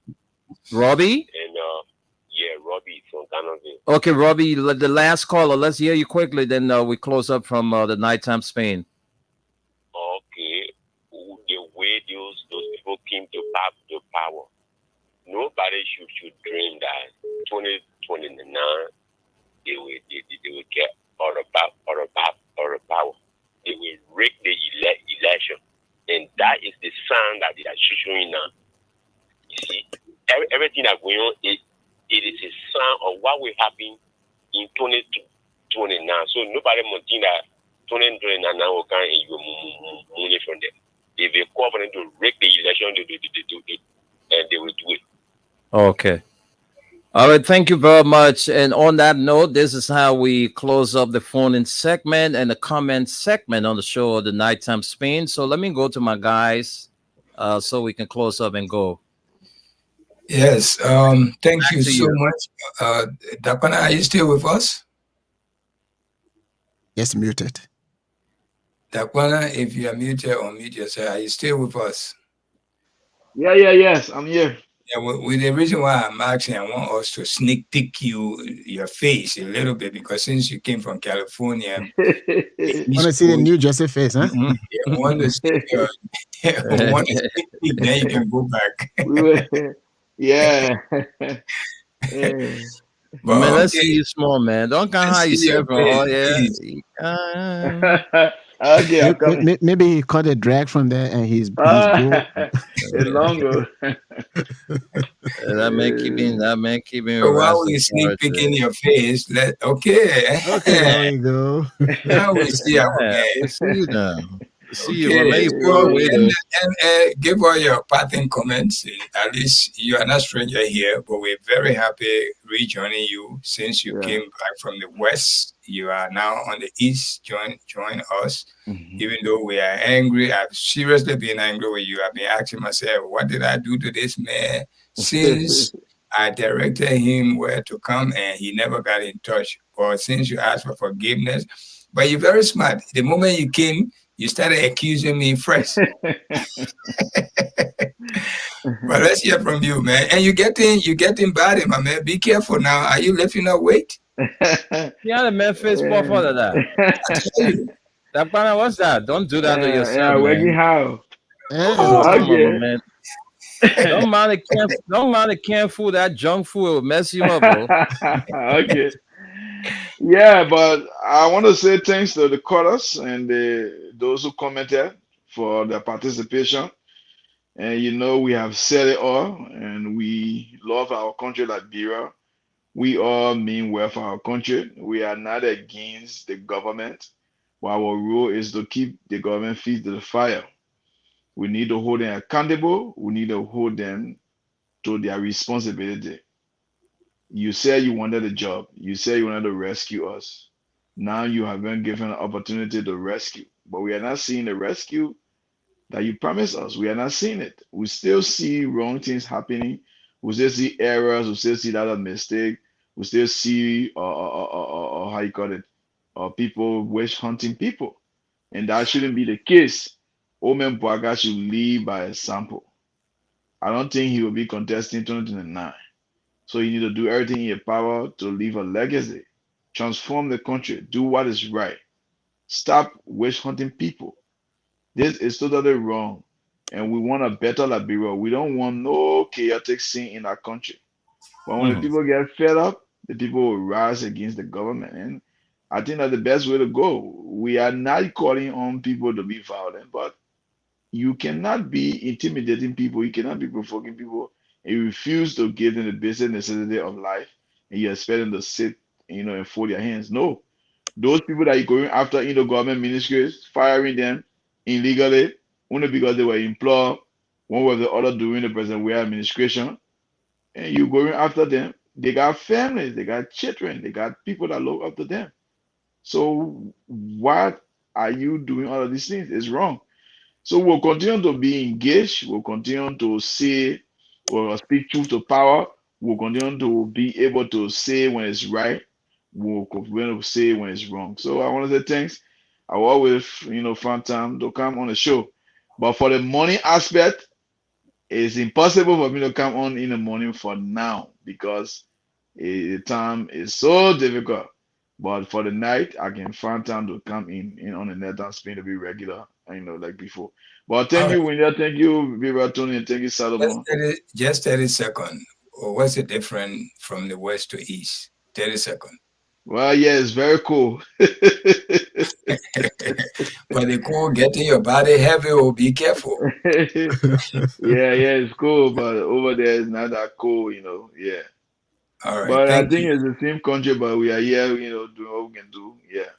Robbie. and yeah, Robbie from Cannonville. Okay, Robbie, the last caller. Let's hear you quickly. Then we close up from the nighttime Spain. Okay, the way those people came to back to power, nobody should dream that 2029 they will get all the power. They will rig the election, and that is the sign that they are showing now. You see, everything that going on, it is a sign of what will happen in 2029. So nobody will think that 2029 will come and you will money from them. They will call for them to rig the election, and they will do it. Okay. All right, thank you very much. And on that note, this is how we close up the phone in segment and the comment segment on the show, the nighttime Spain. So let me go to my guys, so we can close up and go. Yes. Thank Back you to so you. much. Dakwana, are you still with us? Yes, muted. Dakwana, if you are muted or mute yourself, are you still with us? Yes, I'm here. Yeah, with the reason why I'm asking, I want us to sneak peek your face a little bit because since you came from California, the Want to East see the Coast, New Jersey face, huh? Mhm. I want to see want to sneak peek, then you can go back. We were, yeah. Eh. Man, But let's see okay, you small, man. Don't come let's high see your yourself from, face, oh yeah. please. Okay, I'm coming. Maybe he caught a drag from there and he's broke. It's longer. That man keeping So while harassing we sneak peek in character. your face, okay, Okay, there we go. now we see our Yeah, man. we see you now. We see you, but Okay, man, you pull so away though. give all your parting comments. At least you are not stranger here, but we're very happy rejoining you since you Yeah. came back from the west. You are now on the east. Join us. Mhm. Even though we are angry, I've seriously been angry with you. I've been asking myself, what did I do to this man since I directed him where to come and he never got in touch? Or since you asked for forgiveness, but you're very smart. The moment you came, you started accusing me first. But let's hear from you, man. And you getting bad, my man. Be careful now. Are you lifting up weight? Yeah, the Memphis sport for that. I tell you. That partner, what's that? Don't do that to yourself, Yeah, working man. how? Oh, Eh, come on, Okay. man. Don't mind the canned food. That junk food will mess you up, bro. Okay. Yeah, but I want to say thanks to the callers and those who commented for their participation. And we have said it all, and we love our country, Liberia. We all mean well for our country. We are not against the government, but our role is to keep the government feet to the fire. We need to hold them accountable. We need to hold them to their responsibility. You said you wanted a job. You said you wanted to rescue us. Now you have been given an opportunity to rescue, but we are not seeing the rescue that you promised us. We are not seeing it. We still see wrong things happening. We still see errors. We still see that a mistake. We still see, how you call it, people witch hunting people, and that shouldn't be the case. Omen Boaga should lead by example. I don't think he will be contesting 2029. So you need to do everything in your power to leave a legacy, transform the country, do what is right. Stop witch hunting people. This is totally wrong. And we want a better Liberia. We don't want no chaotic scene in our country. But when the Mhm. people get fed up, the people will rise against the government. And I think that's the best way to go. We are not calling on people to be violent, but you cannot be intimidating people, you cannot be provoking people, and you refuse to give them the basic necessity of life, and you expect them to sit, and fold their hands. No, those people that you're going after in the government ministries, firing them illegally, only because they were employed one way or the other during the present way administration, and you're going after them. They got families, they got children, they got people that look up to them. So what are you doing all of these things? It's wrong. So we'll continue to be engaged. We'll continue to say, or speak truth to power. We'll continue to be able to say when it's right. We'll continue to say when it's wrong. So I want to say thanks. I will always, find time to come on the show. But for the morning aspect, it's impossible for me to come on in the morning for now because the time is so difficult. But for the night, I can find time to come in on the net and spin to be regular, like before. But All thank right, you, Winya. Thank you, Viva Tony, and thank you, just Salomon. 30 seconds. What's the difference from the west to east? 30 seconds. Well, yeah, it's very cool. But the cold getting your body heavy, oh, be careful. Yeah, it's cool, but over there it's not that cool. Yeah. All right, But I thank think you. it's the same country, but we are here, doing what we can do. Yeah.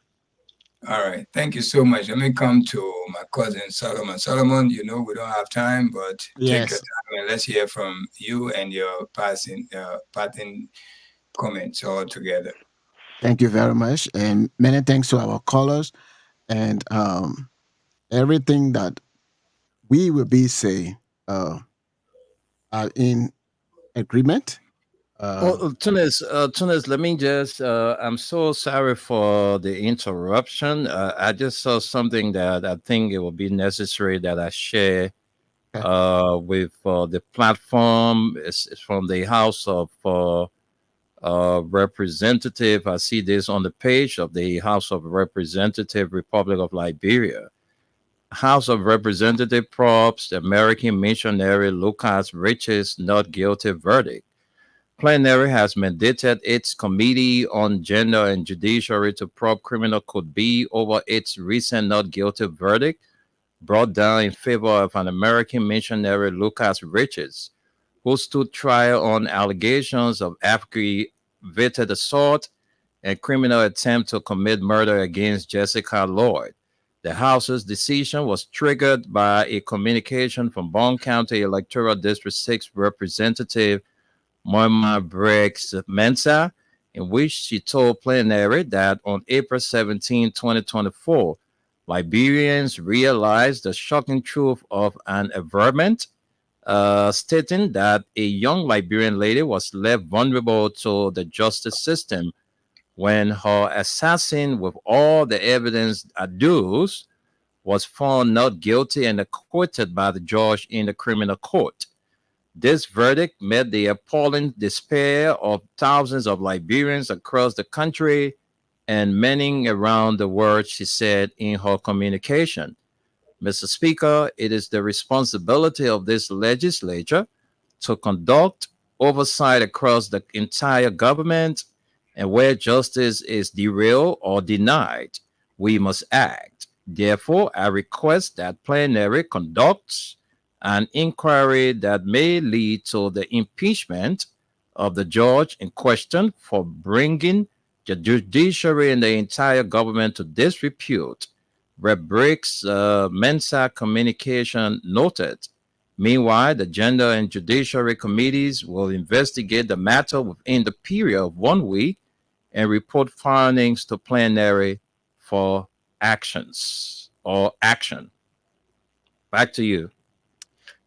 All right, thank you so much. Let me come to my cousin Solomon. Solomon, we don't have time, but take your Yes. time and let's hear from you and your parting comments all together. Thank you very much. And many thanks to our callers and everything that we will be saying are in agreement. Well, Uh, Tunis, let me just, I'm so sorry for the interruption. I just saw something that I think it will be necessary that I share okay. with the platform. It's from the House of Representative. I see this on the page of the House of Representative, Republic of Liberia. House of Representative probes the American missionary Lucas Rich's not guilty verdict. Plenary has mandated its Committee on Gender and Judiciary to probe criminal could be over its recent not guilty verdict brought down in favor of an American missionary, Lucas Richards, who stood trial on allegations of aggravated assault and criminal attempt to commit murder against Jessica Lloyd. The House's decision was triggered by a communication from Bond County Electoral District 6 Representative Moima Briggs Mensa, in which she told plenary that on April 17, 2024, Liberians realized the shocking truth of an averment stating that a young Liberian lady was left vulnerable to the justice system when her assassin, with all the evidence adduced, was found not guilty and acquitted by the judge in the criminal court. This verdict met the appalling despair of thousands of Liberians across the country and many around the world, she said in her communication. Mr. Speaker, it is the responsibility of this legislature to conduct oversight across the entire government, and where justice is derailed or denied, we must act. Therefore, I request that plenary conducts an inquiry that may lead to the impeachment of the judge in question for bringing the judiciary and the entire government to disrepute. Rubric's Mensa communication noted. Meanwhile, the Gender and Judiciary Committees will investigate the matter within the period of 1 week and report findings to plenary for actions or action. Back to you.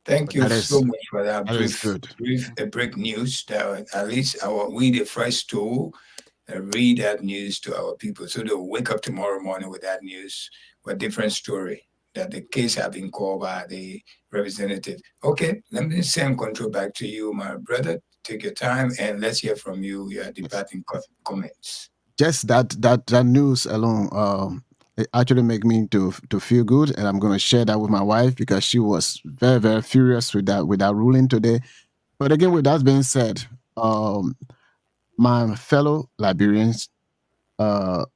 Thank you That so is much for that that is brief, good. brief, break news. That at least our we the first to read that news to our people, so they'll wake up tomorrow morning with that news, with a different story. that the case have been called by the representative. Okay, let me send control back to you, my brother. Take your time and let's hear from you, your departing comments. Just that news alone, it actually make me to feel good, and I'm gonna share that with my wife because she was very furious with that ruling today. But again, with that being said, um, my fellow Liberians,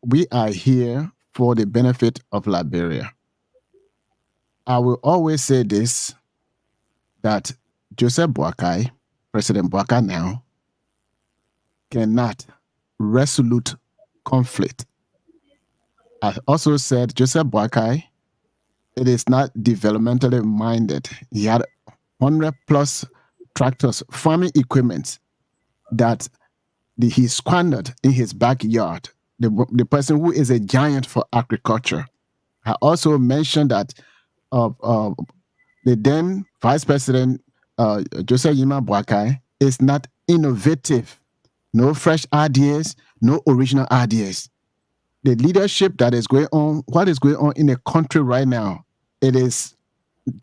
we are here for the benefit of Liberia. I will always say this, that Joseph Boakai, President Boakai now, cannot resolute conflict. I also said Joseph Boakai, it is not developmentally minded. He had 100 plus tractors, farming equipment that he squandered in his backyard. The person who is a giant for agriculture. I also mentioned that uh, the then Vice President Joseph Yima Boakai is not innovative. No fresh ideas, no original ideas. The leadership that is going on, what is going on in the country right now, it is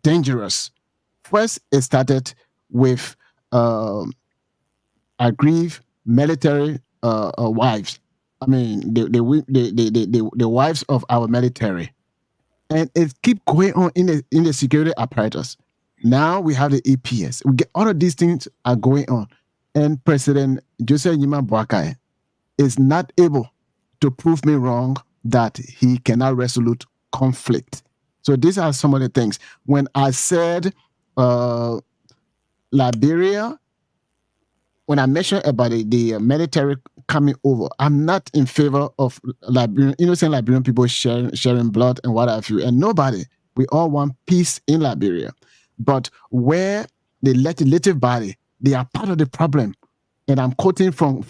dangerous. First, it started with um, aggrieved military wives. I mean, the wives of our military, and it keep going on in the security apparatus. Now we have the EPS. We get all of these things are going on, and President Joseph Yima Boakai is not able to prove me wrong that he cannot resolute conflict. So these are some of the things. When I said uh, Liberia, when I mentioned about the military coming over, I'm not in favor of Liberian, innocent Liberian people sharing blood and what have you. And nobody, we all want peace in Liberia. But where the legislative body, they are part of the problem. And I'm quoting from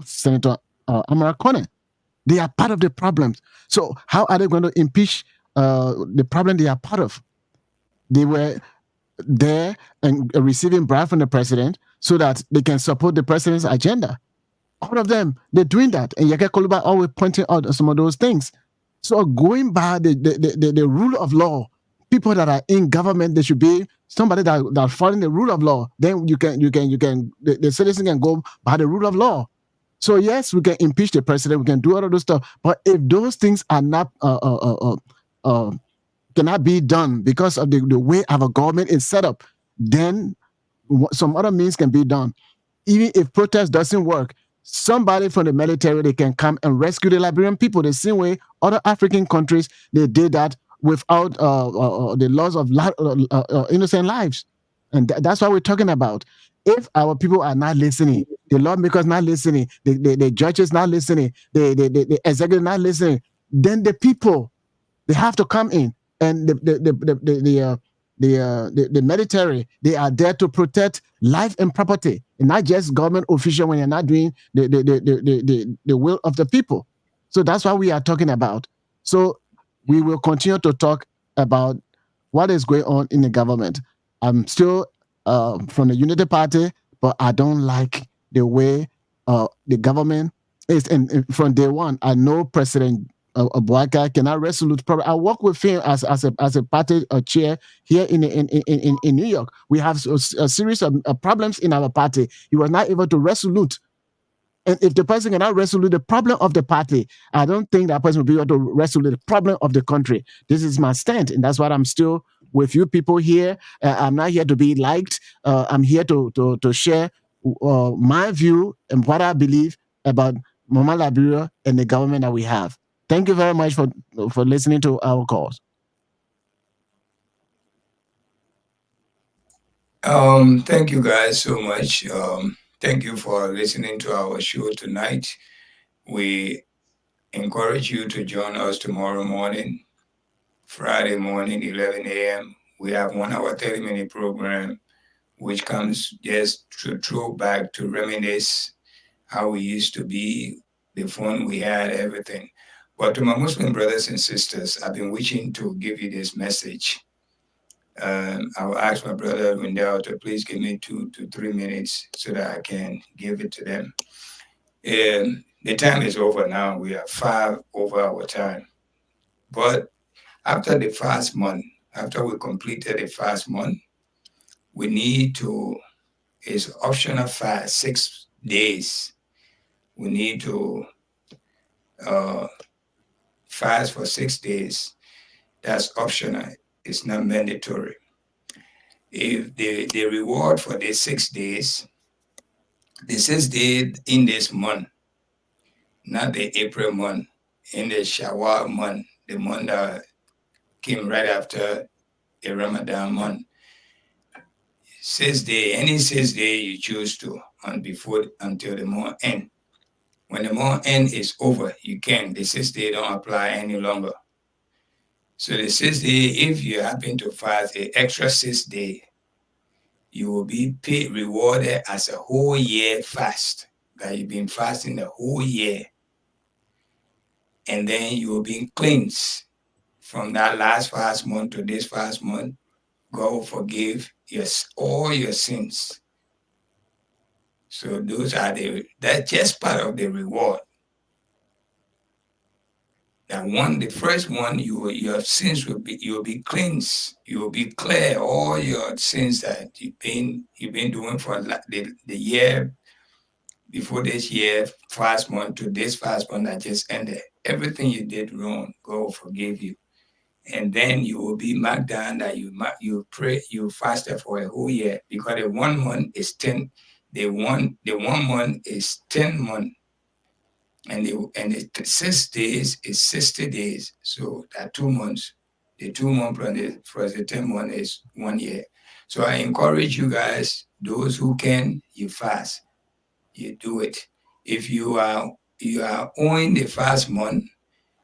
Senator Amara Kone. They are part of the problems. So how are they going to impeach the problem they are part of? They were there and receiving bribe from the president so that they can support the president's agenda. All of them, they're doing that. And Yaka Koluba always pointing out some of those things. So going by the rule of law, people that are in government, they should be somebody that following the rule of law. Then the citizen can go by the rule of law. So yes, we can impeach the president, we can do all of those stuff. But if those things are not cannot be done because of the way our government is set up, then some other means can be done. Even if protest doesn't work, somebody from the military, they can come and rescue the Liberian people the same way other African countries, they did that without the loss of innocent lives. And that's what we're talking about. If our people are not listening, the lawmakers not listening, the judges not listening, the executive not listening, then the people, they have to come in, and the military, they are there to protect life and property, and not just government official when you're not doing the will of the people. So that's what we are talking about. So we will continue to talk about what is going on in the government. I'm still from the Unity Party, but I don't like the way the government is. And from day one, I know President a black guy cannot resolute problem. I work with him as a party chair here in New York. We have a series of problems in our party. He was not able to resolute. And if the person cannot resolve the problem of the party, I don't think that person will be able to resolve the problem of the country. This is my stand, and that's what I'm still with you people here. I'm not here to be liked. I'm here to share my view and what I believe about Mama Liberia and the government that we have. Thank you very much for listening to our calls. Thank you guys so much. Thank you for listening to our show tonight. We encourage you to join us tomorrow morning, Friday morning, 11 a.m. We have 1 hour, 30-minute program, which comes just to throw back to reminisce how we used to be, the fun we had, everything. But to my Muslim brothers and sisters, I've been wishing to give you this message. I will ask my brother Wendell to please give me 2 to 3 minutes so that I can give it to them. And the time is over now. We are 5 over our time. But after the fast month, after we completed the fast month, we need to, it's optional fast, 6 days. We need to uh, fast for 6 days. That's optional. It's not mandatory. If the reward for the 6 days, the 6 days in this month, not the April month, in the Shawwal month, the month that came right after the Ramadan month. 6 day, any 6 day you choose to on before until the month end. When the month end is over, you can. The 6 day don't apply any longer. So the 6 day, if you happen to fast the extra 6 day, you will be paid rewarded as a whole year fast. That you've been fasting the whole year. And then you will be cleansed from that last fast month to this fast month. God will forgive all your sins. So those are that's just part of the reward. That one, the first one, your sins you'll be cleansed. You will be clear all your sins that you've been doing for the year before this year fast month to this fast month that just ended. Everything you did wrong, God will forgive you. And then you will be marked down that you pray, you fasted for a whole year, because the 1 month is 10. The one month is 10 months, and the 6 days is 60 days. So that 2 months, the 2 month plus the 10 month is 1 year. So I encourage you guys, those who can, you fast, you do it. If you are owing the fast month,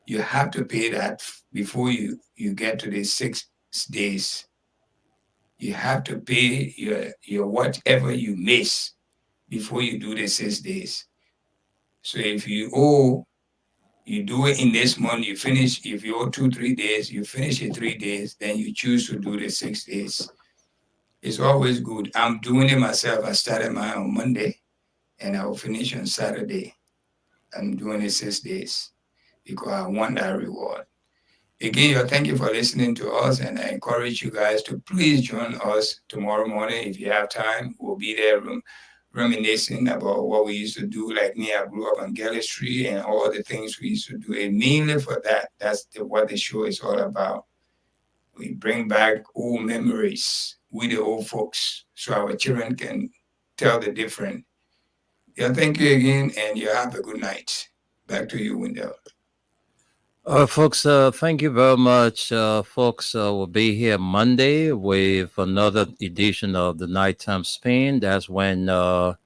you have to pay that before you get to the 6 days. You have to pay your whatever you miss before you do the 6 days. So if you owe, you do it in this month, you finish. If you owe 2-3 days, you finish in 3 days, then you choose to do the 6 days. It's always good. I'm doing it myself. I started mine on Monday and I will finish on Saturday. I'm doing it 6 days because I want that reward. Again, thank you for listening to us, and I encourage you guys to please join us tomorrow morning if you have time. We'll be there reminiscing about what we used to do. Like me, I grew up on Gelly Street and all the things we used to do. And mainly for that, that's what the show is all about. We bring back old memories with the old folks so our children can tell the difference. Yeah, thank you again, and you have a good night. Back to you, Wendell. Folks, thank you very much. Folks, we'll be here Monday with another edition of the Nighttime Spin. That's when a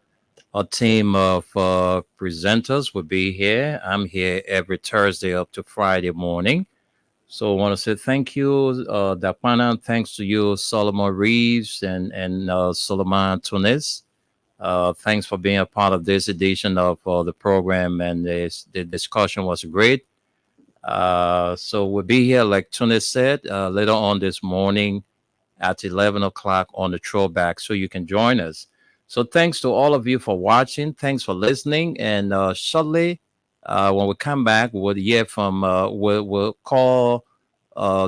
team of presenters will be here. I'm here every Thursday up to Friday morning. So I want to say thank you, Dapana. Thanks to you, Solomon Reeves and Solomon Tunis. Thanks for being a part of this edition of the program, and the discussion was great. So we'll be here, like Tunis said, later on this morning at 11 o'clock on the throwback, so you can join us. So thanks to all of you for watching. Thanks for listening. And shortly, when we come back, we'll hear from, we'll call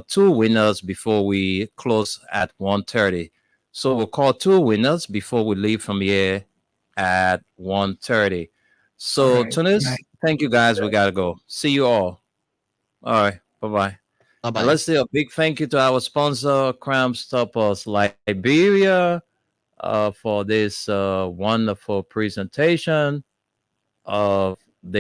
two winners before we close at 1:30. So we'll call two winners before we leave from here at 1:30. All So right. Good Tunis, night. thank you guys. We got to go. See you all. All right. Bye bye. Bye And bye. let's say a big thank you to our sponsor, Crime Stoppers Liberia, for this wonderful presentation of the